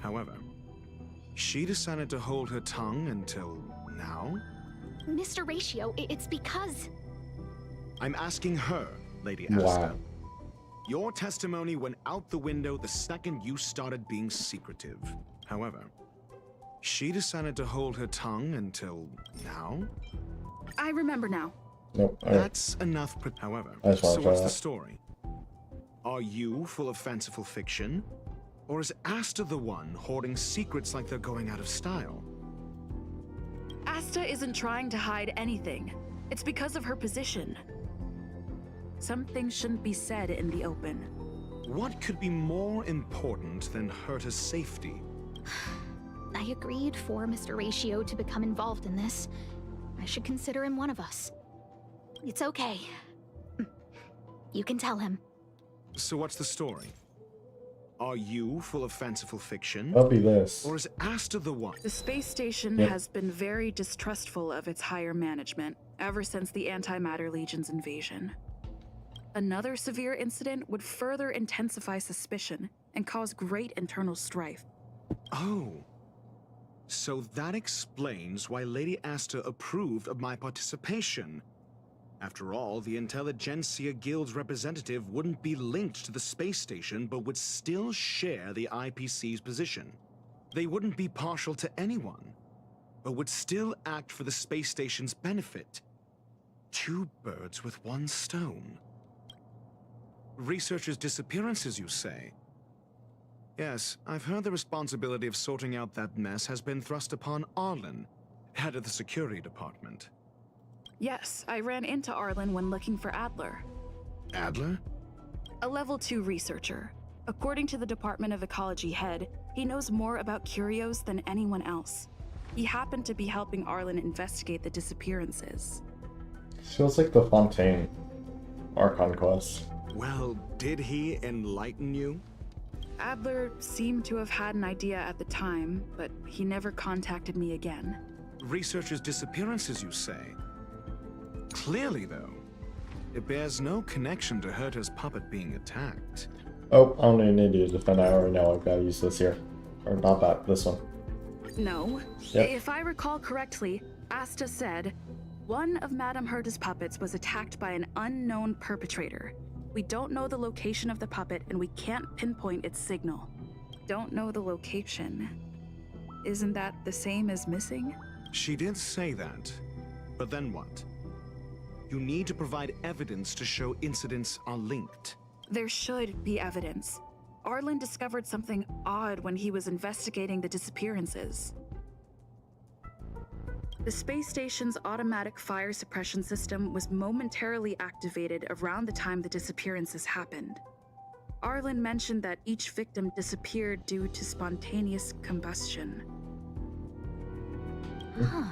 However, she decided to hold her tongue until now? Mr. Ratio, it's because... I'm asking her, Lady Asta. Wow. Your testimony went out the window the second you started being secretive. However, she decided to hold her tongue until now? I remember now. Nope. That's enough. However, I just wanna so try what's the that. story? Are you full of fanciful fiction? Or is Asta the one hoarding secrets like they're going out of style? Asta isn't trying to hide anything. It's because of her position. Some things shouldn't be said in the open. What could be more important than Herta's safety? I agreed for Mr. Ratio to become involved in this. I should consider him one of us. It's okay. You can tell him. So what's the story? Are you full of fanciful fiction? I'll be this. Or is Asta the one? The space station Yep. has been very distrustful of its higher management ever since the Antimatter Legion's invasion. Another severe incident would further intensify suspicion and cause great internal strife. Oh. So that explains why Lady Asta approved of my participation. After all, the Intelligentsia Guild's representative wouldn't be linked to the space station, but would still share the IPC's position. They wouldn't be partial to anyone, but would still act for the space station's benefit. Two birds with one stone. Researchers' disappearances, you say? Yes, I've heard the responsibility of sorting out that mess has been thrust upon Arlen, head of the security department. Yes, I ran into Arlen when looking for Adler. Adler? A level 2 researcher. According to the Department of Ecology head, he knows more about curios than anyone else. He happened to be helping Arlen investigate the disappearances. Feels like the Fontaine Archon quest. Well, did he enlighten you? Adler seemed to have had an idea at the time, but he never contacted me again. Researchers' disappearances, you say? Clearly, though, it bears no connection to Herta's puppet being attacked. Oh, I don't even need to use defend. I already know I've got to use this here. Or not that, this one. No. Yep. If I recall correctly, Asta said, one of Madame Herta's puppets was attacked by an unknown perpetrator. We don't know the location of the puppet, and we can't pinpoint its signal. Don't know the location. Isn't that the same as missing? She did say that. But then what? You need to provide evidence to show incidents are linked. There should be evidence. Arlen discovered something odd when he was investigating the disappearances. The space station's automatic fire suppression system was momentarily activated around the time the disappearances happened. Arlen mentioned that each victim disappeared due to spontaneous combustion. Huh.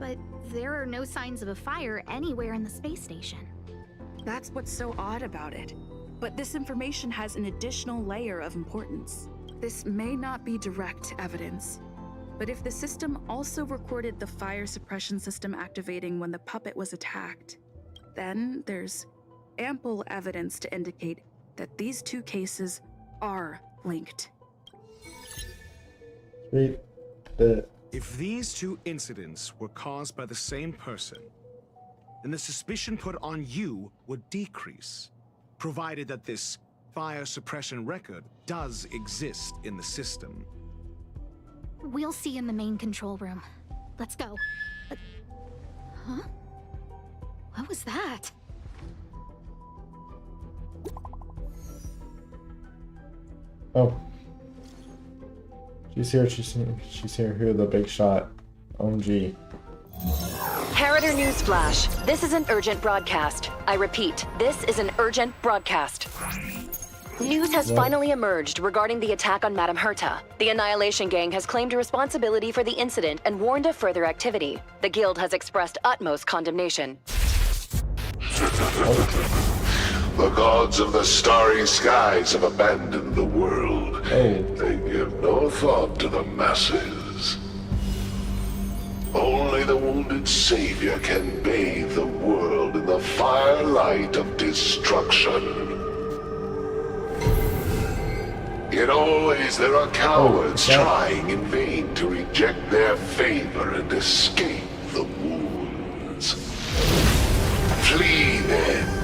But there are no signs of a fire anywhere in the space station. That's what's so odd about it. But this information has an additional layer of importance. This may not be direct evidence, but if the system also recorded the fire suppression system activating when the puppet was attacked, then there's ample evidence to indicate that these two cases are linked. Sweet. If these two incidents were caused by the same person, then the suspicion put on you would decrease, provided that this fire suppression record does exist in the system. We'll see in the main control room. Let's go. Huh? What was that? Oh. She's here, she's here, here, the big shot. OMG. Harrider Newsflash. This is an urgent broadcast. I repeat, this is an urgent broadcast. News has finally emerged regarding the attack on Madame Herta. The Annihilation Gang has claimed responsibility for the incident and warned of further activity. The Guild has expressed utmost condemnation. The gods of the starry skies have abandoned the world. They give no thought to the masses. Only the wounded savior can bathe the world in the firelight of destruction. Yet always there are cowards trying in vain to reject their favor and escape the wounds. Flee then.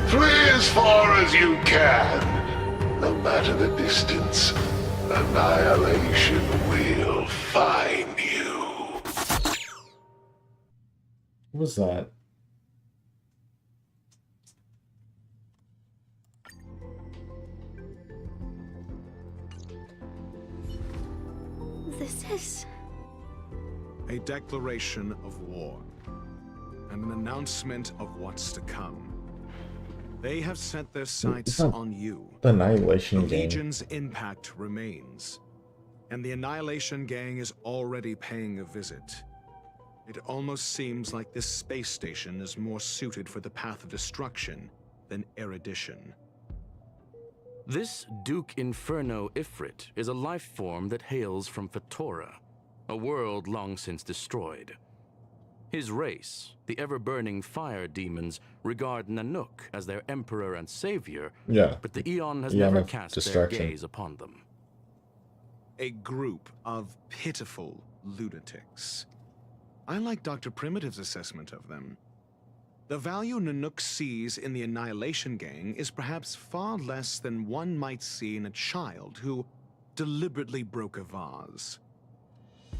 Flee as far as you can. No matter the distance, annihilation will find you. What was that? This is... A declaration of war, and an announcement of what's to come. They have set their sights on you. The Annihilation The Gang. Legion's impact remains, and the Annihilation Gang is already paying a visit. It almost seems like this space station is more suited for the path of destruction than erudition. This Duke Inferno Ifrit is a life form that hails from Fatora, a world long since destroyed. His race, the ever-burning fire demons, regard Nanook as their emperor and savior, but the Eon has never cast their gaze upon them. A group of pitiful lunatics. I like Dr. Primitive's assessment of them. The value Nanook sees in the Annihilation Gang is perhaps far less than one might see in a child who deliberately broke a vase.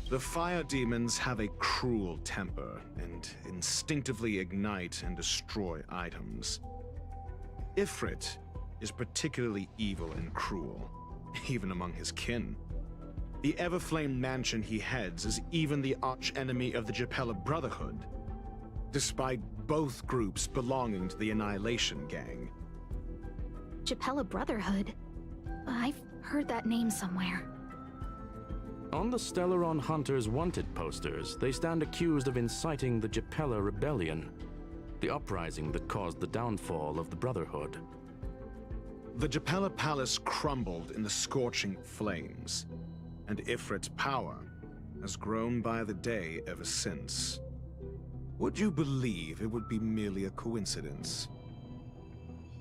The fire demons have a cruel temper and instinctively ignite and destroy items. Ifrit is particularly evil and cruel. even among his kin. The Everflame mansion he heads is even the arch-enemy of the Japella Brotherhood, despite both groups belonging to the Annihilation Gang. Japella Brotherhood? I've heard that name somewhere. On the Stellaron Hunters wanted posters, they stand accused of inciting the Japella Rebellion, the uprising that caused the downfall of the Brotherhood. The Japella Palace crumbled in the scorching flames, and Ifrit's power has grown by the day ever since. Would you believe it would be merely a coincidence?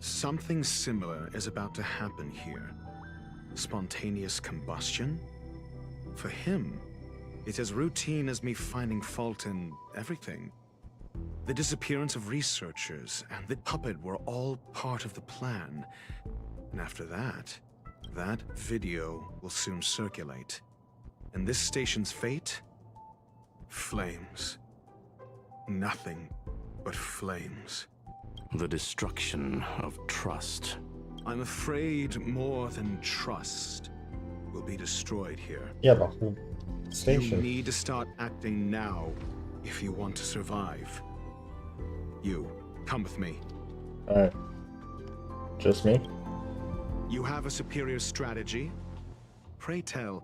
Something similar is about to happen here. Spontaneous combustion? For him, it's as routine as me finding fault in everything. The disappearance of researchers and the puppet were all part of the plan. And after that, that video will soon circulate. And this station's fate? Flames. Nothing but flames. The destruction of trust. I'm afraid more than trust will be destroyed here. Yeah, the whole station. You need to start acting now if you want to survive. You, come with me. Alright. Just me? You have a superior strategy? Pray tell,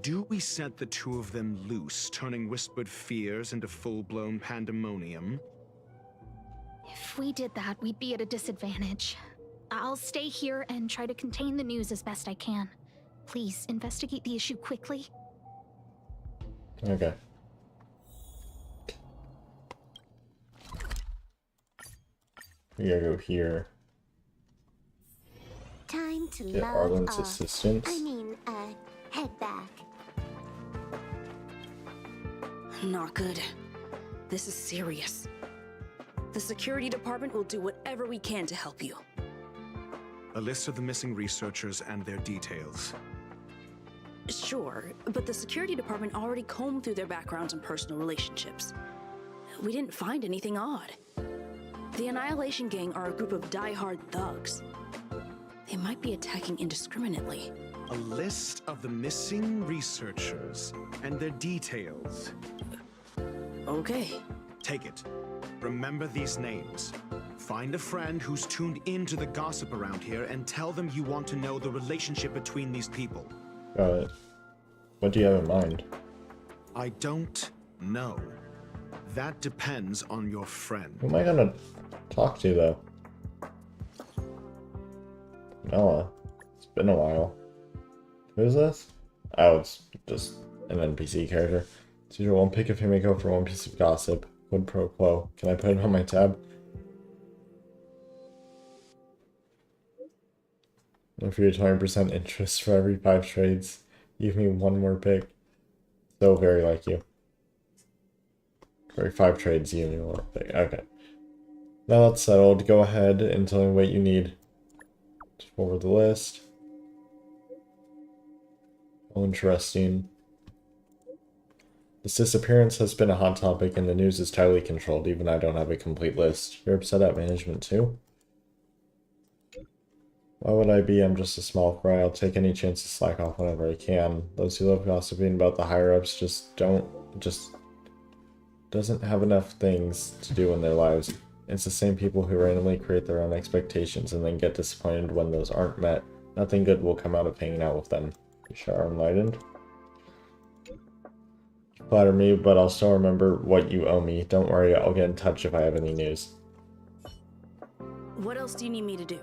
do we set the two of them loose, turning whispered fears into full-blown pandemonium? If we did that, we'd be at a disadvantage. I'll stay here and try to contain the news as best I can. Please, investigate the issue quickly. Okay. We gotta go here. Time to Get log Arlen's off. assistance. Head back. Not good. This is serious. The security department will do whatever we can to help you. A list of the missing researchers and their details. Sure, but the security department already combed through their backgrounds and personal relationships. We didn't find anything odd. The Annihilation Gang are a group of die-hard thugs. They might be attacking indiscriminately. A list of the missing researchers and their details. Okay. Take it. Remember these names. Find a friend who's tuned into the gossip around here and tell them you want to know the relationship between these people. Got it. What do you have in mind? I don't know. That depends on your friend. Who am I gonna talk to, though? Noah. It's been a while. Who's this? Oh, it's just an NPC character. It's usual one pick of Himiko for one piece of gossip. Quid pro quo. Can I put it on my tab? If you're 20% interest for every 5 trades, give me one more pick. So very like you. For every 5 trades, give me one more pick. Okay. Now that's settled. Go ahead and tell me what you need. Just forward the list. Oh, interesting. This disappearance has been a hot topic and the news is tightly controlled. Even I don't have a complete list. You're upset at management too? Why would I be? I'm just a small fry. I'll take any chance to slack off whenever I can. Those who love gossiping about the higher-ups doesn't have enough things to do in their lives. It's the same people who randomly create their own expectations and then get disappointed when those aren't met. Nothing good will come out of hanging out with them. You sure are enlightened? Flatter me, but I'll still remember what you owe me. Don't worry, I'll get in touch if I have any news. What else do you need me to do?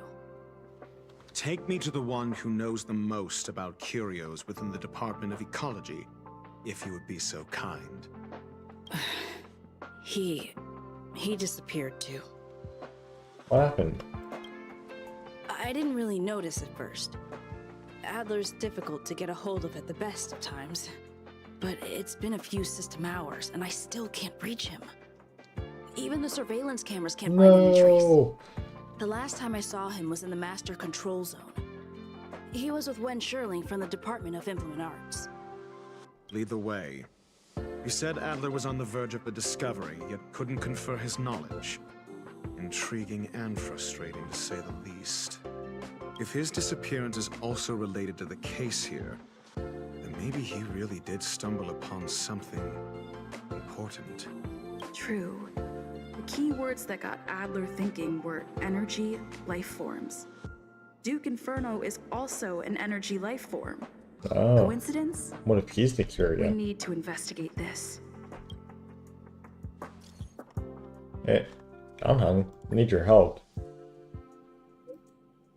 Take me to the one who knows the most about curios within the Department of Ecology, if you would be so kind. He disappeared too. What happened? I didn't really notice at first. Adler's difficult to get a hold of at the best of times. But it's been a few system hours, and I still can't reach him. Even the surveillance cameras can't find any trace. The last time I saw him was in the Master Control Zone. He was with Wen Sherling from the Department of Implement Arts. Lead the way. You said Adler was on the verge of a discovery, yet couldn't confer his knowledge. Intriguing and frustrating, to say the least. If his disappearance is also related to the case here, then maybe he really did stumble upon something important. True. The key words that got Adler thinking were energy, life forms. Duke Inferno is also an energy life form. Oh. Coincidence? What if he's the We Curia? need to investigate this. Hey, Downhung, we need your help.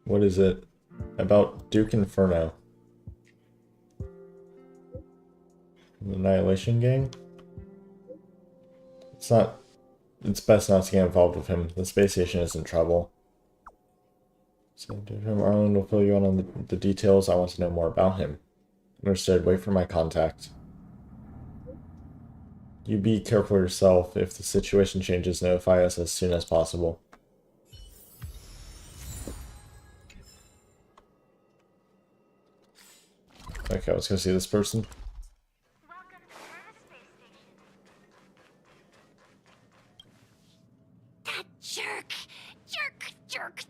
What is it about Duke Inferno? The Annihilation Gang? It's best not to get involved with him. The space station is in trouble. So, Arlen will fill you in on the details. I want to know more about him. Understood. Wait for my contact. You be careful yourself. If the situation changes, notify us as soon as possible. Okay, let's go see this person. That jerk! Jerk!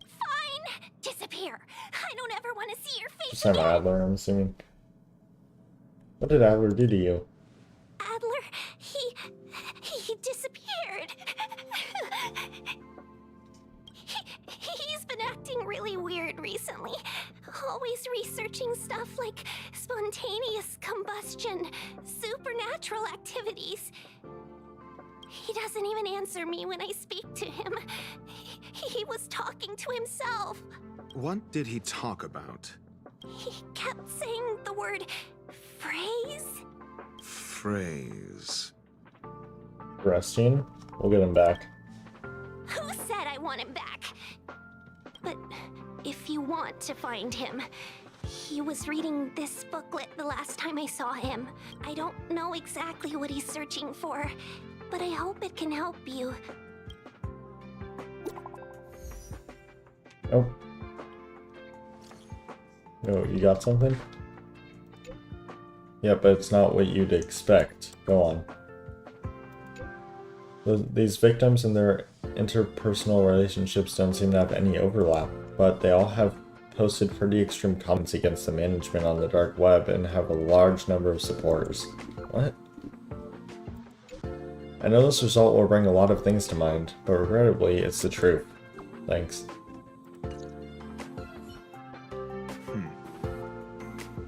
Fine! Disappear! I don't ever want to see your face Just not Adler, I'm assuming. What did Adler do to you? Adler, he disappeared. He's been acting really weird recently. Always researching stuff like spontaneous combustion, supernatural activities. He doesn't even answer me when I speak to him. He was talking to himself. What did he talk about? He kept saying the word phrase. Phrase. Restine? We'll get him back. Who said I want him back? But if you want to find him, he was reading this booklet the last time I saw him. I don't know exactly what he's searching for, but I hope it can help you. Oh. No, you got something? Yeah, but it's not what you'd expect. Go on. These victims and their interpersonal relationships don't seem to have any overlap, but they all have posted pretty extreme comments against the management on the dark web and have a large number of supporters. What? I know this result will bring a lot of things to mind, but regrettably, it's the truth. Thanks.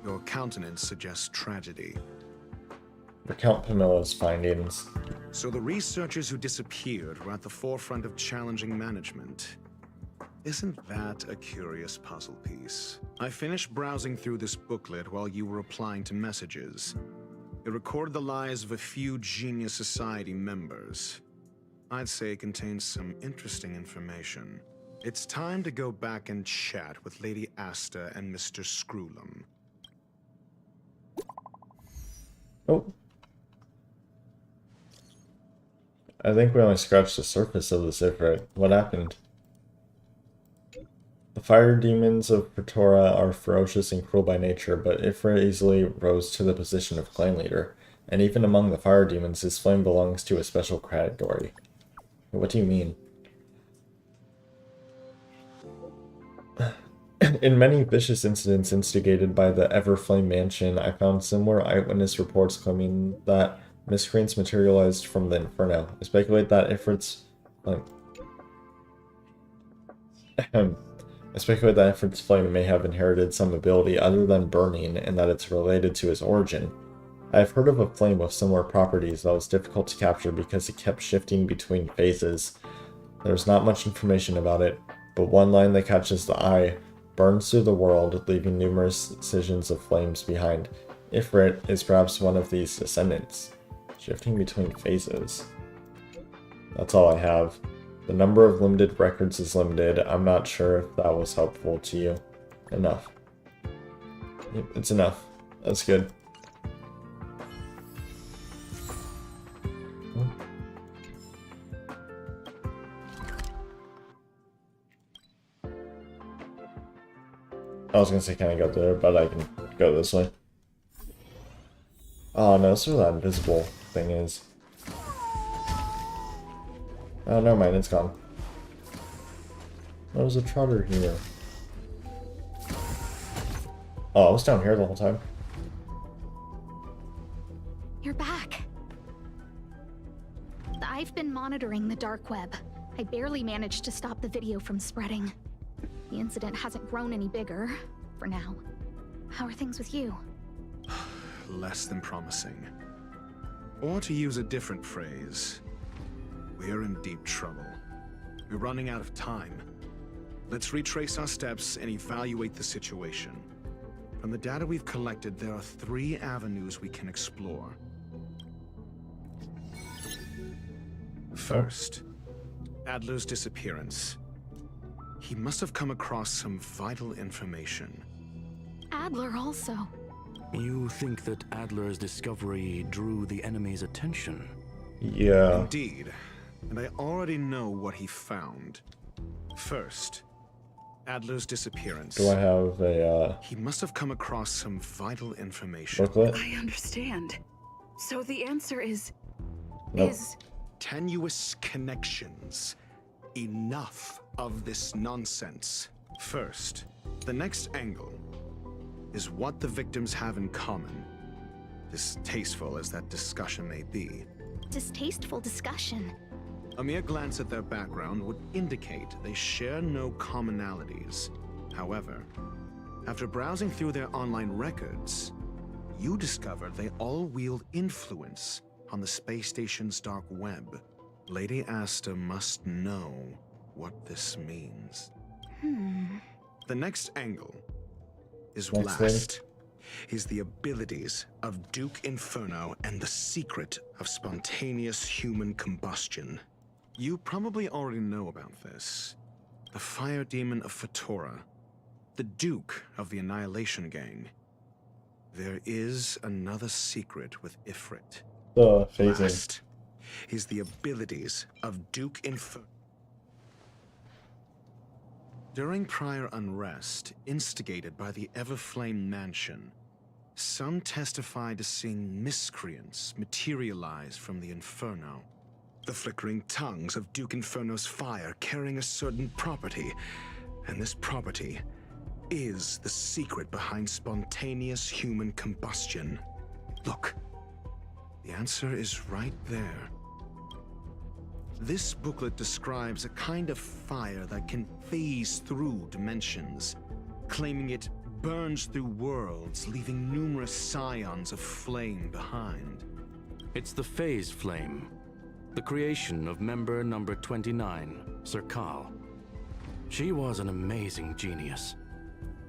Your countenance suggests tragedy. Recount Pamilla's findings. So the researchers who disappeared were at the forefront of challenging management. Isn't that a curious puzzle piece? I finished browsing through this booklet while you were replying to messages. It recorded the lives of a few Genius Society members. I'd say it contains some interesting information. It's time to go back and chat with Lady Asta and Mr. Screwlum. Oh. I think we only scratched the surface of this Ifrit. What happened? The fire demons of Praetora are ferocious and cruel by nature, but Ifrit easily rose to the position of clan leader. And even among the fire demons, his flame belongs to a special category. What do you mean? In many vicious incidents instigated by the Everflame Mansion, I found similar eyewitness reports claiming that miscreants materialized from the Inferno. I speculate that Ifrit's flame may have inherited some ability other than burning, and that it's related to his origin. I have heard of a flame with similar properties that was difficult to capture because it kept shifting between phases. There's not much information about it, but one line that catches the eye: burns through the world, leaving numerous incisions of flames behind. Ifrit is perhaps one of these descendants. Shifting between phases. That's all I have. The number of limited records is limited. I'm not sure if that was helpful to you. Enough. Yep, it's enough. That's good. I was gonna say, can I go there, but I can go this way. Oh no, that's where that invisible thing is. Oh, never mind, it's gone. There was a trotter here. Oh, I was down here the whole time. You're back. I've been monitoring the dark web. I barely managed to stop the video from spreading. The incident hasn't grown any bigger, for now. How are things with you? Less than promising. Or to use a different phrase, we're in deep trouble. We're running out of time. Let's retrace our steps and evaluate the situation. From the data we've collected, there are 3 avenues we can explore. First, Adler's disappearance. He must have come across some vital information. Adler also. You think that Adler's discovery drew the enemy's attention? Yeah. Indeed. And I already know what he found. First, Adler's disappearance. Do I have a, He must have come across some vital information. booklet? I understand. So the answer is... Nope. is... Tenuous connections. Enough of this nonsense. First, the next angle is what the victims have in common. Distasteful as that discussion may be. Distasteful discussion. A mere glance at their background would indicate they share no commonalities. However, after browsing through their online records, you discovered they all wield influence on the space station's dark web. Lady Asta must know what this means. The next angle is last. Is the abilities of Duke Inferno and the secret of spontaneous human combustion. You probably already know about this. The fire demon of Fatora, the Duke of the Annihilation Gang. There is another secret with Ifrit. Phasing. Last is the abilities of Duke Inferno. During prior unrest instigated by the Everflame Mansion, some testified to seeing miscreants materialize from the Inferno. The flickering tongues of Duke Inferno's fire carrying a certain property, and this property is the secret behind spontaneous human combustion. Look, the answer is right there. This booklet describes a kind of fire that can phase through dimensions, claiming it burns through worlds, leaving numerous scions of flame behind. It's the phase flame, the creation of member number 29, Serkal. She was an amazing genius.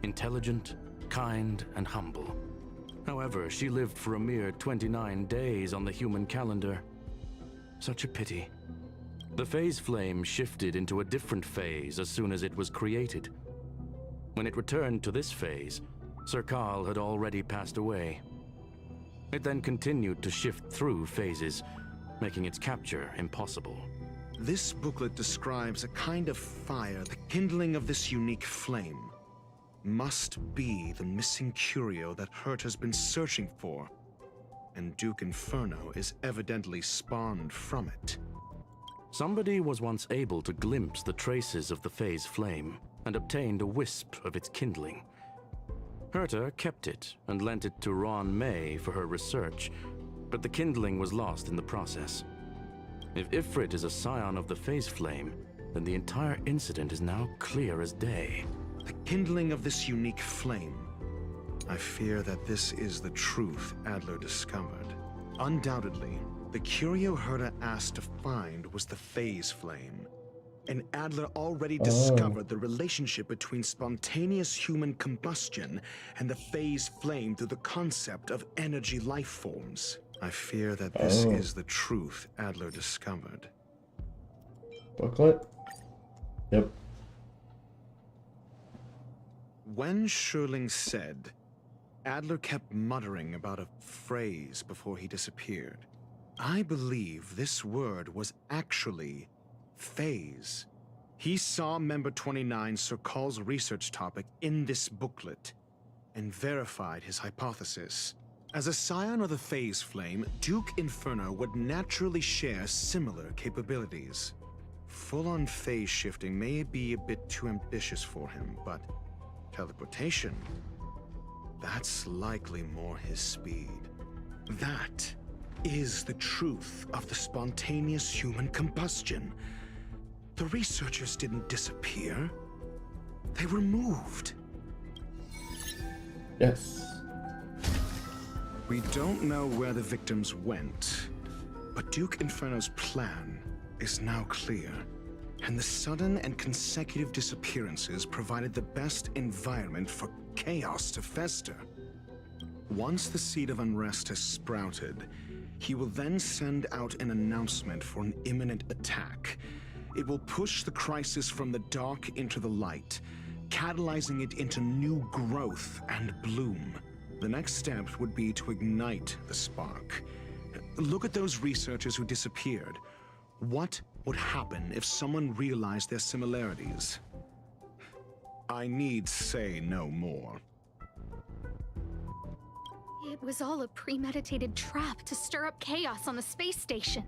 Intelligent, kind, and humble. However, she lived for a mere 29 days on the human calendar. Such a pity. The phase flame shifted into a different phase as soon as it was created. When it returned to this phase, Serkal had already passed away. It then continued to shift through phases, making its capture impossible. This booklet describes a kind of fire. The kindling of this unique flame must be the missing curio that Hurt has been searching for, and Duke Inferno is evidently spawned from it. Somebody was once able to glimpse the traces of the phase flame and obtained a wisp of its kindling. Herta kept it and lent it to Ron May for her research, but the kindling was lost in the process. If Ifrit is a scion of the phase flame, then the entire incident is now clear as day. The kindling of this unique flame. I fear that this is the truth Adler discovered. Undoubtedly, the curio Herta asked to find was the phase flame. And Adler already discovered the relationship between spontaneous human combustion and the phase flame through the concept of energy life forms. I fear that this is the truth Adler discovered. Booklet? Yep. When Sherling said, Adler kept muttering about a phrase before he disappeared. I believe this word was actually phase. He saw member 29 Serkal's research topic in this booklet and verified his hypothesis. As a scion of the phase flame, Duke Inferno would naturally share similar capabilities. Full-on phase shifting may be a bit too ambitious for him, but teleportation, that's likely more his speed. That is the truth of the spontaneous human combustion. The researchers didn't disappear. They were moved. Yes. We don't know where the victims went, but Duke Inferno's plan is now clear. And the sudden and consecutive disappearances provided the best environment for chaos to fester. Once the seed of unrest has sprouted, he will then send out an announcement for an imminent attack. It will push the crisis from the dark into the light, catalyzing it into new growth and bloom. The next step would be to ignite the spark. Look at those researchers who disappeared. What would happen if someone realized their similarities? I need say no more. It was all a premeditated trap to stir up chaos on the space station.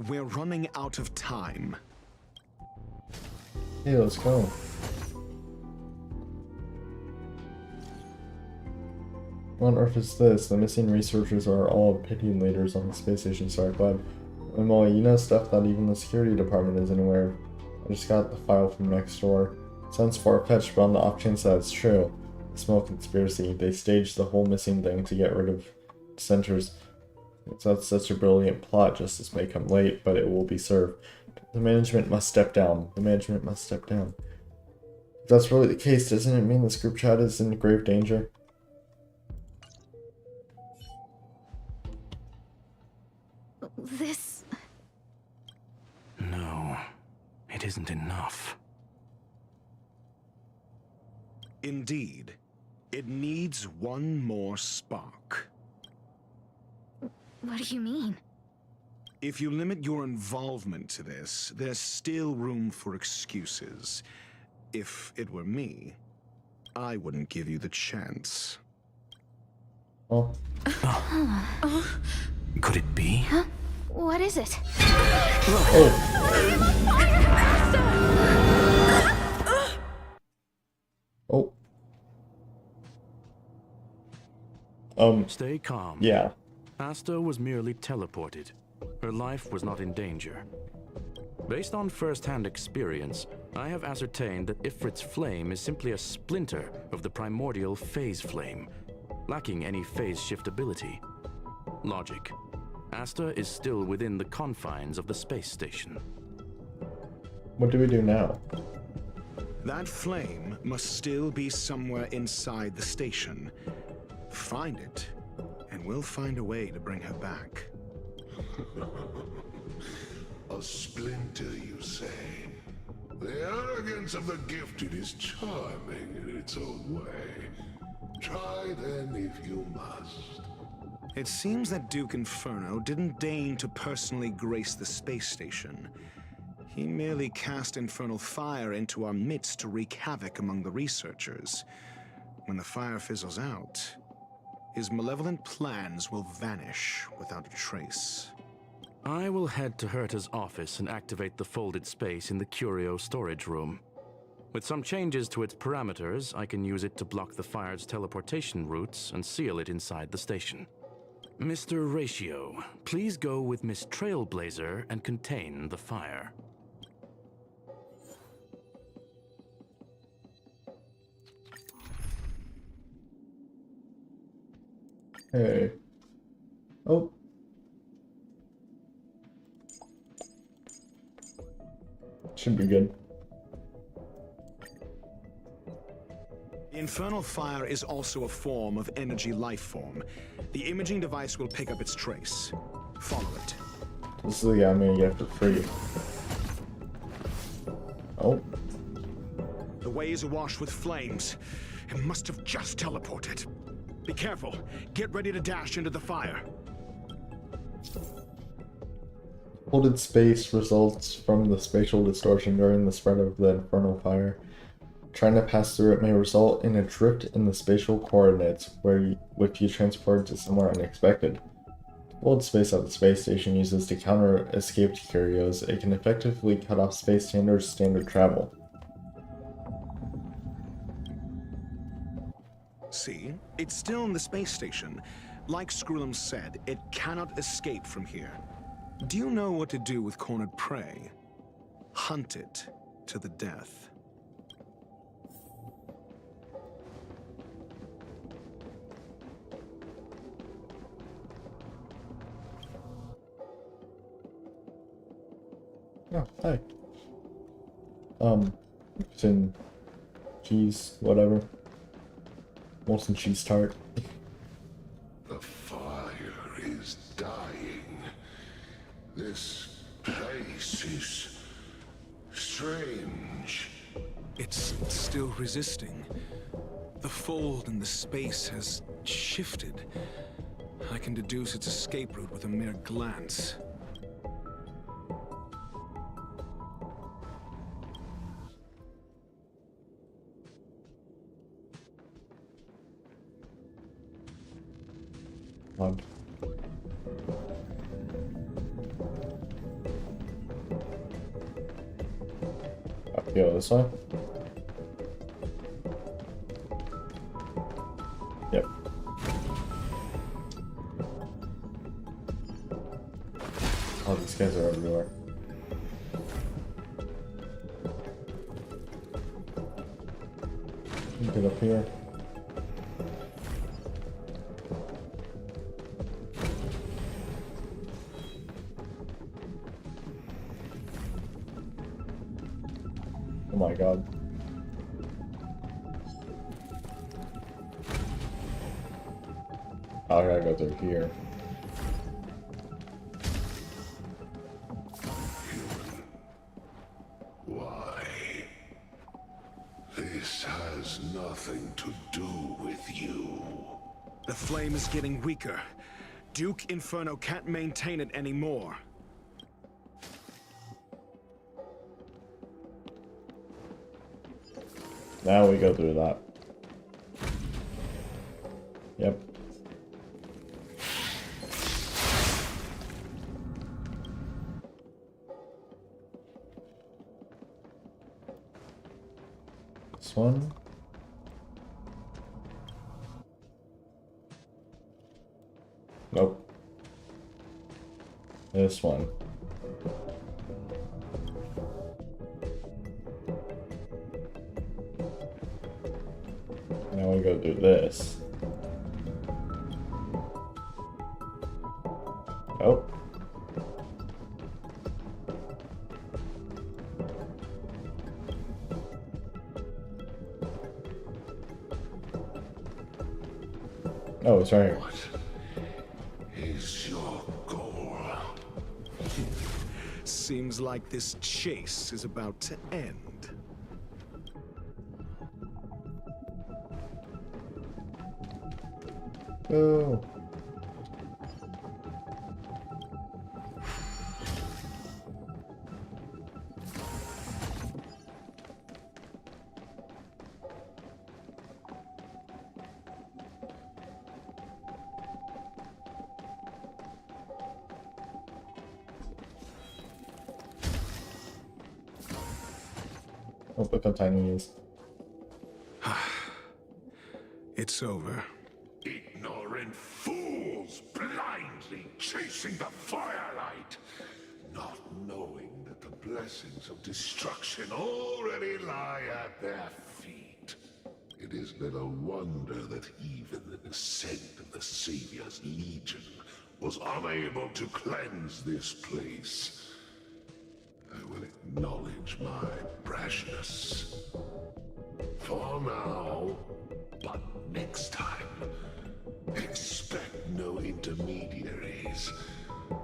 We're running out of time. Hey, let's go. What on earth is this? The missing researchers are all opinion leaders on the space station Stark Lab. Emily, you know stuff that even the security department isn't aware of. I just got the file from next door. Sounds far-fetched, but on the off chance that it's true. A small conspiracy. They staged the whole missing thing to get rid of dissenters. It's not such a brilliant plot. Justice may come late, but it will be served. The management must step down. The management must step down. If that's really the case, doesn't it mean this group chat is in grave danger? This... No, it isn't enough. Indeed, it needs one more spark. What do you mean? If you limit your involvement to this, there's still room for excuses. If it were me, I wouldn't give you the chance. Oh. Could it be? Huh? What is it? Oh. Stay calm. Yeah. Asta was merely teleported. Her life was not in danger. Based on first-hand experience, I have ascertained that Ifrit's flame is simply a splinter of the primordial phase flame, lacking any phase shift ability. Logic. Asta is still within the confines of the space station. What do we do now? That flame must still be somewhere inside the station. Find it, and we'll find a way to bring her back. A splinter, you say? The arrogance of the gifted is charming in its own way. Try then if you must. It seems that Duke Inferno didn't deign to personally grace the space station. He merely cast infernal fire into our midst to wreak havoc among the researchers. When the fire fizzles out, his malevolent plans will vanish without a trace. I will head to Herta's office and activate the folded space in the curio storage room. With some changes to its parameters, I can use it to block the fire's teleportation routes and seal it inside the station. Mr. Ratio, please go with Miss Trailblazer and contain the fire. Hey. Oh. Should be good. The infernal fire is also a form of energy life form. The imaging device will pick up its trace. Follow it. This is the guy I'm gonna get for free. Oh. The way is awash with flames. It must have just teleported. Be careful. Get ready to dash into the fire. Folded space results from the spatial distortion during the spread of the infernal fire. Trying to pass through it may result in a drift in the spatial coordinates, which you transport to somewhere unexpected. World space that the space station uses to counter escaped curios. It can effectively cut off space standard travel. See? It's still in the space station. Like Skrullum said, it cannot escape from here. Do you know what to do with cornered prey? Hunt it to the death. Oh, hi. Some cheese, whatever. Molten cheese tart. The fire is dying. This place is strange. It's still resisting. The fold in the space has shifted. I can deduce its escape route with a mere glance. Odd. Go this way. Yep. Oh, these guys are everywhere. Get up here. Oh my god. Oh, I gotta go through here. Why? This has nothing to do with you. The flame is getting weaker. Duke Inferno can't maintain it anymore. Now we go through that. Yep. This one. Nope. This one. Now we go do this. Nope. Oh, it's right here. What is your goal? Seems like this chase is about to end. Oh. Oh, look how tiny he is. It's over. Ignorant fools blindly chasing the firelight, not knowing that the blessings of destruction already lie at their feet. It is little wonder that even the descent of the Savior's Legion was unable to cleanse this place. I will acknowledge my brashness. For now, but next time, expect no intermediaries.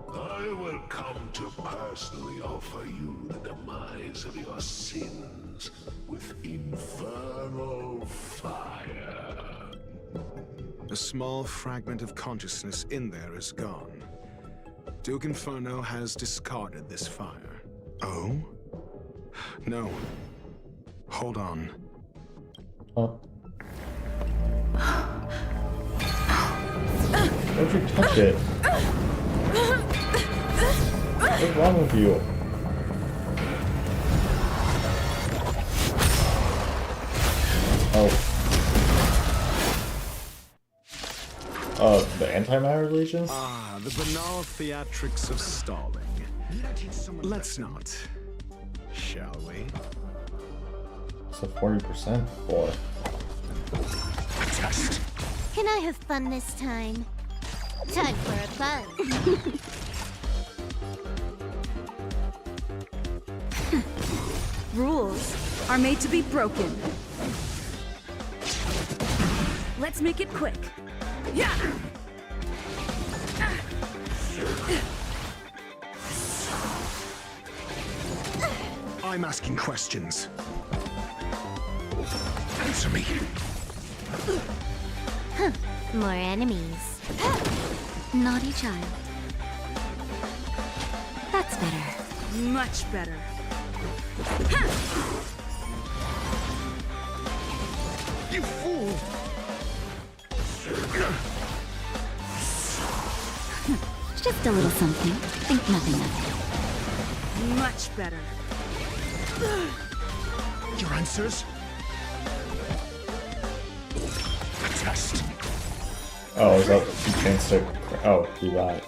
I will come to personally offer you the demise of your sins with infernal fire. A small fragment of consciousness in there is gone. Duke Inferno has discarded this fire. Oh? No. Hold on. Huh? Don't you touch it? What's wrong with you? The antimatter legions? Ah, the banal theatrics of stalling. Let's not, shall we? So 40% for. Test. Can I have fun this time? Time for a buzz. Rules are made to be broken. Let's make it quick. Yeah! I'm asking questions. Answer me. Huh. More enemies. Naughty child. That's better. Much better. You fool! Just a little something. Think nothing of it. Much better. Your answers? Test. Oh, is that the chance to... Oh, do that.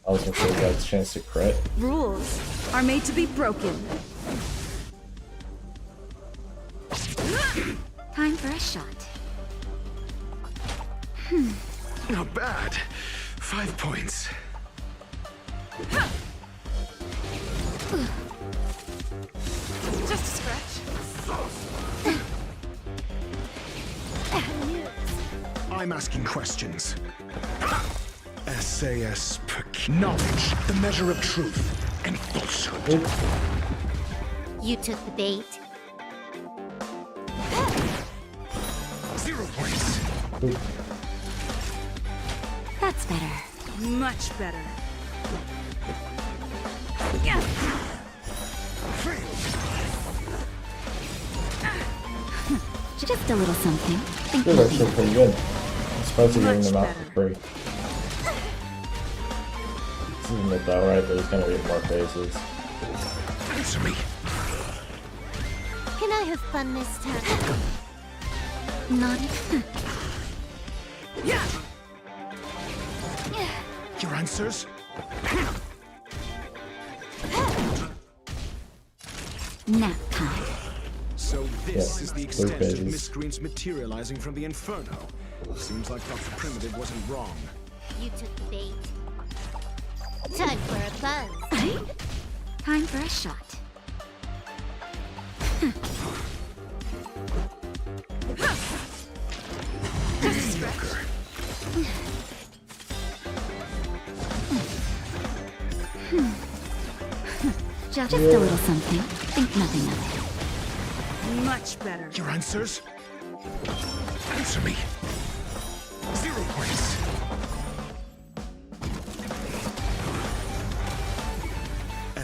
I was gonna say that's a chance to crit. Rules are made to be broken. Time for a shot. Not bad. 5 points. Just a scratch. I'm asking questions. SAS knowledge, the measure of truth and falsehood. You took the bait. 0 points. That's better. Much better. Yeah. Just a little something. Think They're nothing. actually pretty good. I'm supposed to giving them out for free. This isn't it though, right? There's gonna be more phases. Answer me. Can I have fun this time? Naughty. Yeah. Your answers? Nap time. So this Yeah, is the blue extent of phases. miscreants materializing from the Inferno. Seems like Dr. Primitive wasn't wrong. You took the bait. Time for a buzz. Time for a shot. Mediocre. Just a little something. Think nothing of it. Much better. Your answers? Answer me. 0 points.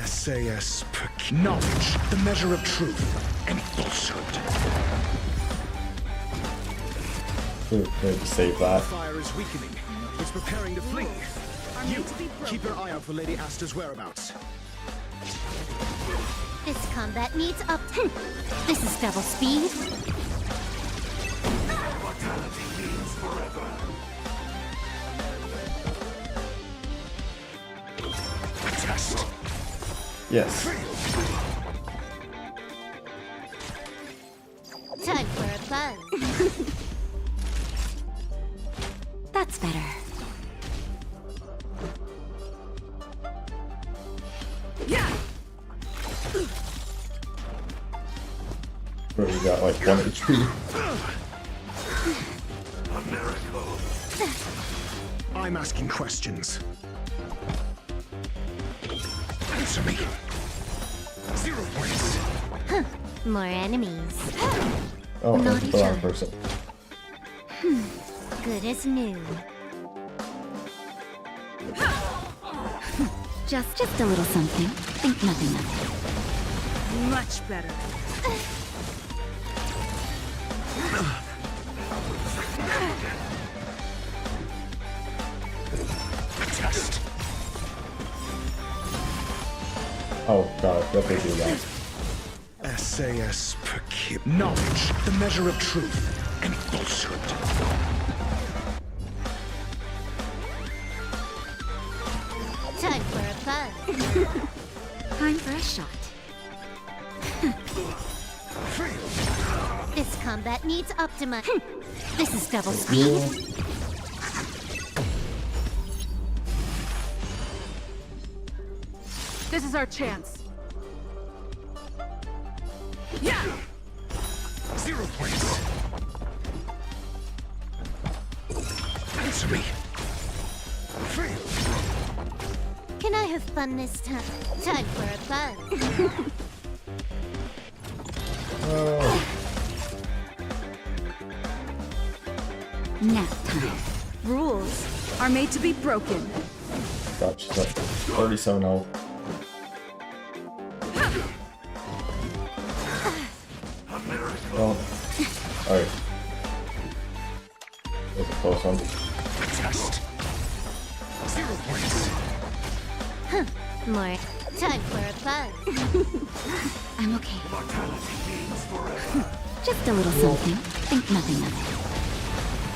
SAS knowledge, the measure of truth and falsehood. Maybe save that. Fire is weakening. It's preparing to flee. You keep your eye out for Lady Asta's whereabouts. This combat needs up. This is double speed. Test. Yes. Time for a buzz. That's better. Yeah. Bro, you got like 1 HP. I'm asking questions. Answer me. 0 points. Huh. More enemies. Oh, that's Naughty the wrong child. person. Good as new. Just a little something. Think nothing of it. Much better. Test. Oh god, I forgot they do that. SAS per kib. Knowledge, the measure of truth and falsehood. Time for a buzz. Time for a shot. This combat needs Optima. This is double speed. This is our chance. Yeah! 0 points. Answer me. Can I have fun this time? Time for a buzz. Nap time. Rules are made to be broken. God, she's like 37 health. Oh. Alright. That's a close one. Test. 0 points. Huh. More. Time for a buzz. I'm okay. Just a little something. Think nothing of it.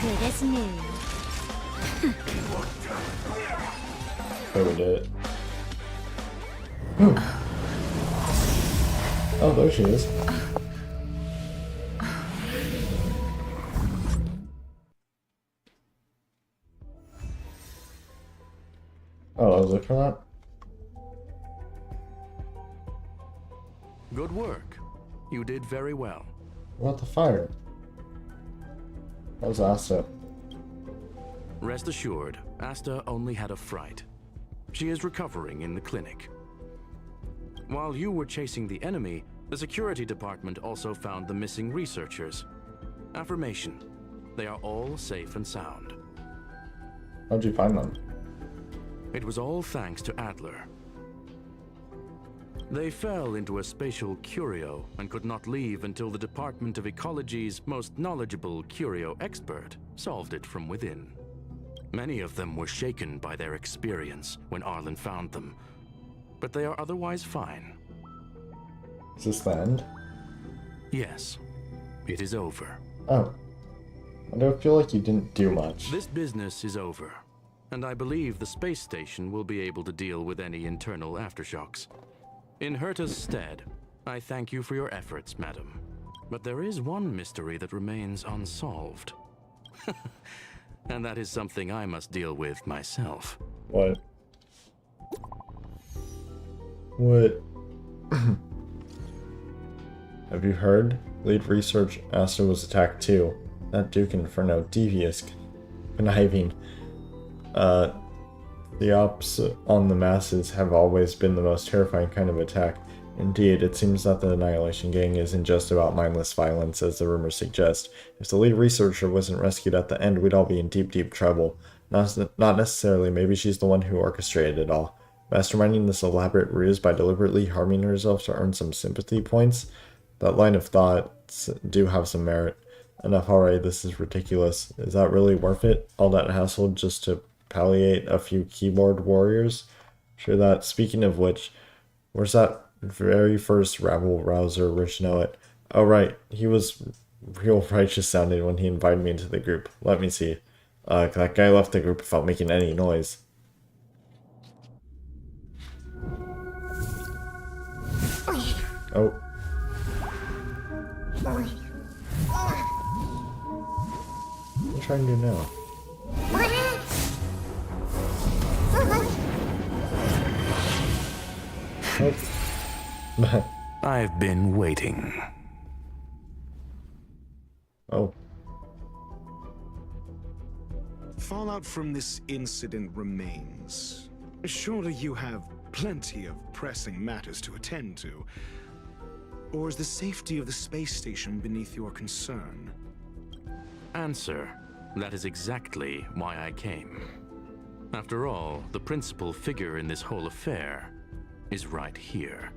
Good as new. Oh, we did it. Oh, there she is. Oh, I was looking for that? Good work. You did very well. What about the fire? That was Asta. Rest assured, Asta only had a fright. She is recovering in the clinic. While you were chasing the enemy, the security department also found the missing researchers. Affirmation. They are all safe and sound. How'd you find them? It was all thanks to Adler. They fell into a spatial curio and could not leave until the Department of Ecology's most knowledgeable curio expert solved it from within. Many of them were shaken by their experience when Arlen found them, but they are otherwise fine. Is this the end? Yes, it is over. Oh. I don't feel like you didn't do much. This business is over, and I believe the space station will be able to deal with any internal aftershocks. In Herta's stead, I thank you for your efforts, madam. But there is one mystery that remains unsolved. And that is something I must deal with myself. What? What? Have you heard? Lead research Asta was attacked too. That Duke Inferno, devious, conniving. The ops on the masses have always been the most terrifying kind of attack. Indeed, it seems that the Annihilation Gang isn't just about mindless violence, as the rumors suggest. If the lead researcher wasn't rescued at the end, we'd all be in deep, deep trouble. Not necessarily, maybe she's the one who orchestrated it all. Masterminding this elaborate ruse by deliberately harming herself to earn some sympathy points? That line of thoughts do have some merit. Enough already, this is ridiculous. Is that really worth it? All that hassle just to palliate a few keyboard warriors? Sure that, speaking of which, where's that very first rabble-rouser Rich Knowit? Oh right, he was real righteous sounding when he invited me into the group. Let me see. That guy left the group without making any noise. Oh. What are you trying to do now? Oh. I've been waiting. Oh. Fallout from this incident remains. Surely you have plenty of pressing matters to attend to. Or is the safety of the space station beneath your concern? Answer. That is exactly why I came. After all, the principal figure in this whole affair is right here.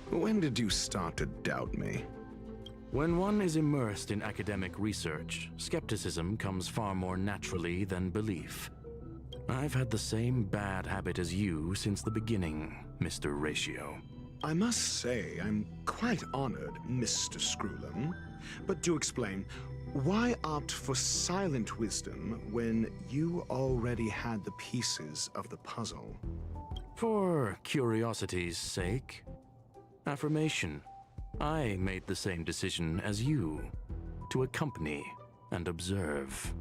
When did you start to doubt me? When one is immersed in academic research, skepticism comes far more naturally than belief. I've had the same bad habit as you since the beginning, Mr. Ratio. I must say, I'm quite honored, Mr. Screwlum. But do explain, why opt for silent wisdom when you already had the pieces of the puzzle? For curiosity's sake. Affirmation. I made the same decision as you, to accompany and observe.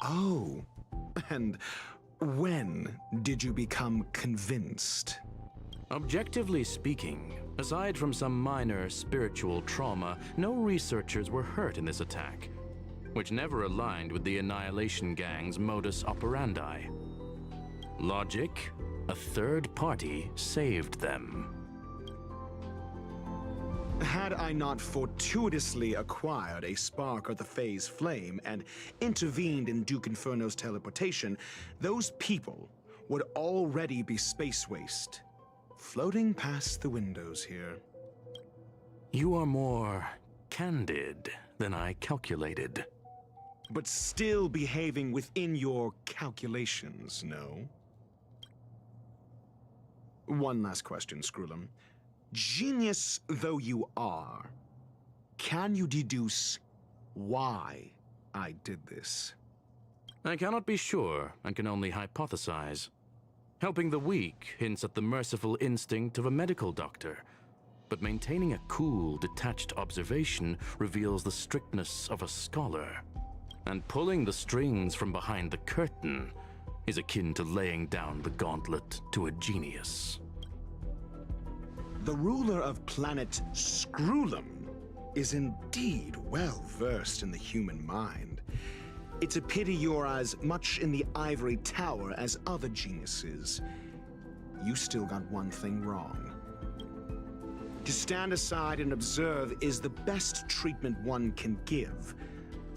Oh, and when did you become convinced? Objectively speaking, aside from some minor spiritual trauma, no researchers were hurt in this attack, which never aligned with the Annihilation Gang's modus operandi. Logic, a third party saved them. Had I not fortuitously acquired a spark of the Phase Flame and intervened in Duke Inferno's teleportation, those people would already be space waste, floating past the windows here. You are more candid than I calculated. But still behaving within your calculations, no? One last question, Screwlum. Genius though you are, can you deduce why I did this? I cannot be sure and can only hypothesize. Helping the weak hints at the merciful instinct of a medical doctor, but maintaining a cool, detached observation reveals the strictness of a scholar. And pulling the strings from behind the curtain is akin to laying down the gauntlet to a genius. The ruler of planet Screwlum is indeed well versed in the human mind. It's a pity you're as much in the ivory tower as other geniuses. You still got one thing wrong. To stand aside and observe is the best treatment one can give.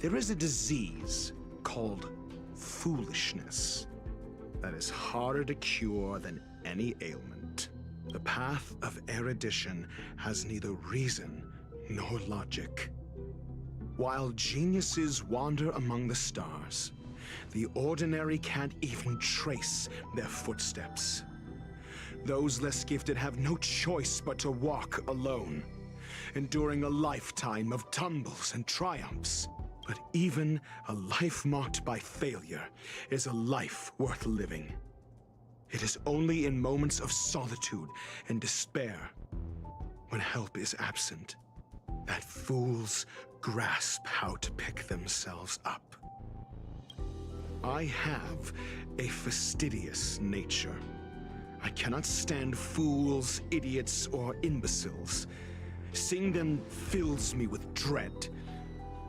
There is a disease called foolishness that is harder to cure than any ailment. The path of erudition has neither reason nor logic. While geniuses wander among the stars, the ordinary can't even trace their footsteps. Those less gifted have no choice but to walk alone, enduring a lifetime of tumbles and triumphs. But even a life marked by failure is a life worth living. It is only in moments of solitude and despair, when help is absent, that fools grasp how to pick themselves up. I have a fastidious nature. I cannot stand fools, idiots, or imbeciles. Seeing them fills me with dread.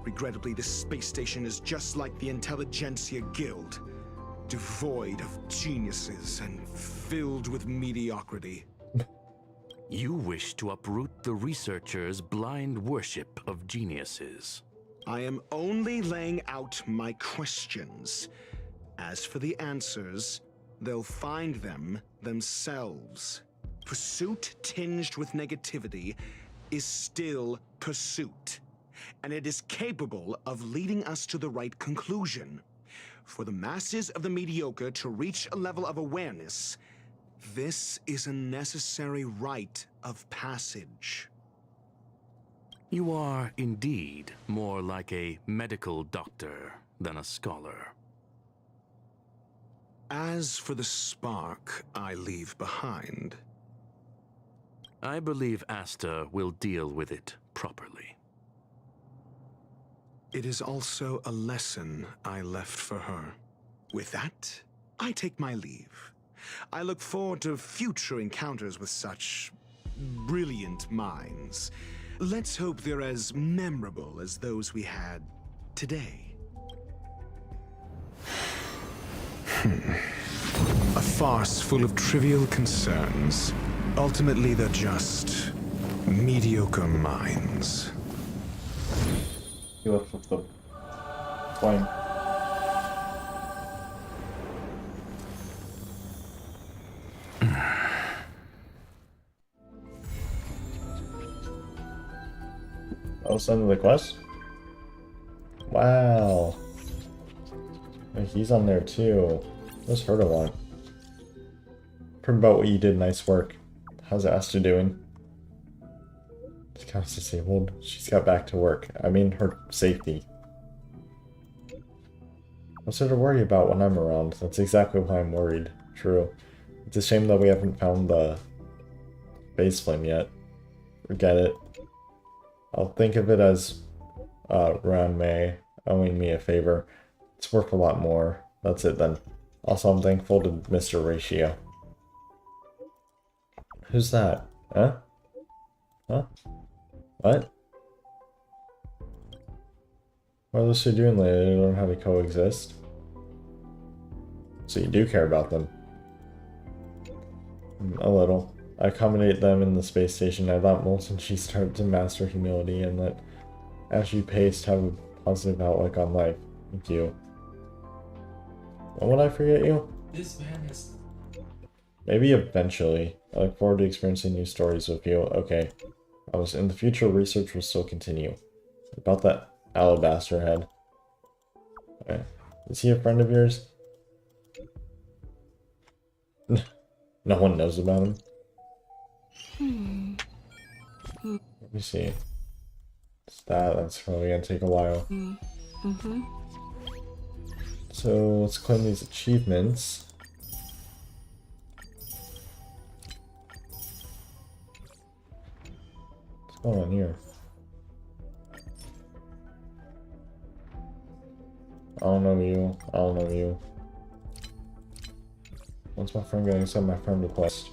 Regrettably, this space station is just like the Intelligentsia Guild, devoid of geniuses and filled with mediocrity. You wish to uproot the researchers' blind worship of geniuses. I am only laying out my questions. As for the answers, they'll find them themselves. Pursuit tinged with negativity is still pursuit, and it is capable of leading us to the right conclusion. For the masses of the mediocre to reach a level of awareness, this is a necessary rite of passage. You are indeed more like a medical doctor than a scholar. As for the spark I leave behind, I believe Asta will deal with it properly. it is also a lesson I left for her. With that, I take my leave. I look forward to future encounters with such brilliant minds. Let's hope they're as memorable as those we had today. A farce full of trivial concerns. Ultimately, they're just mediocre minds. You left with the flame. Oh, send the quest? Wow. He's on there too. What's her to want? Heard about what you did, nice work. How's Asta doing? She's kind of disabled. She's got back to work. I mean her safety. What's there to worry about when I'm around? That's exactly why I'm worried. True. It's a shame that we haven't found the base flame yet. Forget it. I'll think of it as Ran May owing me a favor. It's worth a lot more. That's it then. Also, I'm thankful to Mr. Ratio. Who's that? Huh? Huh? What? What are those two doing later? They don't know how to coexist? So you do care about them. A little. I accommodate them in the space station. I thought Molten she started to master humility and that as she paced have a positive outlook on life. Thank you. When would I forget you? This man is... Maybe eventually. I look forward to experiencing new stories with you. Okay. In the future, research will still continue. About that alabaster head. Okay. Is he a friend of yours? No one knows about him. Let me see. It's that. That's probably gonna take a while. So let's claim these achievements. What's going on here? I don't know you. I don't know you. Once my friend gonna accept my friend request.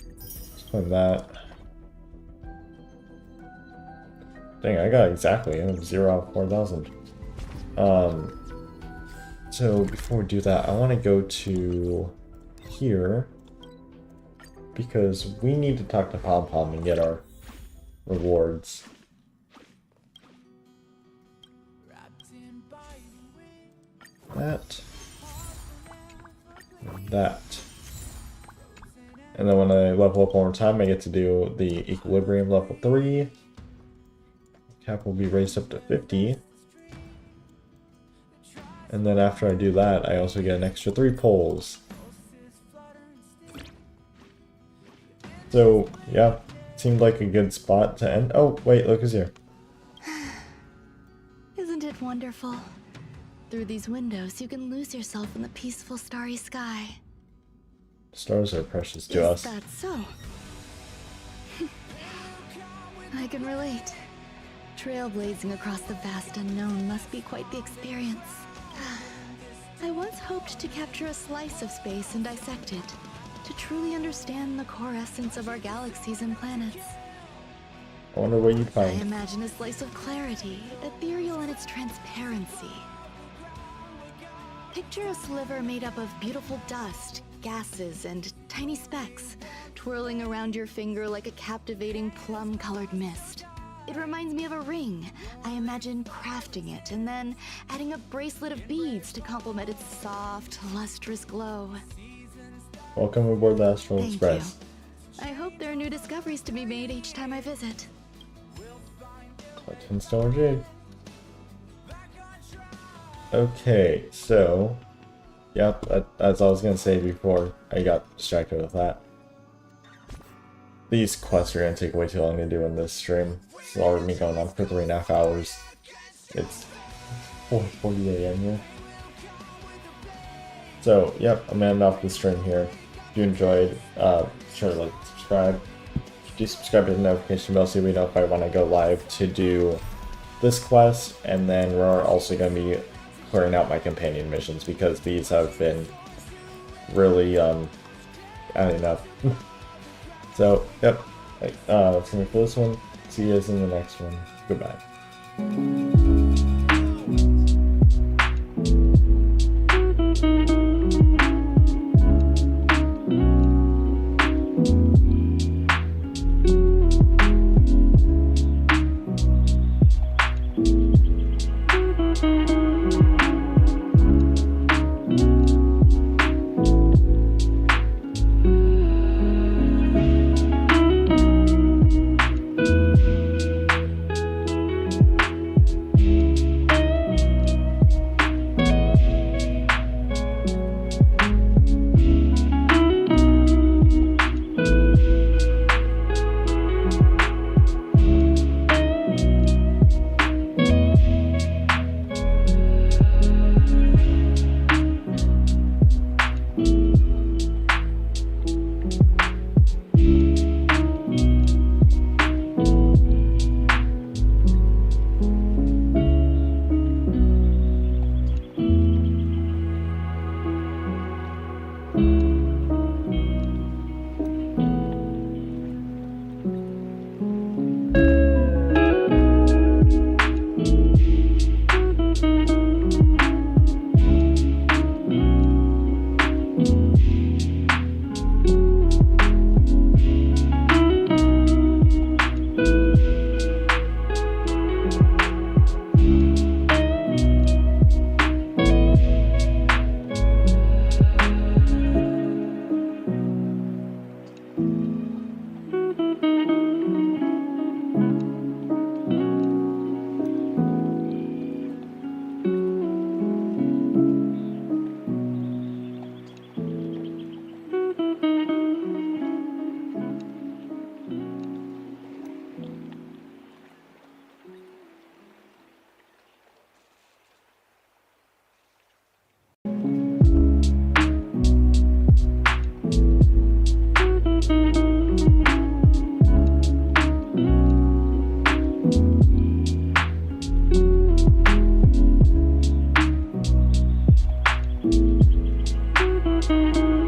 Let's claim that. Dang, I got exactly. I have 0 out of 4,000. So before we do that, I want to go to here because we need to talk to Pom Pom and get our rewards. That. And that. And then when I level up one more time, I get to do the Equilibrium level 3. Cap will be raised up to 50. And then after I do that, I also get an extra 3 poles. So, yeah, seemed like a good spot to end. Oh, wait, look who's here. Isn't it wonderful? Through these windows, you can lose yourself in the peaceful starry sky. Stars are precious to us. Is that so? I can relate. Trailblazing across the vast unknown must be quite the experience. I once hoped to capture a slice of space and dissect it, to truly understand the core essence of our galaxies and planets. I wonder what you'd find. I imagine a slice of clarity, ethereal in its transparency. Picture a sliver made up of beautiful dust, gases, and tiny specks, twirling around your finger like a captivating plum-colored mist. It reminds me of a ring. I imagine crafting it and then adding a bracelet of beads to complement its soft, lustrous glow. Welcome aboard the Astral Thank Express. you. I hope there are new discoveries to be made each time I visit. Collect 10 Stellar Jade. Okay, so... Yep, as I was gonna say before, I got distracted with that. These quests are gonna take way too long to do in this stream. It's already been going on for 3.5 hours. It's 4:40 AM here. So, yep, I'm ending off the stream here. If you enjoyed, be sure to like, subscribe. Do subscribe to the notification bell so we know if I want to go live to do this quest, and then we're also going to be clearing out my companion missions because these have been really adding up. So, yep, that's going to be for this one. See you guys in the next one. Goodbye.